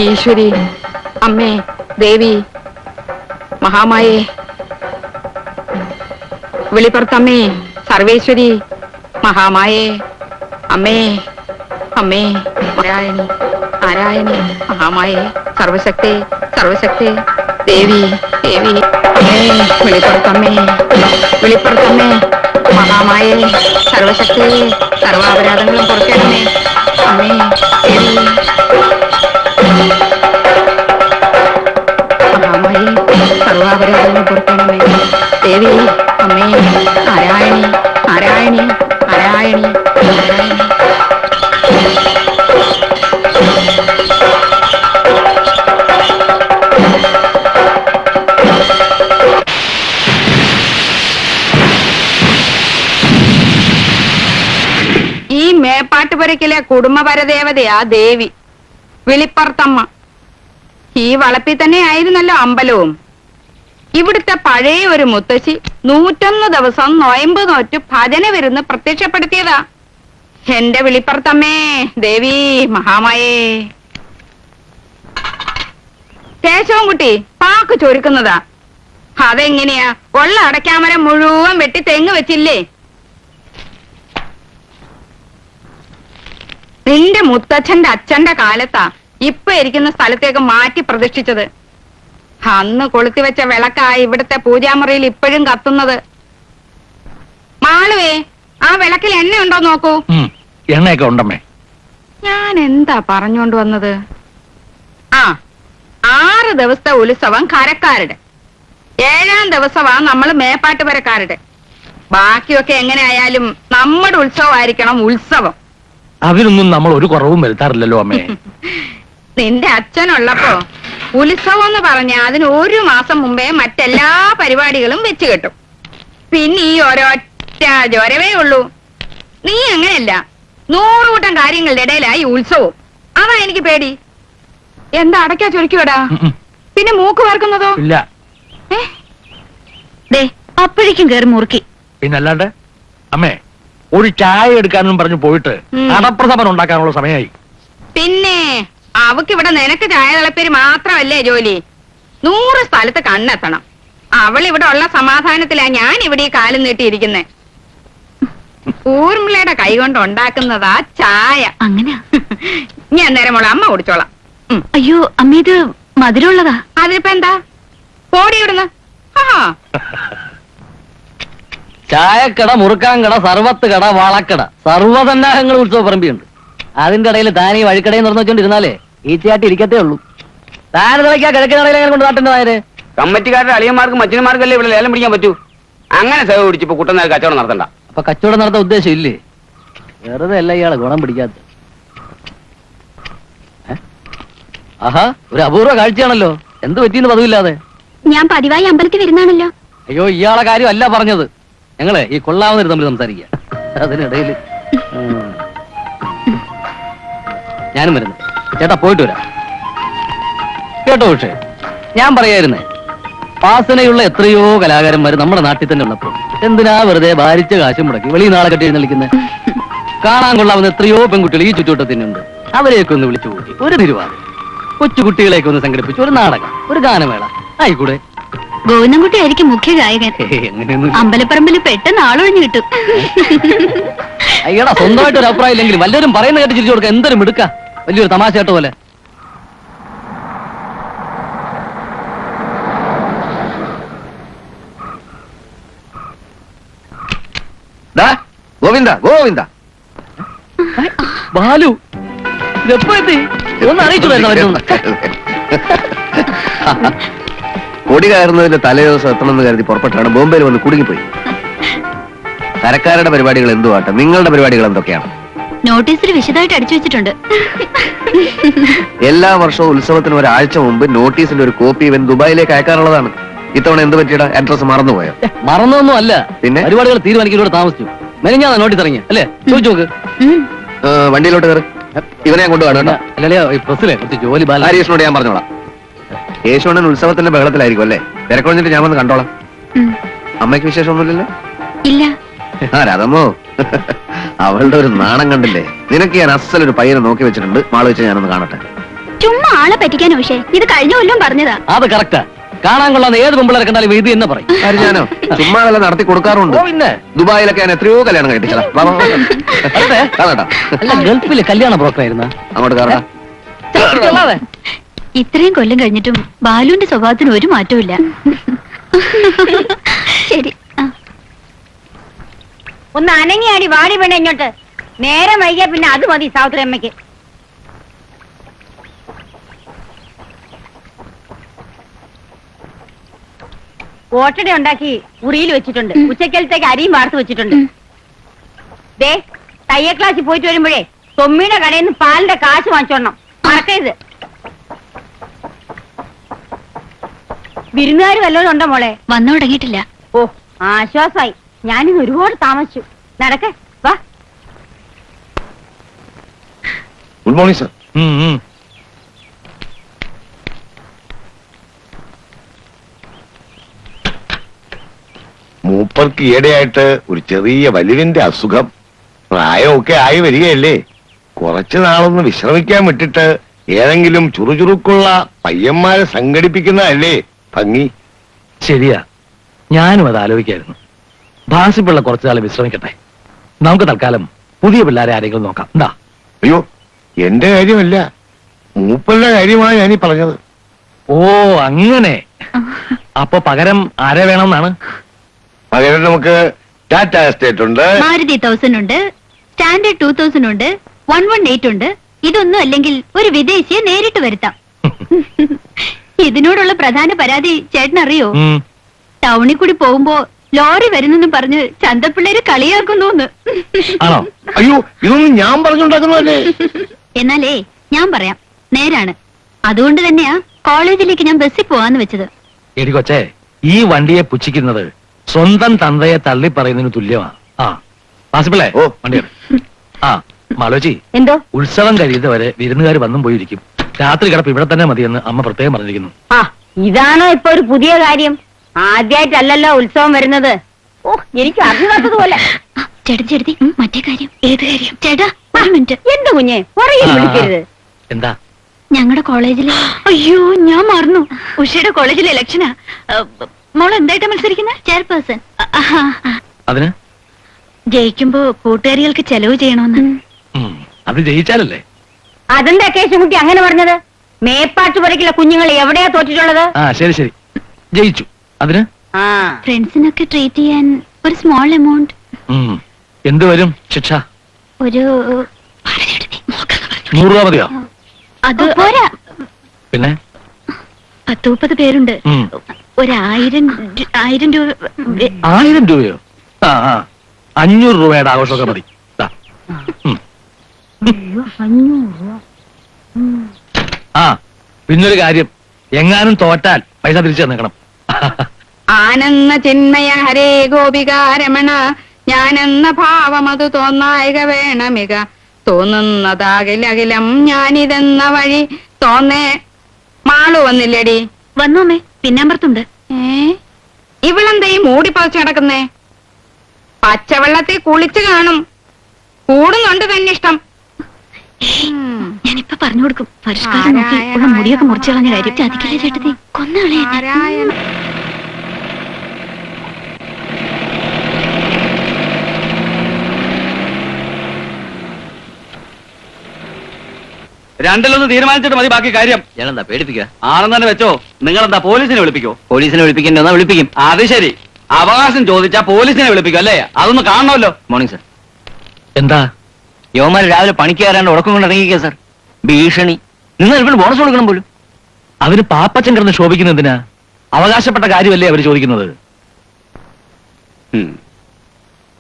ഈശ്വരി, അമ്മേ, ദേവി, മഹാമായേ, വിളിപ്പുറത്തമ്മേ, സർവേശ്വരി, മഹാമായേ, അമ്മേ, അമ്മേ, നാരായണി, നാരായണി, മഹാമായേ, സർവശക്തി, സർവശക്തി, ദേവി, ദേവി, അമ്മേ, വിളിപ്പുറത്തമ്മേ, വിളിപ്പുറത്തമ്മേ, മഹാമായേ, സർവശക്തി, സർവാപരാധങ്ങളും പൊറുക്കണമേ, അമ്മേ, ദേവി, മഹാമായേ, സർവാപരാധങ്ങളും പൊറുക്കണമേ, ദേവി, അമ്മേ, നാരായണി, നാരായണി, നാരായണി, നാരായണി. ഈ മേപ്പാട്ടുപുരക്കിലെ കുടുംബപരദേവതയാ ദേവി, വിളിപ്പുറത്തമ്മ. ഈ വളപ്പിൽ തന്നെ ആയിരുന്നല്ലോ അമ്പലവും. ഇവിടുത്തെ പഴയ ഒരു മുത്തശ്ശി 101 ദിവസം നൊയമ്പ് നോറ്റ് ഭജന വരുന്ന് പ്രത്യക്ഷപ്പെടുത്തിയതാ. എന്റെ വിളിപ്പുറത്തമ്മേ, ദേവി, മഹാമായേ. കേശവൻകുട്ടി പാക്ക് ചൊരുക്കുന്നതാ. അതെങ്ങനെയാ? ഉള്ള അടയ്ക്കാമരം മുഴുവൻ വെട്ടി തെങ്ങ് വെച്ചില്ലേ? നിന്റെ മുത്തച്ഛന്റെ അച്ഛന്റെ കാലത്താ ഇപ്പൊ ഇരിക്കുന്ന സ്ഥലത്തേക്ക് മാറ്റി പ്രതിഷ്ഠിച്ചത്. അന്ന് കൊളുത്തിവെച്ച വിളക്കായി ഇവിടുത്തെ പൂജാമുറിയിൽ ഇപ്പോഴും കത്തുന്നത്. മാളുവേ, ആ വിളക്കിൽ എണ്ണയുണ്ടോ നോക്കൂ. എണ്ണയൊക്കെ ഉണ്ടമ്മേ. ഞാൻ എന്താ പറഞ്ഞോണ്ട് വന്നത്? 6 ദിവസത്തെ ഉത്സവം കരക്കാരുടെ, 7-ാം ദിവസമാ നമ്മൾ മേപ്പാട്ടുപുരക്കാരുടെ. ബാക്കിയൊക്കെ എങ്ങനെയായാലും നമ്മുടെ ഉത്സവമായിരിക്കണം ഉത്സവം. അതിനൊന്നും നമ്മൾ ഒരു കുറവും വരുത്താറില്ലല്ലോ അമ്മേ. നിന്റെ അച്ഛനുള്ളപ്പോ ഉത്സവം എന്ന് പറഞ്ഞ അതിന് 1 മാസം മുമ്പേ മറ്റെല്ലാ പരിപാടികളും വെച്ച് കെട്ടും. പിന്നെ ഈ ഒരൊറ്റ ജ്വരവേ ഉള്ളൂ. നീ അങ്ങനെയല്ല, 100 കൂട്ടം കാര്യങ്ങളുടെ ഇടയിലായി ഉത്സവം. അതാ എനിക്ക് പേടി. എന്താ അടയ്ക്കാ ചൊരിക്കൂടാ? പിന്നെ മൂക്ക് വറക്കുന്നതോ? ഇല്ല. അപ്പോഴേക്കും കയറി മുറുക്കി. പിന്നല്ലാണ്ട് അമ്മേ, ഒരു ചായ എടുക്കാനും പറഞ്ഞു പോയിട്ട് അടപ്രഥമൻ ഉണ്ടാക്കാനുള്ള സമയമായി. പിന്നെ അവക്കിവിടെ നിനക്ക് ചായ തിളപ്പേര് മാത്രമല്ലേ ജോലി? 100 സ്ഥലത്ത് കണ്ണെത്തണം. അവൾ ഇവിടെ ഉള്ള സമാധാനത്തിലാ ഞാൻ ഇവിടെ ഈ കാലം നീട്ടിയിരിക്കുന്നെ. ഊർമിളയുടെ കൈ കൊണ്ട് ഉണ്ടാക്കുന്നതാ ചായ. അങ്ങനെ ഞാൻ നേരം മോളെ അമ്മ കുടിച്ചോളാം. അയ്യോ അമ്മ, ഇത് മധുരമുള്ളതാ. അതിനിപ്പോ എന്താ? പോടി ഇവിടുന്ന്. ചായക്കട, മുറുക്കാൻ കട, സർവത്ത് കട, വളക്കട, സർവ്വസന്നാഹങ്ങൾ ഉത്സവ പറമ്പിയുണ്ട്. അതിന്റെ ഇടയിൽ താൻ ഈ വഴിക്കടയിൽ നിർന്നു വെച്ചോണ്ടിരുന്നാലേ ഈച്ചയായിട്ട് ഇരിക്കത്തേ ഉള്ളൂ. താൻ തിളയ്ക്കാ കിഴക്കൻ നടയിൽ എങ്ങനെ കൊണ്ട് നാട്ടുണ്ടായത്? കമ്മറ്റിക്കാരുടെ അളിയന്മാർക്കും മച്ചന്മാർക്കല്ലേ ഇവിടെ ലേലം പിടിക്കാൻ പറ്റൂ. അങ്ങനെ സേവ പിടിച്ചിപ്പോ കുട്ടനാൾ കച്ചവടം നടത്തണ്ട. അപ്പൊ കച്ചവടം നടത്താൻ ഉദ്ദേശം ഇല്ലേ? വെറുതെ അല്ല ഇയാളെ ഗുണം പിടിക്കാത്ത. ആഹാ, ഒരു അപൂർവ കാഴ്ചയാണല്ലോ. എന്ത് പറ്റിയെന്ന് പതിവില്ലാതെ? ഞാൻ പതിവായി അമ്പലത്തിൽ വരുന്നാണല്ലോ. അയ്യോ, ഇയാളെ കാര്യം അല്ല പറഞ്ഞത്. ഞങ്ങളെ ഈ കൊള്ളാവുന്നവർ തമ്മിൽ സംസാരിക്കുക. അതിനിടയിൽ ഞാനും വരുന്നു. ചേട്ടാ പോയിട്ട് വരാം കേട്ടോ. പക്ഷേ ഞാൻ പറയായിരുന്നേ, വാസനയുള്ള എത്രയോ കലാകാരന്മാർ നമ്മുടെ നാട്ടിൽ തന്നെ ഉള്ളപ്പോൾ എന്തിനാ വെറുതെ ഭാരിച്ച കാശും മുടക്കി വെളിയിൽ നാളെ കെട്ടി എഴുന്നള്ളിക്കുന്നത്? കാണാൻ കൊള്ളാവുന്ന എത്രയോ പെൺകുട്ടികൾ ഈ ചുറ്റുവട്ടത്തിനുണ്ട്. അവരെയൊക്കെ ഒന്ന് വിളിച്ചു കൂട്ടി ഒരു തിരുവാതിര, കൊച്ചുകുട്ടികളെയൊക്കെ ഒന്ന് സംഘടിപ്പിച്ചു ഒരു നാടകം, ഒരു ഗാനമേള ആയിക്കൂടെ? ഗോവിന്ദൻകുട്ടി ആയിരിക്കും മുഖ്യ ഗായകൻ. അമ്പലപ്പറമ്പിൽ പെട്ടെന്ന് ആളൊഴിഞ്ഞു കിട്ടും. അയ്യടാ, സ്വന്തമായിട്ട് ഒരു അഭിപ്രായം ഇല്ലെങ്കിലും വല്ലവരും പറയുന്ന കേട്ട് ചിരിച്ചു കൊടുക്കുക. എന്തൊരു മിടുക്ക, വലിയൊരു തമാശ കേട്ട പോലെ. ഗോവിന്ദ ഗോവിന്ദ, ബാലു എപ്പോ എത്തി? ഒന്ന് അറിയിച്ചു. കൊടി കയറുന്നതിന്റെ തലേ ദിവസം എത്തണമെന്ന് കരുതി പുറപ്പെട്ടാണ് ബോംബെയിൽ വന്ന് കുടുങ്ങിപ്പോയി. കരക്കാരുടെ പരിപാടികൾ എന്തുവാട്ടെ, നിങ്ങളുടെ പരിപാടികൾ എന്തൊക്കെയാണ്? നോട്ടീസിൽ വിശദമായിട്ട് അടിച്ചു വെച്ചിട്ടുണ്ട്. എല്ലാ വർഷവും ഉത്സവത്തിന് ഒരാഴ്ച മുമ്പ് നോട്ടീസിന്റെ ഒരു കോപ്പി ഇവൻ ദുബായിലേക്ക് അയക്കാറുള്ളതാണ്. ഇത്തവണ എന്ത് പറ്റിയടാ? അഡ്രസ് മറന്നുപോയോ? മറന്നൊന്നും അല്ല, പിന്നെ പരിപാടികൾ തീരുമാനിക്കുന്നതോടെ താമസിച്ചു. മെനഞ്ഞാ നോട്ടീസ് ഇറങ്ങി അല്ലേ? ചോദിച്ചു നോക്ക്. വണ്ടിയിലോട്ട് കയറി. ഇവനെ ഞാൻ കൊണ്ടുപോകണം. പ്രസിലെ കുറച്ച് ജോലി. ഹരീഷിനോട് ഞാൻ പറഞ്ഞോളാം. യേശുവണ്ണൻ ഉത്സവത്തിന്റെ ബഹളത്തിലായിരിക്കും അല്ലേ? തിരക്കൊഴിഞ്ഞിട്ട് ഞാൻ വന്ന് കണ്ടോളാം. അമ്മയ്ക്ക് വിശേഷമൊന്നുമില്ലല്ലോ? ഇല്ല. രാധമ്മോ, അവളുടെ ഒരു നാണം കണ്ടില്ലേ? നിനക്ക് ഞാൻ അസലൊരു പയ്യനെ നോക്കി വെച്ചിട്ടുണ്ട്. മാള് വെച്ച് ഞാനൊന്ന് കാണട്ടെ. ചുമ്മാ ആളെ പറ്റിക്കാൻ പക്ഷേ ഇത് കഴിഞ്ഞ കൊല്ലം പറഞ്ഞതാ. അത് കറക്റ്റാ. കാണാൻ കൊള്ളാന്ന് ഏത് പെമ്പിളരെ കണ്ടാലും ഇത് തന്നെ പറയും. ആര് ഞാനോ? ചുമ്മാ വല്ല നടത്തി കൊടുക്കാറുണ്ട്. ഓ പിന്നെ ദുബായിലൊക്കെ ഞാൻ എത്രയോ കല്യാണം കഴിപ്പിച്ചതാ. അതെ. കാണാട്ടാ, അല്ല ഗൾഫില് കല്യാണ ബ്രോക്കർ ആയിരുന്ന അങ്ങോട്ട് കാണാ. ഇത്രയും കൊല്ലം കഴിഞ്ഞിട്ടും ബാലുവിന്റെ സ്വഭാവത്തിന് ഒരു മാറ്റവും ഇല്ല. ശരി. ഒന്ന് അനങ്ങിയാടി വാടി വേണ്ട ഇങ്ങോട്ട്. നേരം വൈകിയ പിന്നെ അത് മതി സാവിത്രി അമ്മയ്ക്ക്. ഓട്ടട ഉണ്ടാക്കി ഉറിയിൽ വെച്ചിട്ടുണ്ട്. ഉച്ചക്കലത്തേക്ക് അരിയും വാർത്ത് വെച്ചിട്ടുണ്ട്. ദേ തയ്യൽ ക്ലാസ്സിൽ പോയിട്ട് വരുമ്പോഴേ തൊമ്മിയുടെ കടയിൽ നിന്ന് പാലിന്റെ കാശ് വാങ്ങിച്ചോണം. മറക്കരുത്. വിരുന്നുകാർ വല്ലതും ഉണ്ടോ മോളെ? വന്നു തുടങ്ങിയിട്ടില്ല. ഓ ആശ്വാസായി. ഞാനിന്ന് ഒരുപാട് താമസിച്ചു. നടക്കേ വാ. Good morning sir. മൂപ്പർക്ക് ഈയിടെയായിട്ട് ഒരു ചെറിയ വലിവിന്റെ അസുഖം. പ്രായമൊക്കെ ആയി വരികയല്ലേ. കുറച്ചു നാളൊന്ന് വിശ്രമിക്കാൻ വിട്ടിട്ട് ഏതെങ്കിലും ചുറുചുറുക്കുള്ള പയ്യന്മാരെ സംഘടിപ്പിക്കുന്നതല്ലേ ഭംഗി. ശരിയാ, ഞാനും അത് ആലോചിക്കായിരുന്നു. ഭാസിപ്പിള്ള കുറച്ചു നാൾ വിശ്രമിക്കട്ടെ. നമുക്ക് തൽക്കാലം പുതിയ പിള്ളേരെ ആരെങ്കിലും നോക്കാം. എന്താ? അയ്യോ, എന്റെ കാര്യമല്ല, മൂപ്പരുടെ കാര്യമാണ് ഞാനീ പറഞ്ഞത്. ഓ അങ്ങനെ. അപ്പൊ പകരം ആരെ വേണമെന്നാണ്? പകരം നമുക്ക് ടാറ്റ എസ്റ്റേറ്റ് ഉണ്ട്, മാരുതി 1000 ഉണ്ട്, സ്റ്റാൻഡേർഡ് 2000 ഉണ്ട്, 118 ഉണ്ട്. ഇതൊന്നും അല്ലെങ്കിൽ ഒരു വിദേശിയെ നേരിട്ട് വരുത്താം. ഇതിനോടുള്ള പ്രധാന പരാതി ചേട്ടനറിയോ? ഉം. ടൗണിൽ കൂടി പോകുമ്പോ ലോറി വരുന്നെന്നും പറഞ്ഞ് ചന്തപ്പിള്ളേര് കളിയാക്കുന്നു. ആണോ? അയ്യോ ഇതൊന്നും ഞാൻ പറഞ്ഞുണ്ടാക്കുന്നതല്ലേ. എന്നാലേ ഞാൻ പറയാം, നേരാണ്. അതുകൊണ്ട് തന്നെയാ കോളേജിലേക്ക് ഞാൻ ബസ്സിൽ പോവാന്ന് വെച്ചത്. എടി കൊച്ചേ, ഈ വണ്ടിയെ പുച്ഛിക്കുന്നത് സ്വന്തം തന്തയെ തള്ളി പറയുന്നതിന് തുല്യമാ. ആ ഭാസിപ്പിള്ളേ, ഓ. വണ്ടി എടു. ആ മാലോചി, എന്തോ? ഉത്സവം കഴിയുന്നത് വരെ വിരുന്നുകാർ വന്നും പോയിരിക്കും. രാത്രി കിടപ്പ് ഇവിടെ തന്നെ മതിയെന്ന് അമ്മ പ്രത്യേകം പറഞ്ഞിരിക്കുന്നു. ആ ഇതാണോ ഇപ്പൊ ഒരു പുതിയ കാര്യം? ആദ്യമായിട്ടല്ലല്ലോ ഉത്സവം വരുന്നത്. ഓ എനിക്ക് അറിഞ്ഞാത്തതുപോലെ. ചേട്ടത്തി മറ്റേ കാര്യം. ഏത് കാര്യം? ചേട്ടാ ഒരു മിനിറ്റ്. എന്ത് കുഞ്ഞെ പുറകിൽ വിളിക്കരുത്. എന്താ? ഞങ്ങളുടെ കോളേജിലെ അയ്യോ ഞാൻ മറന്നു. ഉഷയുടെ കോളേജിലെ ഇലക്ഷനാ. മോൾ എന്തായിട്ടാ മത്സരിക്കുന്നത്? ചെയർപേഴ്സൺ. അതിന് ജയിക്കുമ്പോ കൂട്ടുകാരികൾക്ക് ചെലവ് ചെയ്യണമെന്ന്. അത് ജയിച്ചാലല്ലേ. അതെന്താ കേശുകുട്ടി അങ്ങനെ പറഞ്ഞത്? മേപ്പാട്ട് പുറയ്ക്കുള്ള കുഞ്ഞുങ്ങൾ എവിടെയാ തോറ്റിട്ടുള്ളത്? ആ ശരി ശരി, ജയിച്ചു. അതിന് ആ ഫ്രണ്ട്സിനൊക്കെ ട്രീറ്റ് ചെയ്യാൻ ഒരു സ്മോൾ എമൗണ്ട്. എന്ത് വരും ശിക്ഷ? ഒരു 100 രൂപ മതിയോ? അത് പോരാ. പിന്നെ 10-30 പേരുണ്ട്. ഉം. 1000 രൂപ. 1000 രൂപയോ? ആ 500 രൂപയുടെ ആഘോഷമൊക്കെ മതി. ദാ. ആ പിന്നൊരു കാര്യം, എങ്ങാനും തോറ്റാൽ പൈസ തിരിച്ചു തന്നേക്കണം. ആനന്ദ ചിന്മയ ഹരേ ഗോപികാരമണ ഞാനെന്ന ഭാവമതു തോന്നായിക വേണമിക തോന്നുന്നതാകിലകിലം ഞാനിതെന്ന വഴി തോന്നേ. മാളു വന്നില്ലടി? വന്നു അമ്മേ, പിന്നാമ്പറത്തുണ്ട്. ഇവളെന്താ ഈ മൂടി പറിച്ചു കിടക്കുന്നേ? പച്ചവെള്ളത്തിൽ കുളിച്ചു കാണും. കൂടുന്നുണ്ട് തന്നെ ഇഷ്ടം. ഞാനിപ്പൊ പറഞ്ഞു കൊടുക്കും. പരിഷ്കാരം നോക്കി ഉള്ള മുടിയൊക്കെ മുറിച്ചു കളഞ്ഞ കാര്യം ചതിക്കില്ലേ ചേട്ടത്തി? കൊന്നുകളെ. നാരായണ. രണ്ടിലൊന്ന് തീരുമാനിച്ചിട്ട് മതി ബാക്കി കാര്യം. ഞാനെന്താ പേടിപ്പിക്കുക? ആണെന്ന് തന്നെ വെച്ചോ. നിങ്ങളെന്താ പോലീസിനെ വിളിപ്പിക്കോ? പോലീസിനെ വിളിപ്പിക്കണ്ടെന്നാ വിളിപ്പിക്കും. അത് ശരി, അവകാശം ചോദിച്ചാ പോലീസിനെ വിളിപ്പിക്കും അല്ലേ? അതൊന്ന് കാണണമല്ലോ. Morning sir. എന്താ? യുവമാര് രാവിലെ പണിക്ക് കയറാണ്ട് ഉറക്കം കൊണ്ട് ഇറങ്ങിക്കുക സർ. ഭീഷണി. നിങ്ങൾ ഇവിടെ ബോണസ് കൊടുക്കണം പോലും. അതിന് പാപ്പച്ചൻ കിടന്ന് ശോഭിക്കുന്നതിനാ? അവകാശപ്പെട്ട കാര്യമല്ലേ അവര് ചോദിക്കുന്നത്?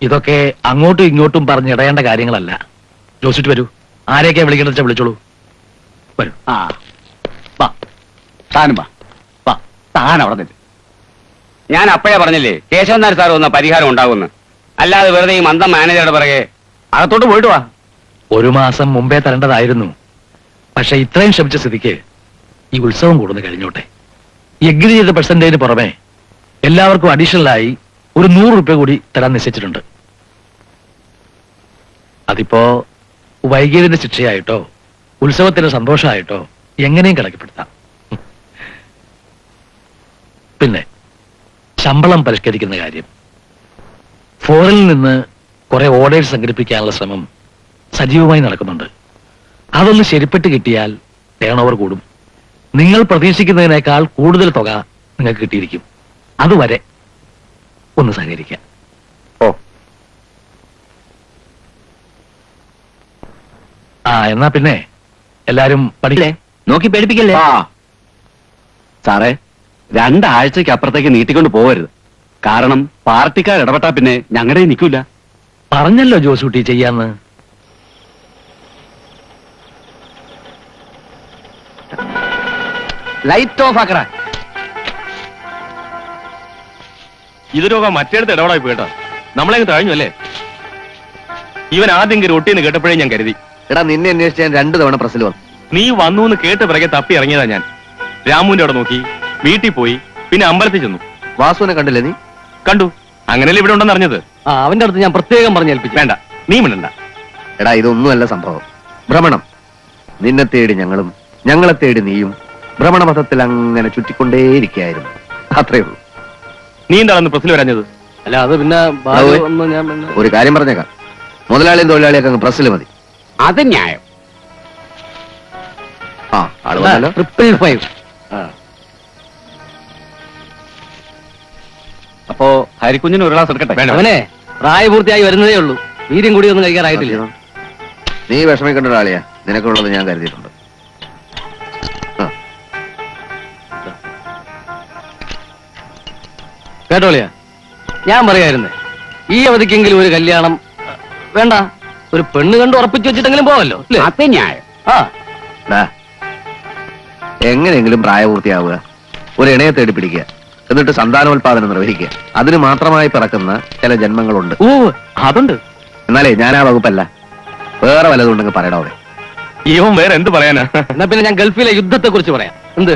ഇതൊക്കെ അങ്ങോട്ടും ഇങ്ങോട്ടും പറഞ്ഞിടയേണ്ട കാര്യങ്ങളല്ല. ജോസിറ്റ് വരൂ, ആരെയൊക്കെയാ വിളിക്കേണ്ടത് വെച്ചാ വിളിച്ചോളൂ. വരൂ. ആ വാ, താനും വാ. വാ, താൻ അവിടെ നിന്ന്. ഞാൻ അപ്പോഴേ പറഞ്ഞില്ലേ കേശവൻ നായർ സാർ വന്ന പരിഹാരം ഉണ്ടാകുമെന്ന്. അല്ലാതെ വെറുതെ ഈ മന്ദം മാനേജറുടെ പിറകെ അകത്തോട്ട് പോയിട്ട് വാ. 1 മാസം മുമ്പേ തരേണ്ടതായിരുന്നു. പക്ഷെ ഇത്രയും ശ്രമിച്ച സ്ഥിതിക്ക് ഈ ഉത്സവം കൂടുന്നു കഴിഞ്ഞോട്ടെ. എഗ്രി ചെയ്ത പെർസെന്റേജിന് പുറമെ എല്ലാവർക്കും അഡീഷണലായി ഒരു 100 രൂപ കൂടി തരാൻ നിശ്ചയിച്ചിട്ടുണ്ട്. അതിപ്പോ വൈകിയതിന്റെ ശിക്ഷയായിട്ടോ ഉത്സവത്തിന്റെ സന്തോഷമായിട്ടോ എങ്ങനെയും കണക്കിപ്പെടുത്താം. പിന്നെ ശമ്പളം പരിഷ്കരിക്കുന്ന കാര്യം, ഫോറിനിൽ നിന്ന് കുറെ ഓർഡേഴ്സ് സംഘടിപ്പിക്കാനുള്ള ശ്രമം സജീവമായി നടക്കുന്നുണ്ട്. അതൊന്ന് ശരിപ്പെട്ട് കിട്ടിയാൽ ടേൺ ഓവർ കൂടും. നിങ്ങൾ പ്രതീക്ഷിക്കുന്നതിനേക്കാൾ കൂടുതൽ തുക നിങ്ങൾക്ക് കിട്ടിയിരിക്കും. അതുവരെ ഒന്ന് സഹകരിക്കാം. ഓ, എന്നാ പിന്നെ എല്ലാരും പഠിക്കേ. നോക്കി പേടിപ്പിക്കല്ലേ. സാറേ, 2 ആഴ്ചയ്ക്ക് അപ്പുറത്തേക്ക് നീട്ടിക്കൊണ്ട് പോകരുത്. കാരണം പാർട്ടിക്കാർ ഇടപെട്ടാ പിന്നെ ഞങ്ങളുടെ നിൽക്കൂല. പറഞ്ഞല്ലോ ജോസൂട്ടി ചെയ്യാന്ന്. ലൈറ്റ് ഓഫ് ആക്കറ. ഇതൊരു മറ്റേടത്ത് ഇടപെടായി പോയിട്ടാ. നമ്മളെ തഴഞ്ഞു അല്ലേ? ഇവൻ ആദ്യം കയറി ഒട്ടിന്ന് കേട്ടപ്പോഴേ ഞാൻ കരുതി. എടാ, നിന്നെ അന്വേഷിച്ച് ഞാൻ 2 തവണ പ്രസിൽ വന്നു. നീ വന്നു എന്ന് കേട്ട് പിറകെ തപ്പി ഇറങ്ങിയതാ ഞാൻ. രാമുവിന്റെ അവിടെ നോക്കി, വീട്ടിൽ പോയി, പിന്നെ അമ്പലത്തിൽ ചെന്നു. വാസുവിനെ കണ്ടില്ലേ നീ? കണ്ടു. അങ്ങനെയല്ലേ ഇവിടെ ഉണ്ടെന്ന് അറിഞ്ഞത്. അവന്റെ അടുത്ത് ഞാൻ പ്രത്യേകം പറഞ്ഞേൽപ്പിച്ചു. വേണ്ട, നീ മിണ്ടണ്ട. എടാ, ഇതൊന്നുമല്ല സംഭവം. ഭ്രമണം. നിന്നെ തേടി ഞങ്ങളും, ഞങ്ങളെ തേടി നീയും ഭ്രമണപഥത്തിൽ അങ്ങനെ ചുറ്റിക്കൊണ്ടേയിരിക്കുകയായിരുന്നു. അത്രേ ഉള്ളൂ. നീ എന്താണ് പ്രസിൽ വരാഞ്ഞത്? അല്ല, അത് പിന്നെ ബാലു ഒന്ന് ഞാൻ പിന്നെ- ഒരു കാര്യം പറഞ്ഞേക്കാം, മുതലാളിയും തൊഴിലാളിയൊക്കെ അങ്ങ് പ്രസിൽ മതി. അത് ന്യായം. ആ, ആള് വന്നല്ലോ. 555. അപ്പോ ഹരിക്കുഞ്ഞിന് ഒരു ഗ്ലാസ് എടുക്കട്ടെ? വേണ്ട. അവനെ പ്രായപൂർത്തിയായി വരുന്നതേ ഉള്ളൂ. വീര്യം കൂടി ഒന്നും കഴിക്കാറായിട്ടില്ല. നീ വിഷമിക്കേണ്ട ഒരാളിയാ. നിനക്കുള്ളത് ഞാൻ കരുതിയിട്ടുണ്ട്. ആ, കേട്ടോളിയാ, ഞാൻ പറയായിരുന്നേ, ഈ അവധിക്കെങ്കിലും ഒരു കല്യാണം വേണ്ട, ഒരു പെണ്ണ് കണ്ട് ഉറപ്പിച്ചു വെച്ചിട്ടെങ്കിലും പോവല്ലോ അല്ലേ? അത് ന്യായം. ആ, ദാ, എങ്ങനെയെങ്കിലും പ്രായപൂർത്തിയാവുക, ഒരു ഇണയെ തേടി പിടിക്കുക, എന്നിട്ട് സന്താനോത്പാദനം നിർവഹിക്കുക. അതിന് മാത്രമായി പിറക്കുന്ന ചില ജന്മങ്ങളുണ്ട്. ഓ അതുണ്ട്. എന്നാലേ ഞാൻ ആ വകുപ്പല്ല. വേറെ വല്ലതുണ്ടെങ്കിൽ പറയടാവേ. ഇവൻ വേറെ എന്ത് പറയാനാ? എന്നാ പിന്നെ ഞാൻ ഗൾഫിലെ യുദ്ധത്തെ കുറിച്ച് പറയാം. എന്ത്?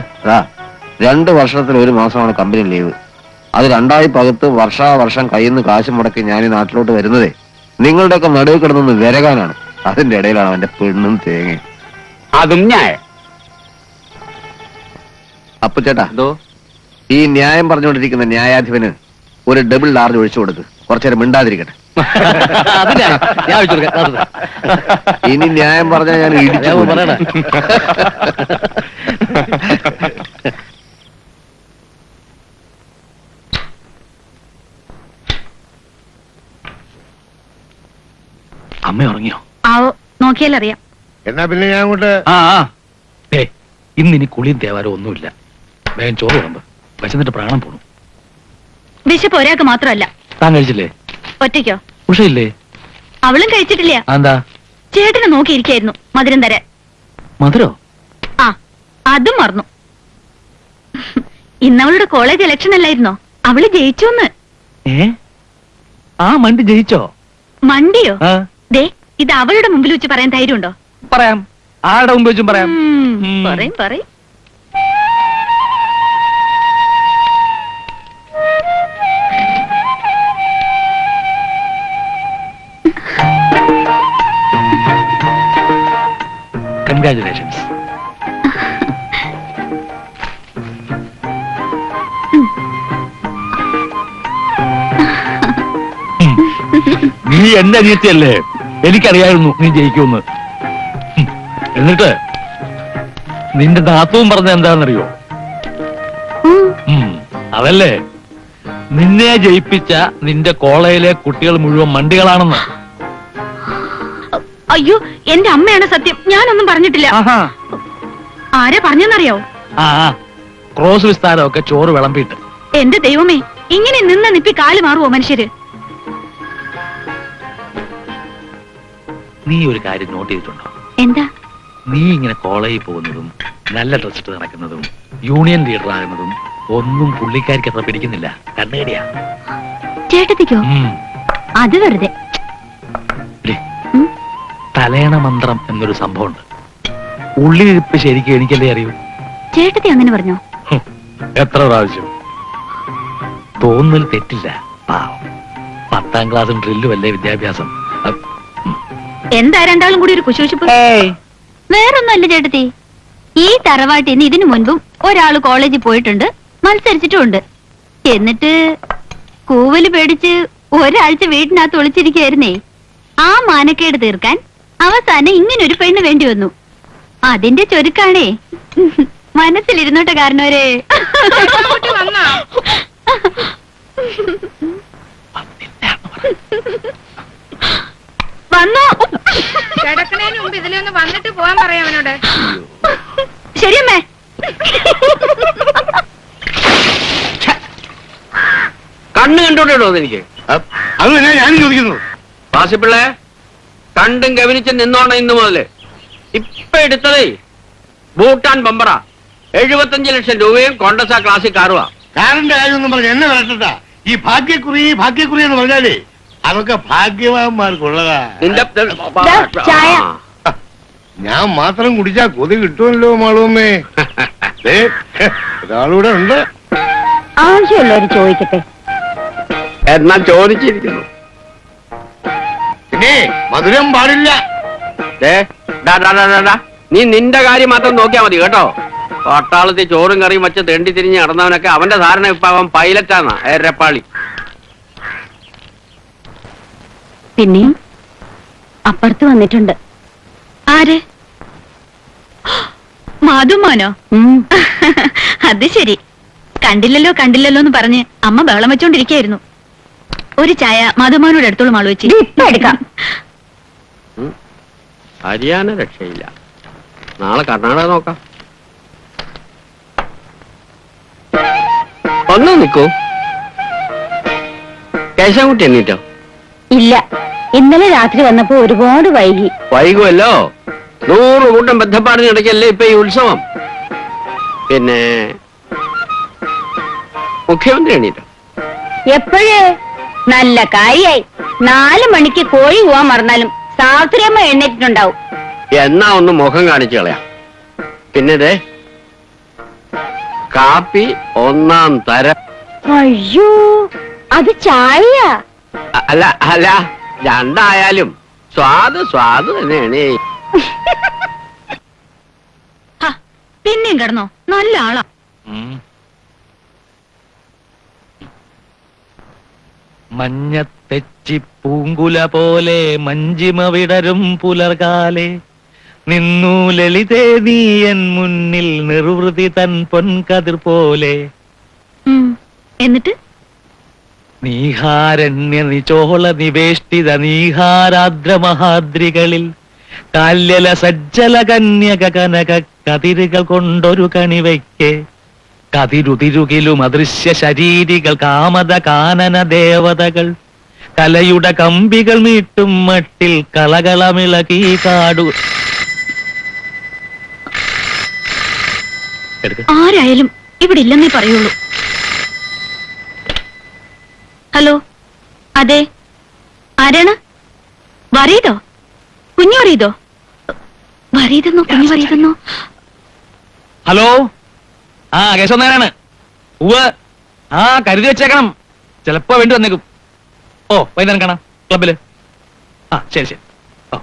2 വർഷത്തിൽ 1 മാസമാണ് കമ്പനി ലീവ്. അത് 2ആയി പകുത്ത് വർഷാവർഷം കയ്യിൽ നിന്ന് കാശ് മുടക്കി ഞാൻ ഈ നാട്ടിലോട്ട് വരുന്നതേ നിങ്ങളുടെയൊക്കെ നടുവ് കിടന്നൊന്ന് വിരകാനാണ്. അതിന്റെ ഇടയിലാണ് അവന്റെ പെണ്ണും തേങ്ങയും. അതും ന്യായം. അപ്പുചേട്ടാ, എന്തോ? ഈ ന്യായം പറഞ്ഞുകൊണ്ടിരിക്കുന്ന ന്യായാധിപന് ഒരു ഡബിൾ ലാർജ് ഒഴിച്ചു കൊടുക്ക്. കുറച്ചേരം മിണ്ടാതിരിക്കട്ടെ. അത് ഞാൻ ഒഴിച്ചു കൊടുക്കാം. അത് ഇനി ന്യായം പറഞ്ഞാൽ ഞാൻ ഇടിച്ചു ഞാൻ കൊല്ലും. പറയണ. അമ്മ ഉറങ്ങിയോ? ആവോ, നോക്കിയാലറിയാം. എന്നാ പിന്നെ ഞാൻ അങ്ങോട്ട് ഇന്നിനി കുളിയും തേവാരോ ഒന്നുമില്ല. വേഗം ചോറ് വിളമ്പ്. വിശന്നിട്ട് പ്രാണം പോണു. വിശപ്പ് ഒരാൾക്ക് മാത്രമല്ല. താൻ കഴിച്ചില്ലേ? ഒറ്റയ്ക്കോ? ഉഷയില്ലേ? അവളും കഴിച്ചിട്ടില്ല. എന്താ? ചേട്ടനെ നോക്കിയിരിക്കായിരുന്നു മധുരം തരാൻ. മധുരോ? ആ, അതും മറന്നു. ഇന്നവളുടെ കോളേജ് ഇലക്ഷൻ അല്ലായിരുന്നോ? അവള് ജയിച്ചോന്ന്. ആ മണ്ടി ജയിച്ചോ? മണ്ടിയോ? ആ, ദേ, ഇത് അവളുടെ മുമ്പിൽ വെച്ച് പറയാൻ ധൈര്യമുണ്ടോ? പറയാം. ആരുടെ മുമ്പ് വെച്ചും പറയാം. പറയും പറയും. കൺഗ്രാചുലേഷൻസ്. നീ എന്റെ അനിയത്തിയല്ലേ? എനിക്കറിയായിരുന്നു നീ ജയിക്കുമെന്ന്. എന്നിട്ട് നിന്റെ നാത്തവും പറഞ്ഞ എന്താണെന്നറിയോ? അതല്ലേ, നിന്നെ ജയിപ്പിച്ച നിന്റെ കോളേജിലെ കുട്ടികൾ മുഴുവൻ മണ്ടികളാണെന്ന്. അയ്യോ, എന്റെ അമ്മയാണ് സത്യം. ഞാനൊന്നും പറഞ്ഞിട്ടില്ല. ആരാ പറഞ്ഞെന്നറിയാവോ? ആ, ക്രോസ് വിസ്താരമൊക്കെ ചോറ് വിളമ്പിയിട്ട്. എന്റെ ദൈവമേ, ഇങ്ങനെ നിന്ന് നിപ്പി കാല് മാറുവോ മനുഷ്യര്? നീ ഒരു കാര്യം നോട്ട് ചെയ്തിട്ടുണ്ടോ? എന്താ? നീ ഇങ്ങനെ കോളേജിൽ പോകുന്നതും നല്ല ഡ്രസ് ഇട്ട് നടക്കുന്നതും യൂണിയൻ ലീഡർ ആകുന്നതും ഒന്നും പുള്ളിക്കാർക്ക് അത്ര പിടിക്കുന്നില്ല. കണ്ണേടിയാ. ചേട്ടത്തിക്കോ? അത് വെറുതെ. തലേണ മന്ത്രം എന്നൊരു സംഭവമുണ്ട്. ഉള്ളിലിരിപ്പ് ശരിക്കും എനിക്കല്ലേ അറിയൂ. ചേട്ടത്തി അങ്ങനെ പറഞ്ഞോ? എത്ര പ്രാവശ്യം. തോന്നൽ തെറ്റില്ല. പാവം, 10ാം ക്ലാസ്സും ഡ്രില്ലും അല്ലേ വിദ്യാഭ്യാസം. എന്താ രണ്ടാളും കൂടി ഒരു കുശുശിപ്പ്? വേറൊന്നുമല്ല ചേട്ടത്തി. ഈ തറവാട്ടിൽ നിന്ന് ഇതിനു മുൻപും ഒരാള് കോളേജിൽ പോയിട്ടുണ്ട്, മത്സരിച്ചിട്ടുമുണ്ട്. എന്നിട്ട് കൂവല് പേടിച്ച് ഒരാഴ്ച വീട്ടിനകത്ത് ഒളിച്ചിരിക്കുകയായിരുന്നേ. ആ മാനക്കേട് തീർക്കാൻ അവസാനം ഇങ്ങനൊരു പെണ്ണ് വേണ്ടി വന്നു. അതിന്റെ ചൊരുക്കാണേ. മനസ്സിലിരുന്നോട്ടെ കാരണവരെ. കേശവൻകുട്ടി വന്നോ? വന്നോ? കിടക്കണേന് മുമ്പ് ഇതിലൊന്ന് വന്നിട്ട് പോവാൻ പറയാം അവനോട്. ശരിയമ്മേ. കണ്ണ് കണ്ടോട്ടോ എനിക്ക്. അത് തന്നെ ഞാനും ചോദിക്കുന്നു. വാസിപ്പിള്ളേ, കണ്ടും ഗവനിച്ച് നിന്നോണ്ട ഇന്ന് മുതല്. ഇപ്പൊ എടുത്തതേ ഭൂട്ടാൻ ബമ്പറ 75 ലക്ഷം രൂപയും കോൺഗ്രസ് ആ ക്ലാസ്സിൽ കാറുവാ. കാറിന്റെ കാര്യമൊന്നും പറഞ്ഞ എന്നെ വരട്ട. ഈ ഭാഗ്യക്കുറി ഭാഗ്യക്കുറി എന്ന് പറഞ്ഞാലേ അതൊക്കെ ഭാഗ്യവാന്മാർക്കുള്ളതാ. നിന്റെ ചായ. ഞാൻ മാത്രം കുടിച്ചാ കൊതി കിട്ടുമല്ലോ മാളുവമ്മേ. ഒരാളിവിടെ ഉണ്ട്. ആവശ്യമുള്ളവര് ചോദിക്കട്ടെ. എന്നാ ചോദിച്ചിരിക്കുന്നു. പിന്നെ മധുരം പാടില്ല. ദേ, ഡാ, ഡാ, ഡാ, ഡാ, ഡാ. നീ നിന്റെ കാര്യം മാത്രം നോക്കിയാ മതി കേട്ടോ. പട്ടാളത്തിൽ ചോറും കറിയും വെച്ച് തെണ്ടി തിരിഞ്ഞ് നടന്നവനൊക്കെ അവന്റെ ധാരണ ഇപ്പൊ അവൻ പൈലറ്റാന്നാ, ഏരപ്പാളി. പിന്നെയും അപ്പുറത്ത് വന്നിട്ടുണ്ട്. ആര്? മാധുമോനോ? അത് ശരി. കണ്ടില്ലല്ലോ കണ്ടില്ലല്ലോ എന്ന് പറഞ്ഞ് അമ്മ ബഹളം വെച്ചോണ്ടിരിക്കായിരുന്നു. ഒരു ചായ മാധുമോനോട് എടുത്തോളൂ മാളു വെച്ച്. ഇപ്പൊ എടുക്കാം. ഹരിയാന രക്ഷയില്ല. നാളെ കർണാടക നോക്കാം. ഒന്നും നിക്കൂ. കേശവൻകുട്ടി എണ്ണീറ്റോ? ഇല്ല, ഇന്നലെ രാത്രി വന്നപ്പോ ഒരുപാട് വൈകി. വൈകുമല്ലോ. 100 കൂട്ടം ബന്ധപ്പാടിനിടയ്ക്കല്ലേ ഇപ്പൊ ഈ ഉത്സവം. പിന്നെ മുഖ്യമന്ത്രി എണ്ണീറ്റോ? എപ്പോഴേ? നല്ല കാര്യായി. 4 മണിക്ക് കോഴി പോവാൻ മറന്നാലും സാവിത്രിയമ്മ എഴുന്നേറ്റിട്ടുണ്ടാവും. എന്നാ ഒന്ന് മുഖം കാണിച്ചു കളയാം. പിന്നെ ദേ കാപ്പി 1-ാം തരം. അയ്യോ, അത് ചായ. അല്ല അല്ല, രണ്ടായാലും സ്വാദ് സ്വാദ് തന്നെയാണ്. പിന്നെയും കിടന്നോ? നല്ല ആളാ. മഞ്ഞത്തെച്ചി പൂങ്കുല പോലെ മഞ്ചിമ വിടരും പുലർകാലെ നിന്നു ലളിതേ നീയൻ മുന്നിൽ നിർവൃതി തൻ പൊൻകതിർ പോലെ. എന്നിട്ട് നീഹാരണ്യ നിചോള നിവേഷ്ടിത നീഹാരാദ്ര മഹാദ്രികളിൽ കാല്യല സജ്ജല കന്യക കനക കതിരുകൾ കൊണ്ടൊരു കണിവയ്ക്ക് കതിരുതിരുകിലും അദൃശ്യ ശരീരികൾ കാമത കാനന ദേവതകൾ കലയുടെ കമ്പികൾ മീട്ടും മട്ടിൽ കളകളമിളകി കാടു. ആരായാലും ഇവിടെ ഇല്ലെന്നേ പറയുള്ളൂ. ഹലോ, അതെ, ആരാണ്? വറീതോ? കുഞ്ഞു വറീതോ? വറീതെന്നോ കുഞ്ഞു വറീതെന്നോ? ഹലോ, ആ കേശവൻ നേരാണ്. ഉവ്വ്, ആ കരുതി വെച്ചേക്കണം, ചിലപ്പോ വേണ്ടി വന്നേക്കും. ഓ, വൈകുന്നേരം കാണാം ക്ലബില്. ആ ശരി ശരി. ഓ,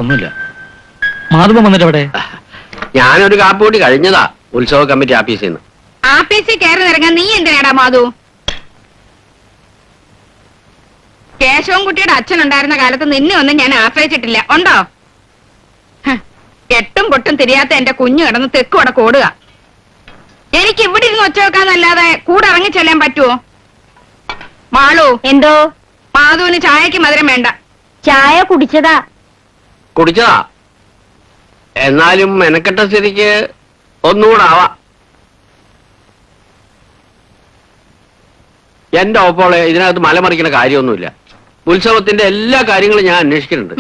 ഒന്നുമില്ല. മാധവൻ വന്നിട്ട് അവിടെ? ഞാനൊരു കാപ്പി കൂടി കഴിഞ്ഞതാ ഉത്സവ കമ്മിറ്റി ആഫീസിൽ നിന്ന്. ആഫീസിൽ കയറി നിറങ്ങാൻ നീ എന്തിനാടാ മാധു? കേശവൻകുട്ടിയുടെ അച്ഛനുണ്ടായിരുന്ന കാലത്ത് നിന്നെ ഒന്നും ഞാൻ ആശ്രയിച്ചിട്ടില്ല. ഉണ്ടോ? എട്ടും പൊട്ടും തിരിയാത്ത എന്റെ കുഞ്ഞു കിടന്ന് തെക്ക് വടക്ക് ഓടുക. എനിക്ക് ഇവിടെ ഇരുന്ന് ഒച്ച വെക്കാന്നല്ലാതെ കൂടെ ഇറങ്ങി ചെല്ലാൻ പറ്റുമോ? മാളു, എന്തോ? മാധുവിന് ചായക്ക് മധുരം വേണ്ട. ചായ കുടിച്ചതാ. കുടിച്ചതാ? എന്നാലും മെനക്കെട്ട സ്ഥിതിക്ക് ഒന്നുകൂടെ ആവാം. എന്റെ ഒപ്പോളെ ഇതിനകത്ത് മലമറിക്കുന്ന കാര്യമൊന്നുമില്ല. ഉത്സവത്തിന്റെ എല്ലാ കാര്യങ്ങളും ഞാൻ അന്വേഷിക്കുന്നുണ്ട്.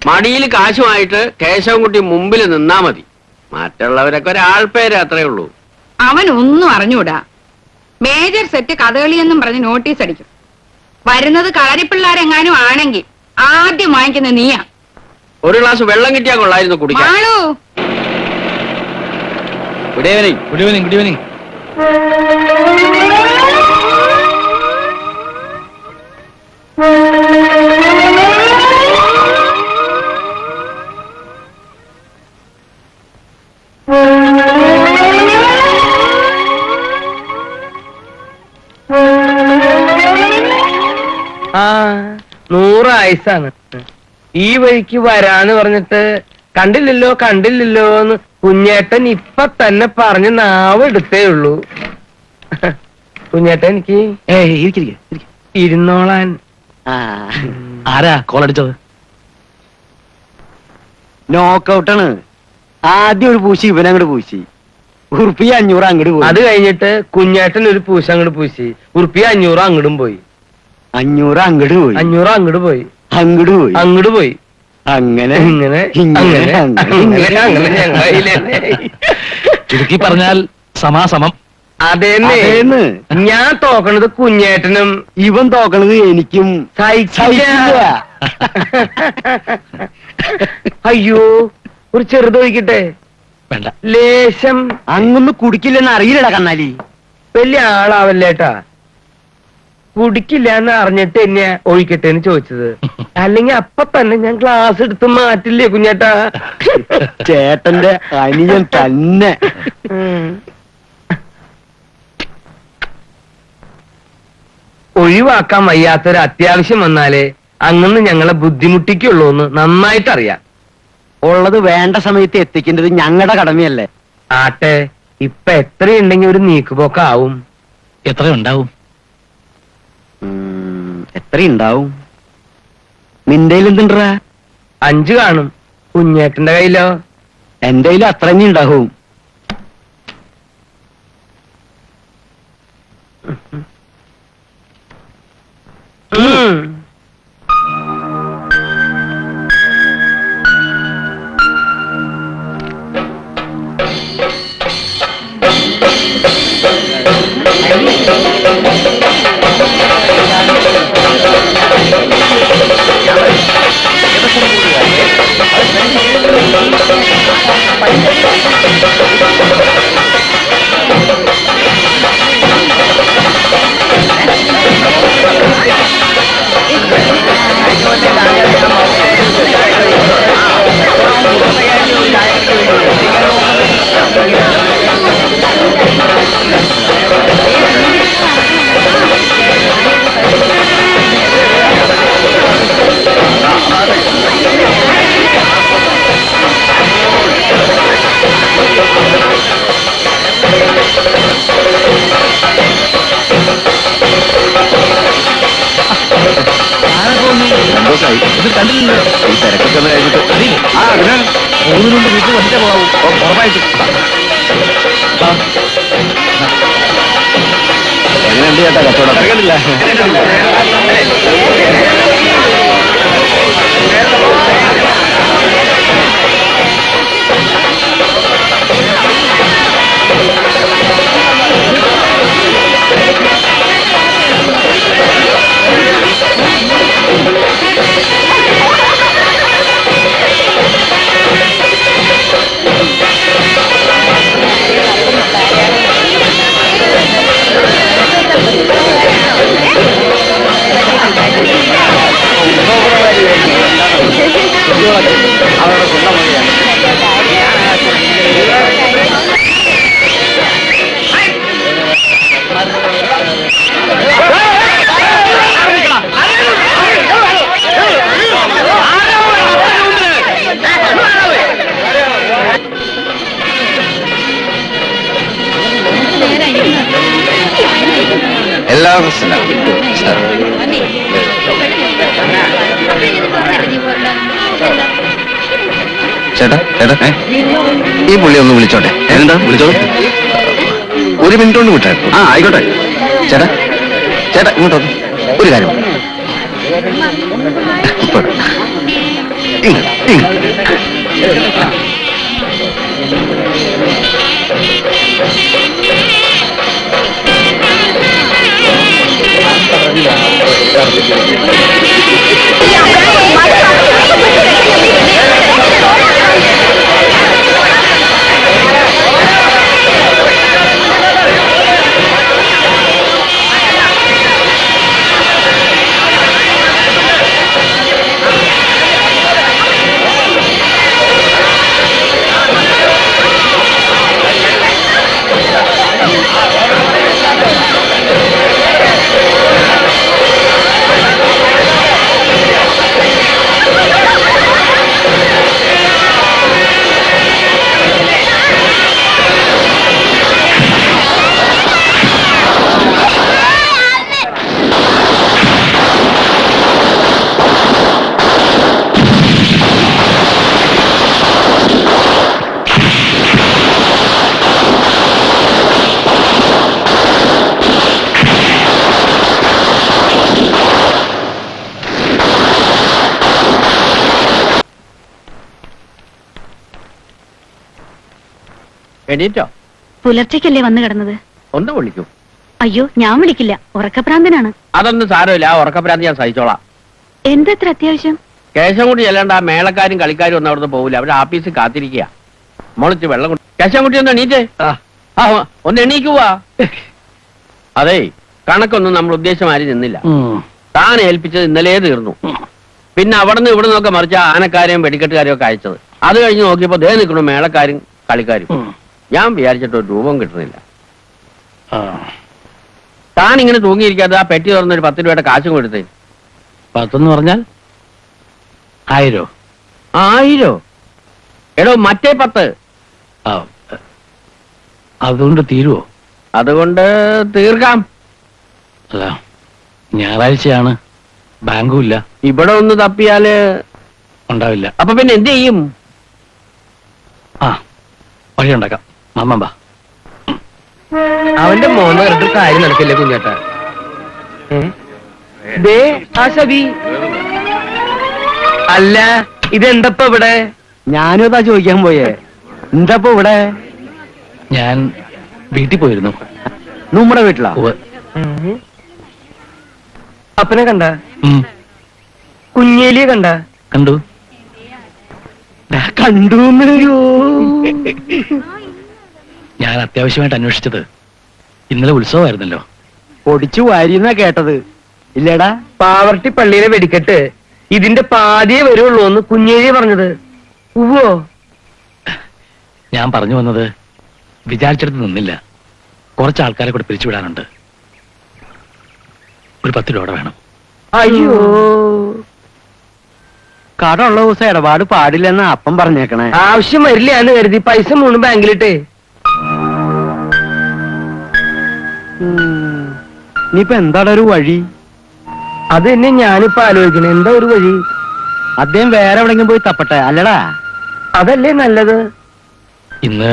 മടിയിൽ കാശുമായിട്ട് കേശവൻകുട്ടി മുമ്പിൽ നിന്നാ മതി. മറ്റുള്ളവരൊക്കെ ഒരാൾപേര് അത്രേ ഉള്ളൂ. അവനൊന്നും അറിഞ്ഞൂടാ. മേജർ സെറ്റ് കഥകളിയെന്നും പറഞ്ഞ് നോട്ടീസ് അടിക്കും. വരുന്നത് കളരിപ്പിള്ളാരെങ്ങാനും ആണെങ്കിൽ ആദ്യം വാങ്ങിക്കുന്ന നീയാ. ഒരു ഗ്ലാസ് വെള്ളം കിട്ടിയാ കൊള്ളായിരുന്നു കുടിക്കാൻ. Malu, good evening. Good evening. Good evening. ആ 100 ആയുസാണ്. ഈ വഴിക്ക് വരാന്ന് പറഞ്ഞിട്ട് കണ്ടില്ലല്ലോ കണ്ടില്ലല്ലോ എന്ന് കുഞ്ഞേട്ടൻ ഇപ്പൊ തന്നെ പറഞ്ഞ് നാവ് എടുത്തേ ഉള്ളൂ. കുഞ്ഞേട്ടൻ എനിക്ക് ഇരുന്നോളാൻ. ആരാ കോളടിച്ചത്? നോക്കൗട്ടാണ്. ആദ്യം ഒരു പൂശി ഇവനങ്ങോട്ട് പൂശി, ഉറുപ്പിയ 500 അങ്ങോട്ട് പോയി. അത് കഴിഞ്ഞിട്ട് കുഞ്ഞേട്ടൻ ഒരു പൂശ അങ്ങോട്ട് പൂശി, ഉറുപ്പിയ 500 അങ്ങോട്ടും പോയി. 500 അങ്ങോട്ട് പോയി, 500 അങ്ങോട്ട് പോയി, അങ്ങോട്ട് പോയി, അങ്ങോട്ട് പോയി. അങ്ങനെ ഇങ്ങനെ ഇങ്ങനെ അങ്ങനെ അങ്ങനെ ഞങ്ങളെ ചുരുക്കി പറഞ്ഞാൽ സമാസമം. അതേന്ന് ഞാൻ തോക്കണത് കുഞ്ഞേട്ടനും ഇവൻ തോക്കണത് എനിക്കും. സഹിക്കില്ല. അയ്യോ, ഒരു ചെറുതൊഴിക്കട്ടെ? വേണ്ട. ലേശം അങ്ങൊന്നും കുടിക്കില്ലെന്ന് അറിയില്ലടാ കണ്ണാലി. വലിയ ആളാവല്ലേട്ടാ. കുടിക്കില്ല എന്ന് അറിഞ്ഞിട്ട് എന്നെ ഒഴിക്കട്ടെ എന്ന് ചോദിച്ചത്. അല്ലെങ്കിൽ അപ്പൊ തന്നെ ഞാൻ ഗ്ലാസ് എടുത്ത് മാറ്റില്ലേ കുഞ്ഞേട്ടാ? ചേട്ടന്റെ അനിയൻ തന്നെ. ഒഴിവാക്കാൻ വയ്യാത്തൊരു അത്യാവശ്യം വന്നാലേ അങ്ങനെ ഞങ്ങളെ ബുദ്ധിമുട്ടിക്കുള്ളൂ എന്ന് നന്നായിട്ടറിയാം. ഉള്ളത് വേണ്ട സമയത്ത് എത്തിക്കേണ്ടത് ഞങ്ങളുടെ കടമയല്ലേ? ആട്ടെ, ഇപ്പൊ എത്രയുണ്ടെങ്കിൽ ഒരു നീക്കുപോക്കാവും. എത്ര ഉണ്ടാവും? എത്രയുണ്ടാവും? നിന്റെ എന്തുണ്ടാ? 5 കാണും. കുഞ്ഞേട്ടന്റെ കയ്യിലോ? എന്റെ കയ്യിൽ അത്ര തന്നെ ഉണ്ടാവും. ഇത് കണ്ടില്ലല്ലോ. ഈ തിരക്കൊക്കെ ഒന്ന് കഴിഞ്ഞിട്ട് അറിയില്ലേ? പോകുന്നതിനുണ്ട് വീട്ടിൽ വന്നിട്ടേ പോകാവൂ. ഉറപ്പായിട്ടും. എങ്ങനെയുണ്ട് ചേട്ടാ കച്ചവടം? എല്ലാവർക്കും ചേട്ടാ ചേട്ടാ ഈ പുള്ളി ഒന്ന് വിളിച്ചോട്ടെ. എന്താ വിളിച്ചോളൂ? 1 മിനിറ്റ് കൊണ്ട് വിട്ടേ. ആയിക്കോട്ടെ. ചേട്ടാ ചേട്ടാ ഇങ്ങോട്ടോ, ഒരു കാര്യം എണീറ്റോ? പുലർച്ചയ്ക്കല്ലേ വന്നു കിടന്നത്? ഒന്ന് വിളിക്കൂ. അയ്യോ, ഞാൻ വിളിക്കില്ല, ഉറക്കഭ്രാന്തനാണ്. അതൊന്നും സാരമില്ല, ആ ഉറക്കപ്പരാതി ഞാൻ സഹിച്ചോളാം. എന്തെത്ര അത്യാവശ്യം? കേശവൻകുട്ടി ചെല്ലണ്ട, ആ മേളക്കാരും കളിക്കാരും ഒന്നും അവിടുന്ന് പോകില്ല, അവരുടെ ആഫീസിൽ കാത്തിരിക്കുക. മോളിച്ച് വെള്ളം കൊണ്ട് കേശവൻകുട്ടി ഒന്ന് എണീറ്റേ. ആ ഒന്ന് എണീക്കുവാ. അതേ, കണക്കൊന്നും നമ്മൾ ഉദ്ദേശമാരി നിന്നില്ല. താൻ ഏൽപ്പിച്ചത് ഇന്നലെ തീർന്നു. പിന്നെ അവിടെ നിന്ന് ഇവിടെ നിന്നൊക്കെ മറിച്ച ആനക്കാരെയും വെടിക്കെട്ടുകാരെയും ഒക്കെ അയച്ചത്. അത് കഴിഞ്ഞ് നോക്കിയപ്പോ ദേ നിൽക്കണു മേളക്കാരും കളിക്കാരും. ഞാൻ വിചാരിച്ചിട്ട് ഒരു രൂപം കിട്ടുന്നില്ല. താൻ ഇങ്ങനെ തൂങ്ങിയിരിക്കാതെ ആ പെട്ടി തുറന്നൊരു 10 രൂപയുടെ കാശും കൊടുത്തേ. 10 പറഞ്ഞാൽ 1000. 1000? എടോ, മറ്റേ 10. അതുകൊണ്ട് തീരുവോ? അതുകൊണ്ട് തീർക്കാം. അല്ല, ഞായറാഴ്ചയാണ്, ബാങ്കും ഇല്ല. ഇവിടെ ഒന്ന് തപ്പിയാല് ഉണ്ടാവില്ല. അപ്പൊ പിന്നെ എന്ത് ചെയ്യും? വഴി ഉണ്ടാക്കാം. മാമ അവന്റെ മോന്ന് പറഞ്ഞിട്ട് കാര്യം നടക്കില്ലേ കുഞ്ഞേട്ടാ? ദേ ആ സബി. അല്ല, ഇതെന്തപ്പ ഇവിടെ? ഞാനും അതാ ചോദിക്കാൻ പോയേ. എന്താപ്പോ ഇവിടെ? ഞാൻ വീട്ടിൽ പോയിരുന്നു. നമ്മുടെ വീട്ടിലാ? അപ്പനെ കണ്ട? കുഞ്ഞേലിയെ കണ്ട? കണ്ടു. കണ്ടു. ഞാൻ അത്യാവശ്യമായിട്ട് അന്വേഷിച്ചത് ഇന്നലെ ഉത്സവമായിരുന്നല്ലോ. പൊടിച്ചു വാരിന്നാ കേട്ടത്. ഇല്ലേടാ? പാവർട്ടി പള്ളിയിലെ വെടിക്കെട്ട് ഇതിന്റെ പാതിയെ വരുള്ളൂ എന്ന് കുഞ്ഞേലി പറഞ്ഞത്. ഉവ്വോ? ഞാൻ പറഞ്ഞു വന്നത് വിചാരിച്ചിടത്ത് നിന്നില്ല. കുറച്ച് ആൾക്കാരെ കൂടെ പിരിച്ചുവിടാനുണ്ട്. ഒരു 10 രൂപ വേണം. അയ്യോ, കട ഉള്ള ദിവസം ഇടപാട് പാടില്ലെന്ന് അപ്പം പറഞ്ഞേക്കണേ. ആവശ്യം വരില്ല എന്ന് കരുതി പൈസ 3 ബാങ്കിലിട്ടേ. ഇനിയിപ്പോ എന്താണ് ഒരു വഴി? അത് തന്നെ ഞാനിപ്പോ ആലോചിക്കണേ. എന്താ ഒരു വഴി? അദ്ദേഹം വേറെ എവിടെങ്കിലും പോയി തപ്പട്ടെ, അല്ലടാ? അതല്ലേ നല്ലത്. ഇന്ന്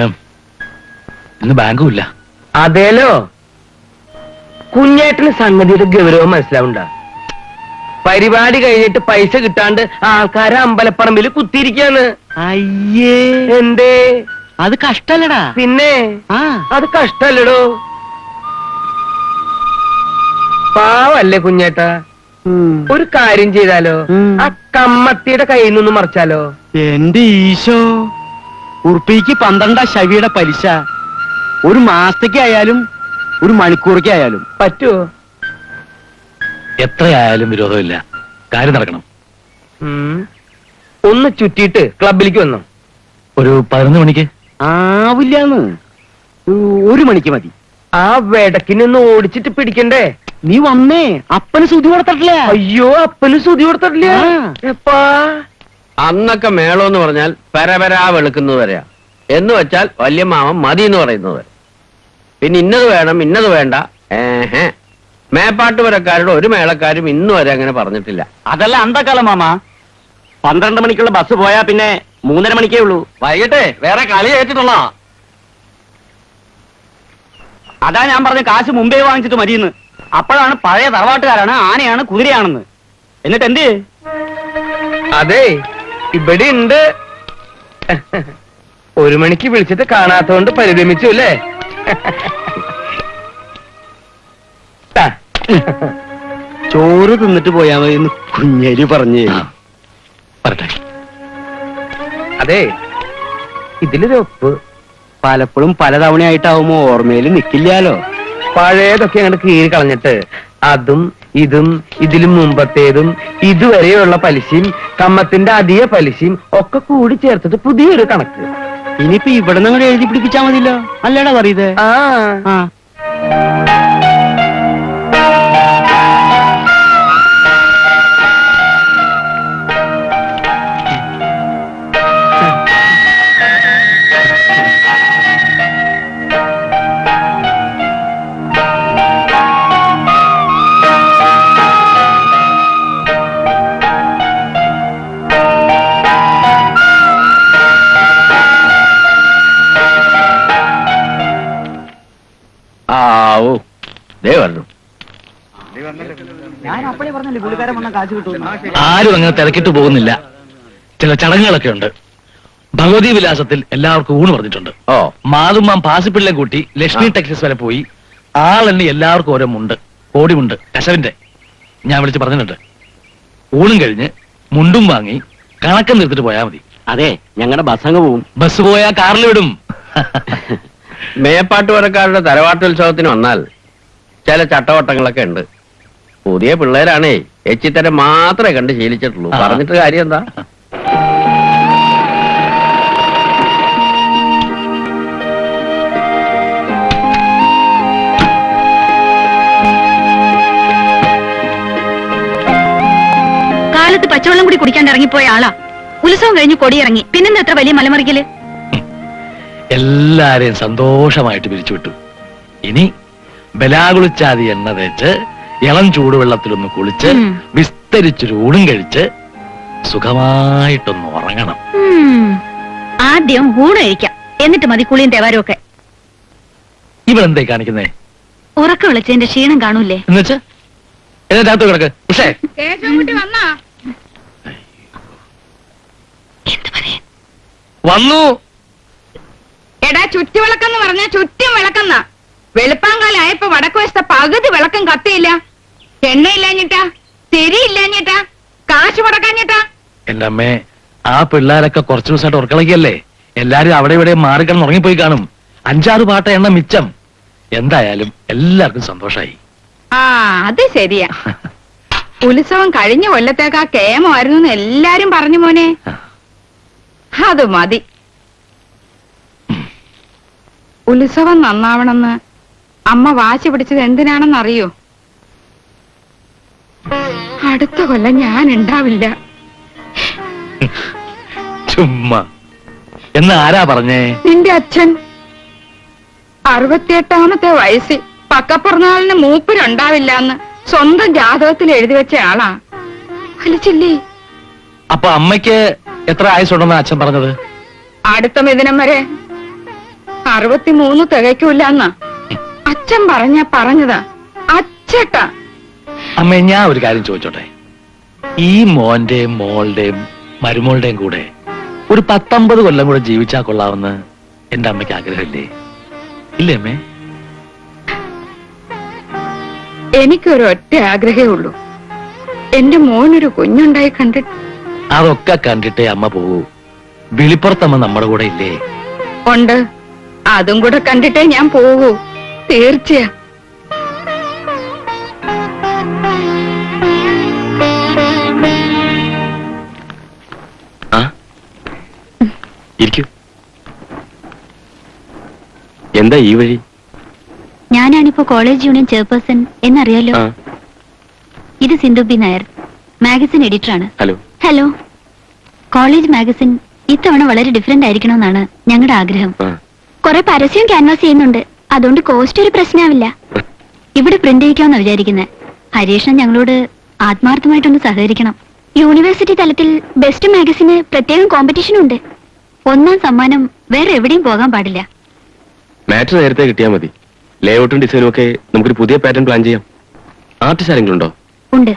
ബാങ്കും ഇല്ല. അതേലോ, കുഞ്ഞേട്ടന് സംഗതിയുടെ ഗൗരവം മനസ്സിലാവണ്ട. പരിപാടി കഴിഞ്ഞിട്ട് പൈസ കിട്ടാണ്ട് ആൾക്കാരെ അമ്പലപ്പറമ്പിൽ കുത്തിയിരിക്കാണ്. അയ്യേ, എന്തേ? അത് കഷ്ടല്ലടാ. പിന്നെ അത് കഷ്ടല്ലടോ. പാവല്ലേ കുഞ്ഞേട്ടാ? ഒരു കാര്യം ചെയ്താലോ? ആ കമ്മത്തിയുടെ കയ്യിൽ നിന്ന് മറിച്ചാലോ? എന്റെ ഈശോ, ഉറുപ്പിക്ക് 12 ശവിയുടെ പലിശ. ഒരു മാസത്തേക്ക് ആയാലും ഒരു മണിക്കൂറേക്ക് ആയാലും പറ്റുമോ? എത്രയായാലും വിരോധമില്ല. കാര്യം നടക്കണം. ഒന്ന് ചുറ്റിയിട്ട് ക്ലബിലേക്ക് വന്നോ? ഒരു 11 മണിക്ക്. ആവില്ലാന്ന്. 1 മണിക്ക് മതി. ആ വെടക്കിനൊന്ന് ഓടിച്ചിട്ട് പിടിക്കണ്ടേ? നീ വന്നേ, അപ്പന് സുതി കൊടുത്തിട്ടില്ല. അയ്യോ, അപ്പന് സുതി കൊടുത്തിട്ടില്ല. എപ്പാ? അന്നൊക്കെ മേളോന്ന് പറഞ്ഞാൽ പരപരാ വെളുക്കുന്നത് വരെയാ. എന്ന് വെച്ചാൽ വല്യമാവൻ മതി എന്ന് പറയുന്നത് വരെ. പിന്നെ ഇന്നത് വേണം ഇന്നത് വേണ്ട. മേപ്പാട്ടുപുരക്കാരുടെ ഒരു മേളക്കാരും ഇന്ന് വരെ അങ്ങനെ പറഞ്ഞിട്ടില്ല. അതല്ല അന്തക്കാലം മാമ. 12 മണിക്കുള്ള ബസ് പോയാ പിന്നെ 3:30 മണിക്കേ ഉള്ളൂ. വൈകിട്ട് വേറെ കളി ഏറ്റിട്ടുള്ള. അതാ ഞാൻ പറഞ്ഞ കാശ് മുമ്പേ വാങ്ങിച്ചിട്ട് മതിയെന്ന്. അപ്പോഴാണ് പഴയ തറവാട്ടുകാരാണ്, ആനയാണ്, കുതിരയാണെന്ന്. എന്നിട്ട് എന്ത്? അതെ, ഇവിടെ ഉണ്ട്. 1 മണിക്ക് വിളിച്ചിട്ട് കാണാത്തോണ്ട് പരിഭ്രമിച്ചു അല്ലേ? ചോറ് തിന്നിട്ട് പോയാ മതി എന്ന് കുഞ്ഞേരി പറഞ്ഞേ. പറട്ടെ. അതെ, ഇതിലൊരു ഒപ്പ്. പലപ്പോഴും പലതവണയായിട്ടാവുമ്പോ ഓർമ്മയിൽ നിക്കില്ലാലോ. പഴയതൊക്കെ അങ്ങോട്ട് കീറി കളഞ്ഞിട്ട് അതും ഇതും ഇതിലും മുമ്പത്തേതും ഇതുവരെയുള്ള പലിശയും കമ്മത്തിന്റെ അധിക പലിശയും ഒക്കെ കൂടി ചേർത്തിട്ട് പുതിയൊരു കണക്ക്. ഇനിയിപ്പോ ഇവിടെ നിന്ന് എഴുതി പിടിപ്പിച്ചാ മതിയല്ലോ, അല്ലേടാ പറയത്? ആ ആരും അങ്ങനെ തിരക്കിട്ട് പോകുന്നില്ല. ചില ചടങ്ങുകളൊക്കെ ഉണ്ട്. ഭഗവതി വിലാസത്തിൽ എല്ലാവർക്കും ഊണ് പറഞ്ഞിട്ടുണ്ട്. ഓ മാതുമാം പാസിപ്പിള്ളെ കൂട്ടി ലക്ഷ്മി ടെക്സ്റ്റൈൽസ് വരെ പോയി ആളെണ്ണി എല്ലാവർക്കും ഓരോ മുണ്ട്, കോടിമുണ്ട്, കശവിന്റെ ഞാൻ വിളിച്ച് പറഞ്ഞിട്ടുണ്ട്. ഊണും കഴിഞ്ഞ് മുണ്ടും വാങ്ങി കണക്കം നിർത്തിട്ട് പോയാൽ മതി. അതെ, ഞങ്ങളുടെ ബസ്സങ്ങ് പോവും. ബസ് പോയാൽ കാറിൽ വിടും. മേപ്പാട്ടുപുരക്കാരുടെ തറവാട്ടുത്സവത്തിന് വന്നാൽ ചില ചട്ടവട്ടങ്ങളൊക്കെ ഉണ്ട്. പുതിയ പിള്ളേരാണേ എച്ചിത്തരം മാത്രമേ കണ്ട് ശീലിച്ചിട്ടുള്ളൂ. ആ. പറഞ്ഞിട്ട് കാര്യം എന്താ? കാലത്ത് പച്ചവെള്ളം കൂടി കുടിക്കാണ്ട് ഇറങ്ങിപ്പോയ ആളാ. ഉത്സവം കഴിഞ്ഞ് കൊടിയിറങ്ങി, പിന്നെന്താ എത്ര വലിയ മലമറിക്കല്? എല്ലാരെയും സന്തോഷമായിട്ട് പിരിച്ചുവിട്ടു. ഇനി ബലാകുളിച്ചാതി എണ്ണ തേച്ച് ഇളം ചൂടുവെള്ളത്തിലൊന്ന് കുളിച്ച് ഉം. വിസ്തരിച്ചൊരു ഊണും കഴിച്ച് സുഖമായിട്ടൊന്ന് ഉറങ്ങണം. ആദ്യം ഊണ് കഴിക്കാം, എന്നിട്ട് മതി കുളിയും തേവാരും ഒക്കെ. ഇവളെന്തേ കാണിക്കുന്നേ? ഉറക്കം വിളിച്ചതിന്റെ ക്ഷീണം കാണൂലേ? എന്നുവെച്ച് എന്നകത്ത് കിടക്ക്. പക്ഷേ കേശവൻകുട്ടി വന്നാ? എന്ത് പറയാൻ? വന്നു. എടാ, ചുറ്റുവിളക്കെന്ന് പറഞ്ഞാ ചുറ്റും വിളക്കെന്ന. വെളുപ്പാങ്കാലായപ്പോ വടക്കുവശത്തെ പകുതി വിളക്കം കത്തിയില്ല. എണ്ണയില്ലാഞ്ഞിട്ടാ, തിരിയില്ലാഞ്ഞിട്ടാ, കാശ് മുടക്കാഞ്ഞിട്ടാ. എന്റെ അമ്മേ, ആ പിള്ളേരൊക്കെ കുറച്ചു ദിവസമായിട്ട് ഉറക്കളക്കിയല്ലേ. എല്ലാരും അവിടെ ഇവിടെ മാറിക്കിടന്ന് ഉറങ്ങിപ്പോയി കാണും. 5-6 പാട്ട എണ്ണ മിച്ചം. എന്തായാലും എല്ലാവർക്കും സന്തോഷായി. ആ, അത് ശരിയാ. ഉത്സവം കഴിഞ്ഞ കൊല്ലത്തേക്കാ കേമമായിരുന്നു എന്ന് എല്ലാരും പറഞ്ഞു മോനെ. അത് മതി. ഉത്സവം നന്നാവണമെന്ന് അമ്മ വാശി പിടിച്ചത് എന്തിനാണെന്നറിയോ? അടുത്ത കൊല്ലം ഞാൻ ഉണ്ടാവില്ല. ചുമ്മാ എന്ന് ആരാ പറഞ്ഞേ? നിന്റെ അച്ഛൻ 68ാമത്തെ വയസ്സിൽ പക്കപ്പിറന്നാളിന് മൂപ്പരുണ്ടാവില്ല എന്ന് സ്വന്തം ജാതകത്തിൽ എഴുതി വെച്ച ആളാ. വലിച്ചില്ലേ? അപ്പൊ അമ്മയ്ക്ക് എത്ര ആയുസുണ്ടെന്നാ അച്ഛൻ പറഞ്ഞത്? അടുത്ത മിഥുനം വരെ 63 തികയ്ക്കൂലെന്നാ അച്ഛൻ പറഞ്ഞതാ. അച്ചട്ടാ. അമ്മേ, ഞാൻ ഒരു കാര്യം ചോദിച്ചോട്ടെ. ഈ മോന്റെയും മോളുടെയും മരുമോളുടെയും കൂടെ ഒരു 19 കൊല്ലം കൂടെ ജീവിച്ചാ കൊള്ളാമെന്ന് എന്റെ അമ്മയ്ക്ക് ആഗ്രഹമില്ലേ? ഇല്ലേ അമ്മേ? എനിക്കൊരു ഒറ്റ ആഗ്രഹമേ ഉള്ളൂ, എന്റെ മോനൊരു കുഞ്ഞുണ്ടായി കണ്ടിട്ട്. അതൊക്കെ കണ്ടിട്ടേ അമ്മ പോകൂ. വിളിപ്പുറത്തമ്മ നമ്മുടെ കൂടെ ഇല്ലേ? ഉണ്ട്, അതും കൂടെ കണ്ടിട്ടേ ഞാൻ പോകൂ. തീർച്ചയാ. ഇരിക്കൂ. എന്താ ഈ വഴി? ഞാനാണിപ്പോ കോളേജ് യൂണിയൻ ചെയർപേഴ്സൺ എന്നറിയാലോ. ആ, ഇത് സിന്ധു ബി നായർ, മാഗസിൻ എഡിറ്ററാണ്. ഹലോ. ഹലോ. കോളേജ് മാഗസിൻ ഇത്തവണ വളരെ ഡിഫറെന്റ് ആയിരിക്കണമെന്നാണ് ഞങ്ങളുടെ ആഗ്രഹം. ആ, കുറെ പരസ്യം ക്യാൻവാസ് ചെയ്യുന്നുണ്ട്, അതുകൊണ്ട് കോസ്റ്റ് ഒരു പ്രശ്നമാവില്ല. ഇവിടെ പ്രിന്റ് ചെയ്യിക്കാമെന്നാ വിചാരിക്കുന്നത്. ഹരീഷൻ ഞങ്ങളോട് ആത്മാർത്ഥമായിട്ടൊന്ന് സഹകരിക്കണം. യൂണിവേഴ്സിറ്റി തലത്തിൽ ബെസ്റ്റ് മാഗസിന് പ്രത്യേകം കോമ്പറ്റീഷൻ ഉണ്ട്. 1ാം സമ്മാനം വേറെ എവിടെയും പോകാൻ പാടില്ല. മാറ്റർ നേരത്തെ കിട്ടിയാൽ മതി. ലേഔട്ടും ഡിസൈനും ഒക്കെ നമുക്കൊരു പുതിയ പാറ്റേൺ പ്ലാൻ ചെയ്യാം. ആർട്ടിസ്റ്റ് ആരെങ്കിലും ഉണ്ടോ? ഉണ്ട്,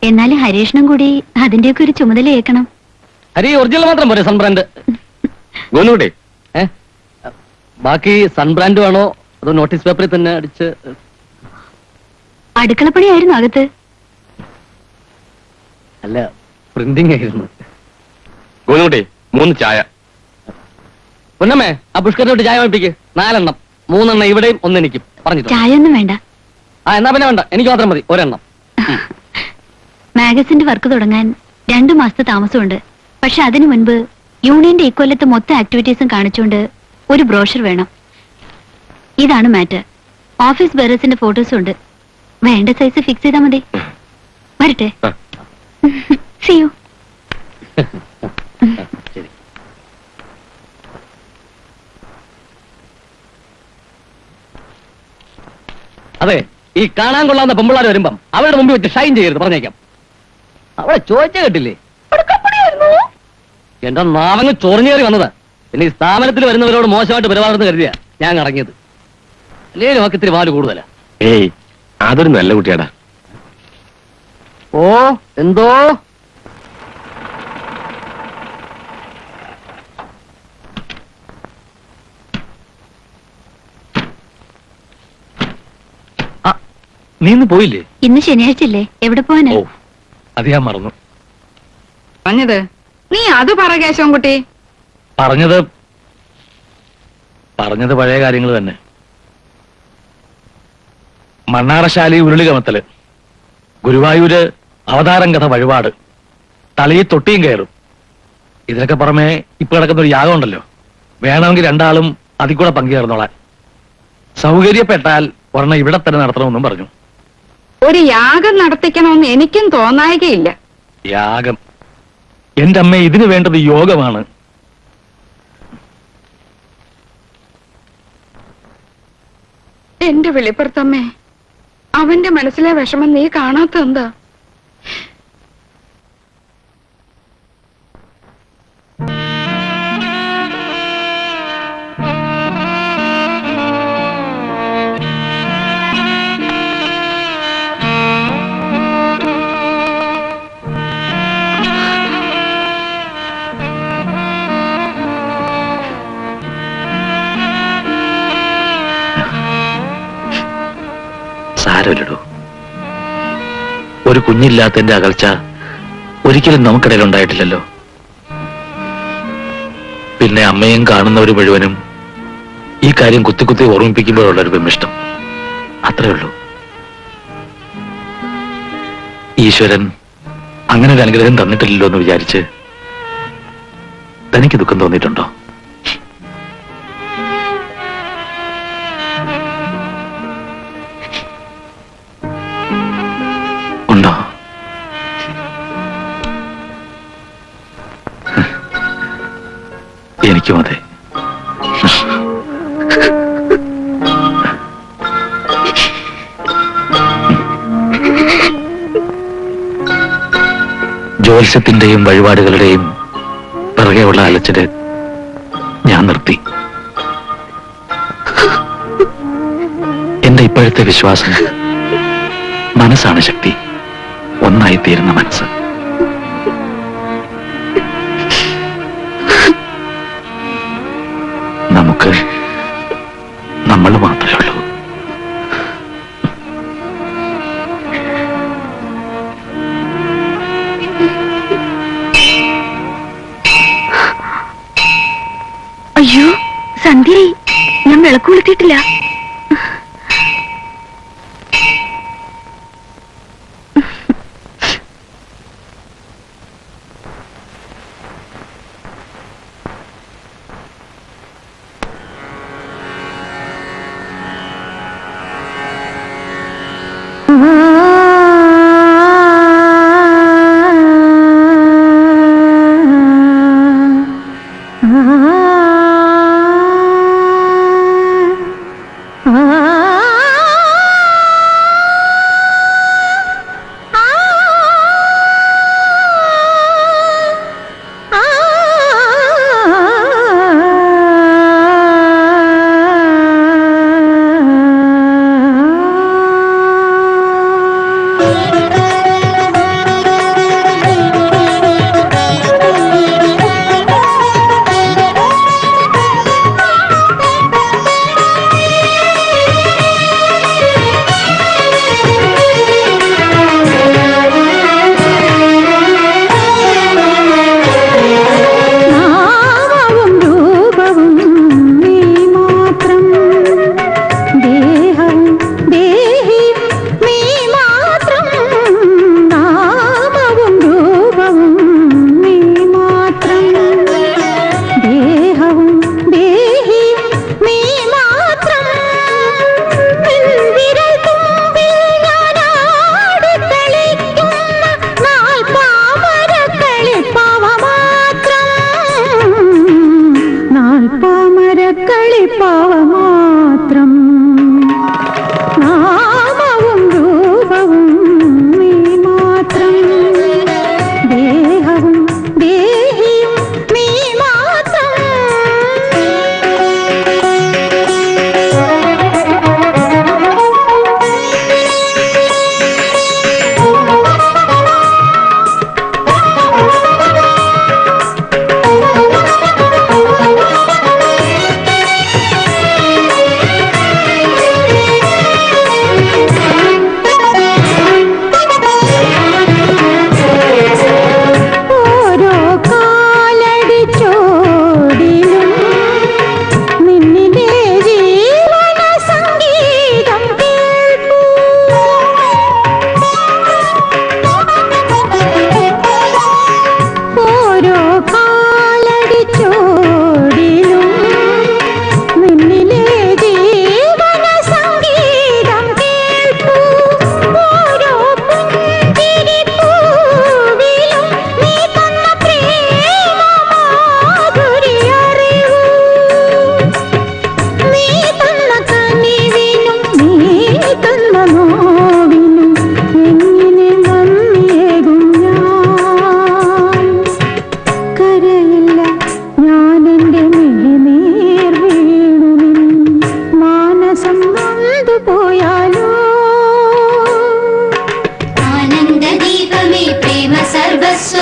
എന്നാലും ഹരീഷനും കൂടി അതിന്റെയൊക്കെ ഒരു ചുമതല ഏൽക്കണം. ഹരി ഒറിജിനൽ മാത്രം പോരെ സൺബ്രാൻഡ്? ഗോന്നുകൂടെ? ബാക്കി സൺബ്രാൻഡ് വേണോ അതോ നോട്ടീസ് പേപ്പറിൽ തന്നെ അടിച്ച്? അടുക്കളപ്പണിയായിരുന്നു അകത്ത്. അല്ല, പ്രിന്റിംഗ് ആയിരുന്നു. ഗോന്നുകൂടെ 3 ചായ. പൊന്നമ്മേ, ആ പുഷ്കരനോട്ട് ചായ വാങ്ങിപ്പിക്ക്. 4 എണ്ണം. 3 എണ്ണം ഇവിടെയും 1 എനിക്കും പറഞ്ഞിട്ടുണ്ട്. ചായ ഒന്നും വേണ്ട. ആ, എന്നാ പിന്നെ വേണ്ട, എനിക്ക് മാത്രം മതി. 1 എണ്ണം. മാഗസിന്റെ വർക്ക് തുടങ്ങാൻ 2 മാസത്തെ താമസമുണ്ട്. പക്ഷെ അതിനു മുൻപ് യൂണിയന്റെ ഇക്കൊല്ലത്തെ മൊത്തം ആക്ടിവിറ്റീസും കാണിച്ചുകൊണ്ട് ഒരു ബ്രോഷർ വേണം. ഇതാണ് മാറ്റർ. ഓഫീസ് ബെയറേഴ്സിന്റെ ഫോട്ടോസും ഉണ്ട്. വേണ്ട സൈസ് ഫിക്സ് ചെയ്താൽ മതി. വരട്ടെ. ആ. See you. ശരി. അതെ, ഈ കാണാൻ കൊള്ളാവുന്ന പെമ്പിള്ളാർ വരുമ്പം അവരുടെ മുമ്പിൽ വെച്ച് ഷൈൻ ചെയ്യരുത്, പറഞ്ഞേക്കാം. അവളെ ചോദിച്ചാ കേട്ടില്ലേ? എന്റെ നാവങ്ങ് ചൊറിഞ്ഞേറി വന്നതാ. പിന്നെ ഈ സ്ഥാപനത്തിൽ വരുന്നവരോട് മോശമായിട്ട് പെരുമാറുന്ന കരുതിയാ ഞാൻ ഇറങ്ങിയത്. അല്ലേ നമുക്ക് ഇത്തിരി വാല് കൂടുതലാ. ഏയ്, അതൊരു നല്ല കുട്ടിയാടാ. ഓ, എന്തോ നീ ഇന്ന് പോയില്ലേ? ഇന്ന് ശനിയാഴ്ചയല്ലേ, എവിടെ പോവാനാ? ഓ അത് ഞാൻ മറന്നു. പറഞ്ഞത് നീ അത് പറ കേശവൻകുട്ടി. പറഞ്ഞത് പഴയ കാര്യങ്ങൾ തന്നെ. മണ്ണാറശാലി ഉരുളി കമത്തല്, ഗുരുവായൂര് അവതാരം കഥ വഴിപാട്, തലയിൽ തൊട്ടിയും കയറും. ഇതിനൊക്കെ പുറമെ ഇപ്പൊ കിടക്കുന്ന ഒരു യാഗം ഉണ്ടല്ലോ, വേണമെങ്കിൽ രണ്ടാളും അതിൽ കൂടെ പങ്കുചേർന്നോളാൻ. സൗകര്യപ്പെട്ടാൽ ഒരെണ്ണം ഇവിടെ തന്നെ നടത്തണമെന്നും പറഞ്ഞു. ഒരു യാഗം നടത്തിക്കണമെന്ന് എനിക്കും തോന്നായികയില്ല. യാഗം? എന്റെ അമ്മ, ഇതിനു വേണ്ടത് യോഗമാണ്. എന്റെ വെളിപ്പുറത്തമ്മേ, അവന്റെ മനസ്സിലെ വിഷമം നീ കാണാത്ത എന്താ? സാരമില്ലടോ, ഒരു കുഞ്ഞില്ലാത്തതിന്റെ അകൽച്ച ഒരിക്കലും നമുക്കിടയിൽ ഉണ്ടായിട്ടില്ലല്ലോ. പിന്നെ അമ്മയും കാണുന്നവർ മുഴുവനും ഈ കാര്യം കുത്തി കുത്തി ഓർമ്മിപ്പിക്കുമ്പോഴുള്ള ഒരു വിമിഷ്ടം, അത്രേ ഉള്ളൂ. ഈശ്വരൻ അങ്ങനെ ഒരു അനുഗ്രഹം തന്നിട്ടില്ലല്ലോ എന്ന് വിചാരിച്ച് തനിക്ക് ദുഃഖം തോന്നിയിട്ടുണ്ടോ? ഉണ്ടോ? എനിക്കും അതെ. ജ്യോത്സ്യത്തിന്റെയും വഴിപാടുകളുടെയും പിറകെയുള്ള അലച്ചില് ഞാൻ നിർത്തി. എന്റെ ഇപ്പോഴത്തെ വിശ്വാസം മനസ്സാണ് ശക്തി, ഒന്നായിത്തീരുന്ന മനസ്സ്. നമുക്ക് നമ്മൾ മാത്രമേ ഉള്ളൂ. അയ്യോ സന്ധ്യയായി, ഞാൻ വിളക്ക് കൊളുത്തിയിട്ടില്ല.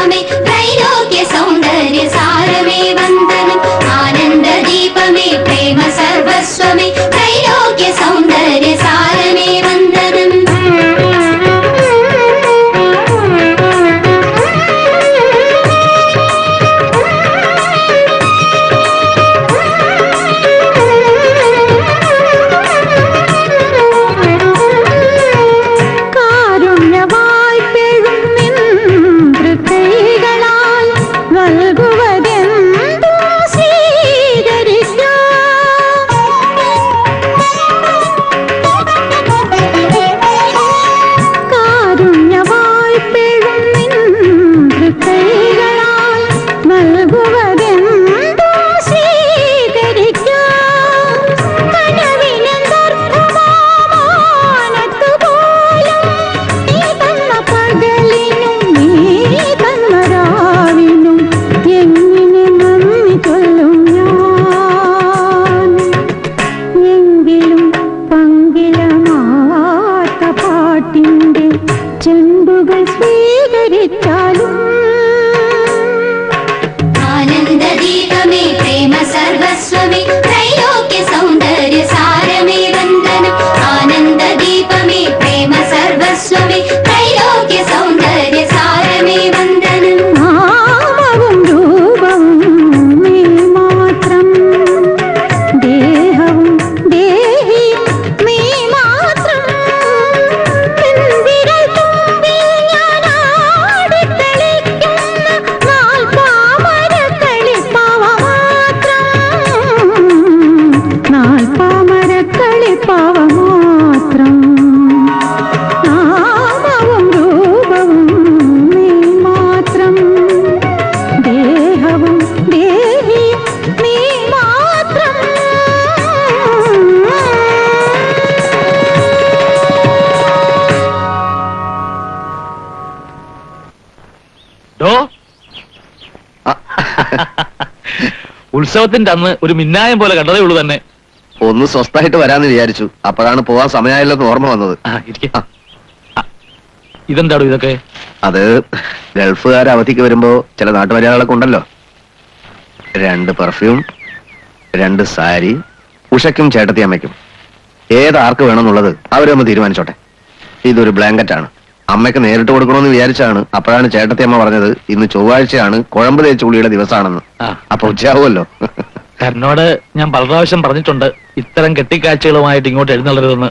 സർവസ്വമേ ത്രൈലോക്യ സൗന്ദര്യ സാരമേ വന്ദനം ആനന്ദ ദീപമേ പ്രേമ സർവസ്വമേ ത്രൈലോക്യ സൗന്ദര്യ സാരമേ വന്ദനം ആനന്ദദീപമേ പ്രേമ സർവസ്വമേ ത്രൈലോക്യ സൗന്ദര്യ സാരമേ വന്ദനം ആനന്ദദീപമേ പ്രേമ സർവസ്വമേ ത്രൈലോക്യ സൗന്ദര്യ സാരമേ വന്ദനം നാമവും രൂപവും നീ മാത്രം ദേഹവും ദേഹിയും നീ മാത്രം വിരൽ തുമ്പിൽ ഞാൻ ആടിക്കളിക്കുന്ന നാൽപ്പാമരക്കളിപ്പാവ മാത്രം നാമവും രൂപവും നീ മാത്രം ദേഹവും ദേഹിയും നീ മാത്രം ഡോ ഉത്സവത്തിന്റെ അന്ന് ഒരു മിന്നായം പോലെ കണ്ടതേ ഉള്ളൂ തന്നെ. ഒന്ന് സ്വസ്ഥായിട്ട് വരാന്ന് വിചാരിച്ചു. അപ്പോഴാണ് പോവാൻ സമയമായില്ലെന്ന് ഓർമ്മ വന്നത്. ഇതെന്താടോ ഇതൊക്കെ? അത് ഗൾഫുകാർ അവധിക്ക് വരുമ്പോ ചില നാട്ടുമര്യാദകളൊക്കെ ഉണ്ടല്ലോ. 2 പെർഫ്യൂം, 2 സാരി, ഉഷയ്ക്കും ചേട്ടത്തിയമ്മയ്ക്കും. ഏതാർക്ക് വേണമെന്നുള്ളത് അവരൊന്ന് തീരുമാനിച്ചോട്ടെ. ഇതൊരു ബ്ലാങ്കറ്റാണ്. അമ്മയ്ക്ക് നേരിട്ട് കൊടുക്കണമെന്ന് വിചാരിച്ചാണ്. അപ്പോഴാണ് ചേട്ടത്തിയമ്മ പറഞ്ഞത് ഇന്ന് ചൊവ്വാഴ്ചയാണ് കുഴമ്പ് തേച്ച് പുളിയുടെ ദിവസമാണെന്ന്. അപ്പൊ ഉച്ചയാവുമല്ലോ. എന്നോട് ഞാൻ പല പ്രാവശ്യം പറഞ്ഞിട്ടുണ്ട് ഇത്തരം കെട്ടിക്കാഴ്ചകളുമായിട്ട് ഇങ്ങോട്ട് എഴുന്നള്ളരുതെന്ന്.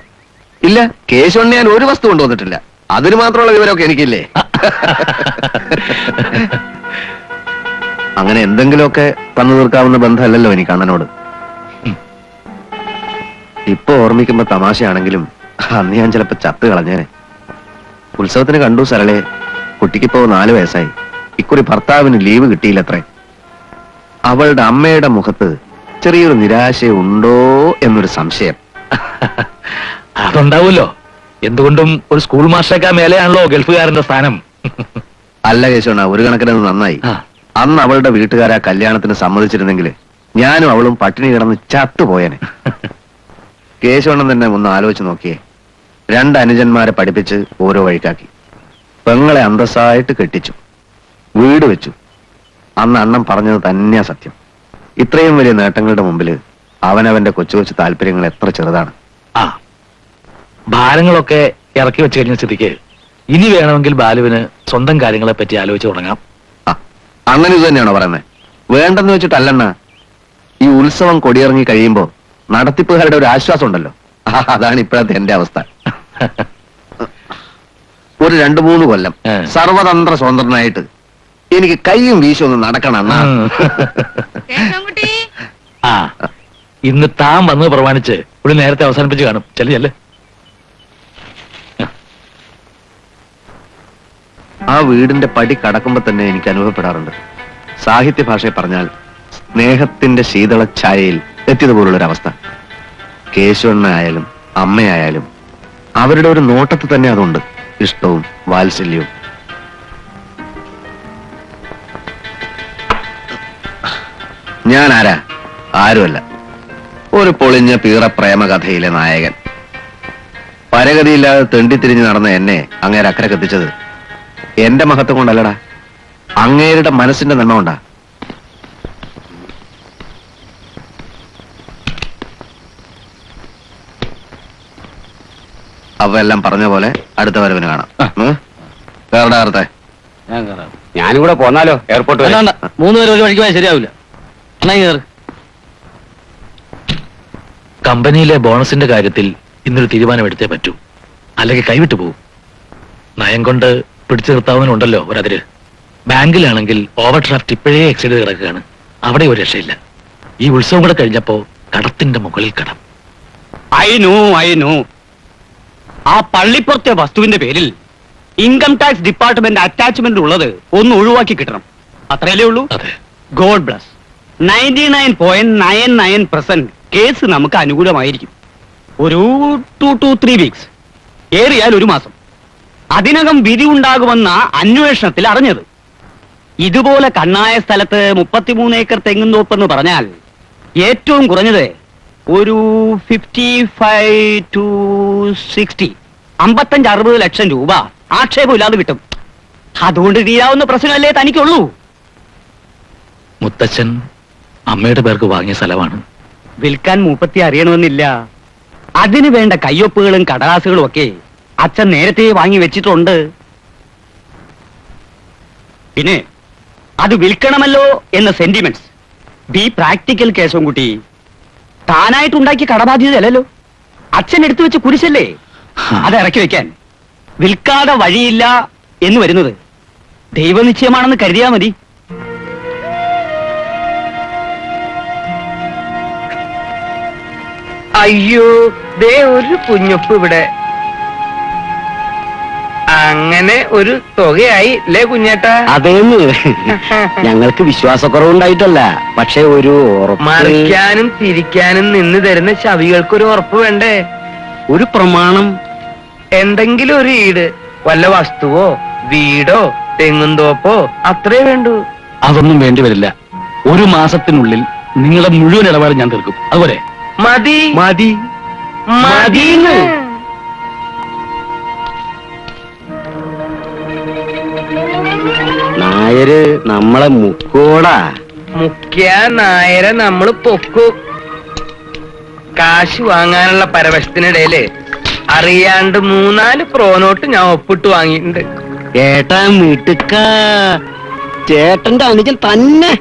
ഇല്ല, കേശവണ്ണി ഞാൻ ഒരു വസ്തു കൊണ്ടുവന്നിട്ടില്ല. അതിന് മാത്രമുള്ള വിവരമൊക്കെ എനിക്കില്ലേ. അങ്ങനെ എന്തെങ്കിലുമൊക്കെ തന്നു തീർക്കാവുന്ന ബന്ധമല്ലല്ലോ എനിക്ക് അണ്ണനോട്. ഇപ്പൊ ഓർമ്മിക്കുമ്പോ തമാശയാണെങ്കിലും അന്ന് ഞാൻ ചിലപ്പോ ചത്ത് കളഞ്ഞേനെ. ഉത്സവത്തിന് കണ്ടു സരളെ. കുട്ടിക്കിപ്പോ 4 വയസ്സായി. ഇക്കുറി ഭർത്താവിന് ലീവ് കിട്ടിയില്ലത്രേ. അവളുടെ അമ്മയുടെ മുഖത്ത് ചെറിയൊരു നിരാശയുണ്ടോ എന്നൊരു സംശയം. അതുണ്ടാവുമല്ലോ. എന്തുകൊണ്ടും ഒരു സ്കൂൾ മാസ്റ്റേക്കാ മേലെയാണല്ലോ ഗൾഫുകാരന്റെ സ്ഥാനം. അല്ല കേശവണ്ണ, ഒരു കണക്കിന് നന്നായി. അന്ന് അവളുടെ വീട്ടുകാരാ കല്യാണത്തിന് സമ്മതിച്ചിരുന്നെങ്കിൽ ഞാനും അവളും പട്ടിണി കിടന്ന് ചത്തുപോയനെ. കേശവണ്ണൻ തന്നെ ഒന്ന് ആലോചിച്ച് നോക്കിയേ. 2 അനുജന്മാരെ പഠിപ്പിച്ച് ഓരോ വഴിക്കാക്കി. പെങ്ങളെ അന്തസ്സായിട്ട് കെട്ടിച്ചു, വീട് വെച്ചു. അന്ന് അണ്ണൻ പറഞ്ഞത് തന്നെയാ സത്യം. ഇത്രയും വലിയ നേട്ടങ്ങളുടെ മുമ്പിൽ അവനവന്റെ കൊച്ചു കൊച്ചു താല്പര്യങ്ങൾ എത്ര ചെറുതാണ്. ഭാരങ്ങളൊക്കെ ഇറക്കി വെച്ച് കഴിഞ്ഞ സ്ഥിതിക്ക് ഇനി വേണമെങ്കിൽ ബാലുവിന് സ്വന്തം കാര്യങ്ങളെ പറ്റി ആലോചിച്ച് തുടങ്ങാം. അണ്ണൻ ഇത് തന്നെയാണോ പറയുന്നത്? വേണ്ടെന്ന് വെച്ചിട്ടല്ലണ്ണ. ഈ ഉത്സവം കൊടിയിറങ്ങി കഴിയുമ്പോ നടത്തിപ്പുകാരുടെ ഒരു ആശ്വാസം ഉണ്ടല്ലോ. അതാണ് ഇപ്പോഴത്തെ എന്റെ അവസ്ഥ. ഒരു 2-3 കൊല്ലം സർവതന്ത്ര സ്വതന്ത്രനായിട്ട് എനിക്ക് കൈയും വീശൊന്നും നടക്കണം. ഇന്ന് താൻ വന്നത് പ്രമാണിച്ച് ഒരു നേരത്തെ അവസാനിപ്പിച്ച് കാണും. ചെല്ലേ. ആ വീടിന്റെ പടി കടക്കുമ്പോ തന്നെ എനിക്ക് അനുഭവപ്പെടാറുണ്ട്. സാഹിത്യ ഭാഷയെ പറഞ്ഞാൽ സ്നേഹത്തിന്റെ ശീതള ഛായയിൽ എത്തിയതുപോലുള്ളൊരവസ്ഥ. കേശവണ്ണായാലും അമ്മയായാലും അവരുടെ ഒരു നോട്ടത്തിൽ തന്നെ അതുണ്ട്, ഇഷ്ടവും വാത്സല്യവും. ഞാൻ ആരാ? ആരുമല്ല. ഒരു പൊളിഞ്ഞ പീറ പ്രേമകഥയിലെ നായകൻ. പരഗതിയില്ലാതെ തെണ്ടിത്തിരിഞ്ഞ് നടന്ന എന്നെ അങ്ങേരെ അക്കരെ എത്തിച്ചത് എന്റെ മഹത്വം കൊണ്ടല്ലടാ, അങ്ങേരുടെ മനസ്സിന്റെ നന്മ കൊണ്ടാ. അപ്പൊ എല്ലാം പറഞ്ഞ പോലെ അടുത്ത വരവിന് കാണാം. കേരള നേരത്തെ ഞാൻ കയറാം. ഞാനും കൂടെ പോന്നാലോ എയർപോർട്ട് വരെ? വേണ്ട, 3 പേര് ഒരു വഴിക്ക് പോയാൽ ശരിയാവില്ല. എന്നാ കയറ്. കമ്പനിയിലെ ബോണസിന്റെ കാര്യത്തിൽ ഇന്നൊരു തീരുമാനമെടുത്തേ പറ്റൂ, അല്ലെങ്കിൽ കൈവിട്ടു പോകും. നയം കൊണ്ട് പിടിച്ചു നിർത്താവുന്നുണ്ടല്ലോ ഒരതിര്. ബാങ്കിലാണെങ്കിൽ ഓവർ ഡ്രാഫ്റ്റ് ഇപ്പോഴേ എക്സൈഡ് ചെയ്ത് കിടക്കുകയാണ്. അവിടെ ഒരു രക്ഷയില്ല. ഈ ഉത്സവം കൂടെ കഴിഞ്ഞപ്പോ കടത്തിന്റെ മുകളിൽ കടം. ഐ നോ ആ പള്ളിപ്പുറത്തെ വസ്തുവിന്റെ പേരിൽ ഇൻകം ടാക്സ് ഡിപ്പാർട്ട്മെന്റ് അറ്റാച്ച്മെന്റ് ഉള്ളത് ഒന്ന് ഒഴിവാക്കി കിട്ടണം. അത്രയല്ലേ ഉള്ളൂ. അതെ, ഗോഡ് ബ്ലസ്. 99.99% കേസ് നമുക്ക് അനുകൂലമായിരിക്കും. ഒരു 2 to 3 വീക്സ്, ഏറിയാൽ 1 മാസം. അതിനകം വിധി ഉണ്ടാകുമെന്ന അന്വേഷണത്തിൽ അറിഞ്ഞത്. ഇതുപോലെ കണ്ണായ സ്ഥലത്ത് 33 ഏക്കർ തെങ്ങും തോപ്പെന്ന് പറഞ്ഞാൽ ഏറ്റവും കുറഞ്ഞത് ഒരു 55 to 60, 55-60 ലക്ഷം രൂപ ആക്ഷേപമില്ലാതെ കിട്ടും. അതുകൊണ്ട് തീരാവുന്ന പ്രശ്നമല്ലേ തനിക്കുള്ളൂ. മുത്തച്ഛൻ അമ്മയുടെ പേർക്ക് വാങ്ങിയ സ്ഥലമാണ്. വിൽക്കാൻ മൂപ്പത്തി അറിയണമെന്നില്ല. അതിനു വേണ്ട കയ്യൊപ്പുകളും കടലാസുകളും ഒക്കെ അച്ഛൻ നേരത്തെ വാങ്ങി വെച്ചിട്ടുണ്ട്. പിന്നെ അത് വിൽക്കണമല്ലോ എന്ന സെന്റിമെന്റ്സ്. ബി പ്രാക്ടിക്കൽ കേസും കുട്ടി. താനായിട്ടുണ്ടാക്കിയ കടബാധ്യതയല്ലോ, അച്ഛൻ എടുത്തു വെച്ച കുരിശല്ലേ അത് ഇറക്കി വെക്കാൻ. വിൽക്കാതെ വഴിയില്ല എന്ന് വരുന്നത് ദൈവനിശ്ചയമാണെന്ന് കരുതിയാ മതി. അയ്യോ, ദേ ഒരു കുഞ്ഞുപ്പ് ഇവിടെ. അങ്ങനെ ഒരു തുകയായി അല്ലേ കുഞ്ഞേട്ടാ? അതേന്ന് ഞങ്ങൾക്ക് വിശ്വാസക്കുറവുണ്ടായിട്ടല്ല, പക്ഷെ ഒരു മറിക്കാനും തിരിക്കാനും നിന്ന് തരുന്ന ശവികൾക്കൊരു ഉറപ്പ് വേണ്ടേ? ഒരു പ്രമാണം. എന്തെങ്കിലും ഒരു ഈട്, വല്ല വസ്തുവോ വീടോ തെങ്ങുന്തോപ്പോ അത്രേ വേണ്ടൂ. അതൊന്നും വേണ്ടി വരില്ല. 1 മാസത്തിനുള്ളിൽ നിങ്ങളുടെ മുഴുവൻ ഇടപാട് ഞാൻ തീർക്കും. അതുപോലെ മതി മതി മതിന്ന്. നായര് നമ്മളെ മുക്കോടാ. മുഖ്യ നായരെ നമ്മള് പൊക്കും. കാശ് വാങ്ങാനുള്ള പരവശത്തിനിടയില് അറിയാണ്ട് 3-4 പ്രോനോട്ട് ഞാൻ ഒപ്പിട്ട് വാങ്ങിയിട്ടുണ്ട്. ചേട്ടാ മിടുക്ക, ചേട്ടന്റെ അനുജൻ തന്നെ.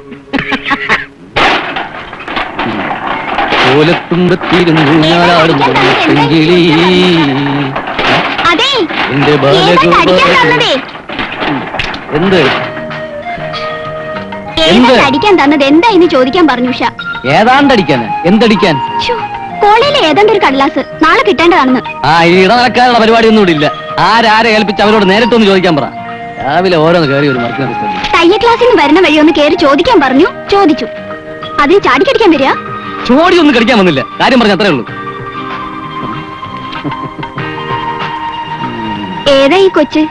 അതെ, എന്റെ ഏതാണ്ട് അടിക്കാൻ തന്നതേ. എന്ത് ഏതാണ്ട് അടിക്കാൻ തന്നത് എന്താ എന്ന് ചോദിക്കാൻ പറഞ്ഞു ഉഷ. ഏതാണ്ടടിക്കാന്? എന്തടിക്കാൻ? ശ്ശോ, കോളേജിലെ ഏതാണ്ട് ഒരു കടലാസ് നാളെ കിട്ടേണ്ടതാണെന്ന്. ആ ഇട നടക്കാനുള്ള പരിപാടിയൊന്നും ഇവിടെ ഇല്ല. ആരെ ഏൽപ്പിച്ച് അവരോട് നേരിട്ടൊന്ന് ചോദിക്കാൻ പറ. രാവിലെ ഓരോന്ന് കയറി ഒരു മറക്കുന്ന തയ്യ ക്ലാസ്സിൽ നിന്ന് വരുന്ന വഴി ഒന്ന് കയറി ചോദിക്കാൻ പറഞ്ഞു. ചോദിച്ചു. അതിന് ചാടിക്കടിക്കാൻ വരിക. ചോടി ഒന്നും കടിക്കാൻ വന്നില്ല. കാര്യം പറഞ്ഞ അത്രേ ഉള്ളൂ. ഏതാ ഈ കൊച്ച്?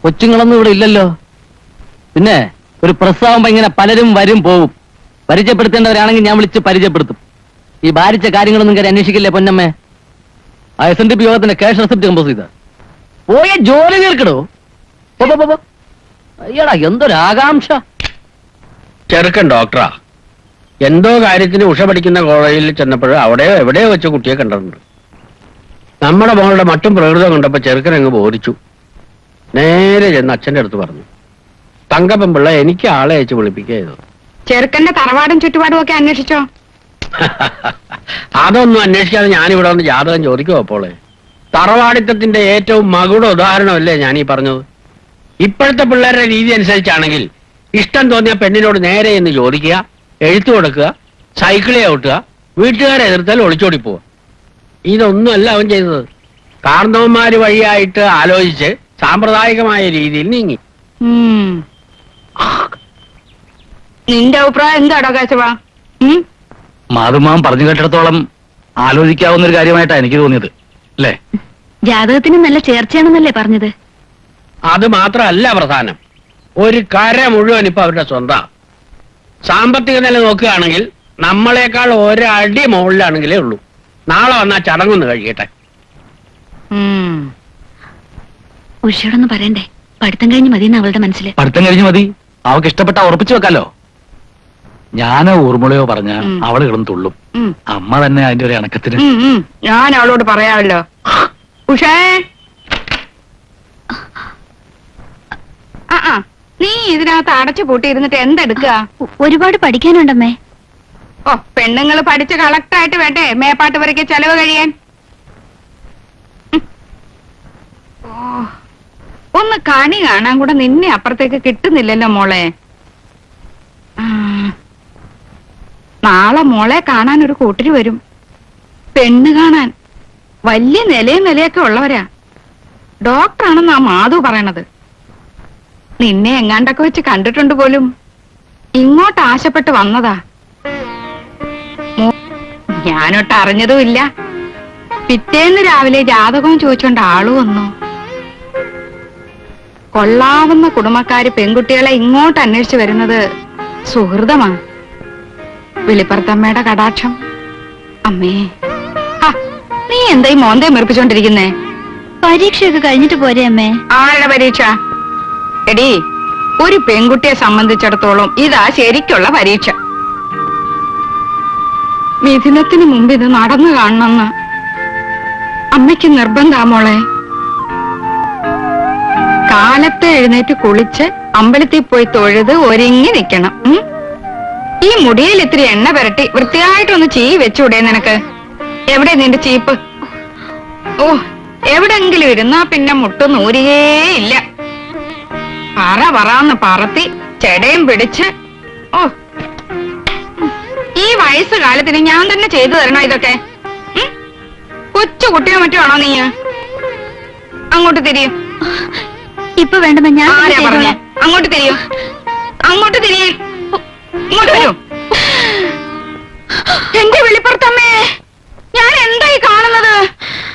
കൊച്ചുങ്ങളൊന്നും ഇവിടെ ഇല്ലല്ലോ. പിന്നെ ഒരു പ്രസ്താവുമ്പോ ഇങ്ങനെ പലരും വരും പോവും. പരിചയപ്പെടുത്തേണ്ടവരാണെങ്കിൽ ഞാൻ വിളിച്ച് പരിചയപ്പെടുത്തും. ഈ ഭാരിച്ച കാര്യങ്ങളൊന്നും കയറി അന്വേഷിക്കില്ലേ പൊന്നമ്മേ? ആ SNDP യോഗത്തിന്റെ ക്യാഷ് റെസിപ്റ്റ് കമ്പോസ് ചെയ്ത പോയ ജോലി തീർക്കടോ. അയ്യടാ, എന്തൊരാകാംക്ഷ. ചെറുക്കൻ ഡോക്ടറാ. എന്തോ കാര്യത്തിന് ഉഷ പഠിക്കുന്ന കോളേജിൽ ചെന്നപ്പോൾ അവിടെയോ എവിടെയോ വെച്ച കുട്ടിയെ കണ്ടിട്ടുണ്ട്. നമ്മുടെ മോളുടെ മറ്റും പ്രകൃതം കണ്ടപ്പോ ചെറുക്കൻ അങ്ങ് ബോധിച്ചു. നേരെ ചെന്ന് അച്ഛന്റെ അടുത്ത് പറഞ്ഞു. തങ്കപ്പൻ എനിക്ക് ആളെ അയച്ച് വിളിപ്പിക്കുക ചെയ്തു. ചെറുക്കന്റെ തറവാടും ചുറ്റുപാടും ഒക്കെ അന്വേഷിച്ചോ? അതൊന്നും അന്വേഷിക്കാതെ ഞാനിവിടെ വന്ന് ജാതകം ചോദിക്കുമോ? അപ്പോളെ തറവാടിത്തത്തിന്റെ ഏറ്റവും മകുട ഉദാഹരണമല്ലേ ഞാനീ പറഞ്ഞത്. ഇപ്പോഴത്തെ പിള്ളേരുടെ രീതി അനുസരിച്ചാണെങ്കിൽ ഇഷ്ടം തോന്നിയ പെണ്ണിനോട് നേരെ എന്ന് ചോദിക്കുക, എഴുത്തു കൊടുക്കുക, സൈക്കിളെ ഔട്ടുക, വീട്ടുകാരെ എതിർത്താൽ ഒളിച്ചോടി പോവുക. ഇതൊന്നുമല്ല അവൻ ചെയ്തത്. കാർന്നവന്മാര് വഴിയായിട്ട് ആലോചിച്ച് സാമ്പ്രദായികമായ രീതിയിൽ നീങ്ങി. നിന്റെ അഭിപ്രായം എന്താടോ കേശവ? മാധുമാൻ പറഞ്ഞു കേട്ടിടത്തോളം ആലോചിക്കാവുന്ന ഒരു കാര്യമായിട്ടാണ് എനിക്ക് തോന്നിയത്, അല്ലേ? ജാതകത്തിന് നല്ല ചേർച്ചയാണെന്നല്ലേ പറഞ്ഞത്? അത് മാത്രമല്ല പ്രധാനം, ഒരു കര മുഴുവൻ ഇപ്പൊ അവരുടെ സ്വന്തം. സാമ്പത്തിക നില നോക്കുകയാണെങ്കിൽ നമ്മളെക്കാൾ ഒരടി മുകളിലാണെങ്കിലേ ഉള്ളൂ. നാളെ വന്നാ ചടങ്ങൊന്ന് കഴിയട്ടെ. ഉഷയോടൊന്ന് പറയണ്ടേ, പഠിത്തം കഴിഞ്ഞ് മതിയെന്ന് അവളുടെ മനസ്സില്. പഠിത്തം കഴിഞ്ഞ് മതി, അവൾക്ക് ഇഷ്ടപ്പെട്ട ഉറപ്പിച്ചു വെക്കാലോ. ഞാനോ ഊർമിളയോ പറഞ്ഞ അവള് കിടന്ന് തുള്ളും. അമ്മ തന്നെ അതിന്റെ ഒരു ഇണക്കത്തിന്. ഞാൻ അവളോട് പറയാമല്ലോ. ഉഷേ, നീ ഇതിനകത്ത് അടച്ചു പൂട്ടിയിരുന്നിട്ട് എന്തെടുക്കുക? ഒരുപാട് പഠിക്കാനുണ്ടമ്മേ. ഓ, പെണ്ണുങ്ങള് പഠിച്ച് കളക്ടറായിട്ട് വേണ്ടേ മേപ്പാട്ട് വരയ്ക്ക് ചെലവ് കഴിയാൻ? ഓ, ഒന്ന് കണി കാണാൻ കൂടെ നിന്നെ അപ്പുറത്തേക്ക് കിട്ടുന്നില്ലല്ലോ മോളെ. നാളെ മോളെ കാണാൻ ഒരു കൂട്ടര് വരും. പെണ്ണ് കാണാൻ വലിയ നിലയും നിലയൊക്കെ ഉള്ളവരാ. ഡോക്ടറാണെന്നാ മാധു പറയണത്. നിന്നെ എങ്ങാണ്ടൊക്കെ വെച്ച് കണ്ടിട്ടുണ്ട് പോലും. ഇങ്ങോട്ട് ആശപ്പെട്ട് വന്നതാ. ഞാനൊട്ട് അറിഞ്ഞതുമില്ല. പിറ്റേന്ന് രാവിലെ ജാതകവും ചോദിച്ചോണ്ട് ആള് വന്നു. കൊള്ളാവുന്ന കുടുംബക്കാര് പെൺകുട്ടികളെ ഇങ്ങോട്ട് അന്വേഷിച്ചു വരുന്നത് സുഹൃതമാണ്. വെളിപ്പുറത്തമ്മയുടെ കടാക്ഷം. അമ്മേ, നീ എന്തായി മോന്തേ മെറിപ്പിച്ചോണ്ടിരിക്കുന്നേ? പരീക്ഷയൊക്കെ കഴിഞ്ഞിട്ട് പോരെ അമ്മേ? ആരുടെ പരീക്ഷ? എടി, ഒരു പെൺകുട്ടിയെ സംബന്ധിച്ചിടത്തോളം ഇതാ ശരിക്കുള്ള പരീക്ഷ. മിഥുനത്തിന് മുമ്പ് ഇത് നടന്നു കാണണമെന്ന് അമ്മയ്ക്ക് നിർബന്ധാ മോളെ. കാലത്തെ എഴുന്നേറ്റ് കുളിച്ച് അമ്പലത്തിൽ പോയി തൊഴുത് ഒരുങ്ങി നിൽക്കണം. ഈ മുടിയിൽ ഇത്തിരി എണ്ണ പുരട്ടി വൃത്തിയായിട്ടൊന്ന് ചീ വെച്ചൂടെ നിനക്ക്? എവിടെ നിന്റെ ചീപ്പ്? ഓ, എവിടെങ്കിലും ഇരുന്നാ പിന്നെ മുട്ടൊന്നൂരിയേ ഇല്ല. പറന്ന് പറത്തി ചെടയും പിടിച്ച്. ഓ, ഈ വയസ്സുകാലത്തിന് ഞാൻ തന്നെ ചെയ്തു തരണോ ഇതൊക്കെ? കൊച്ചു കുട്ടിയോ മറ്റോ ആണോ നീ? അങ്ങോട്ട് തിരിയും. ഇപ്പൊ വേണ്ടമ്മ, ഞാൻ ആരാ പറഞ്ഞേ? അങ്ങോട്ട് തിരിയോ, അങ്ങോട്ട് തിരിയേ. ഇങ്ങോട്ട് വരൂ. എന്റെ വെളിപ്പുറത്തമ്മേ, ഞാൻ എന്തായി കാണുന്നത്?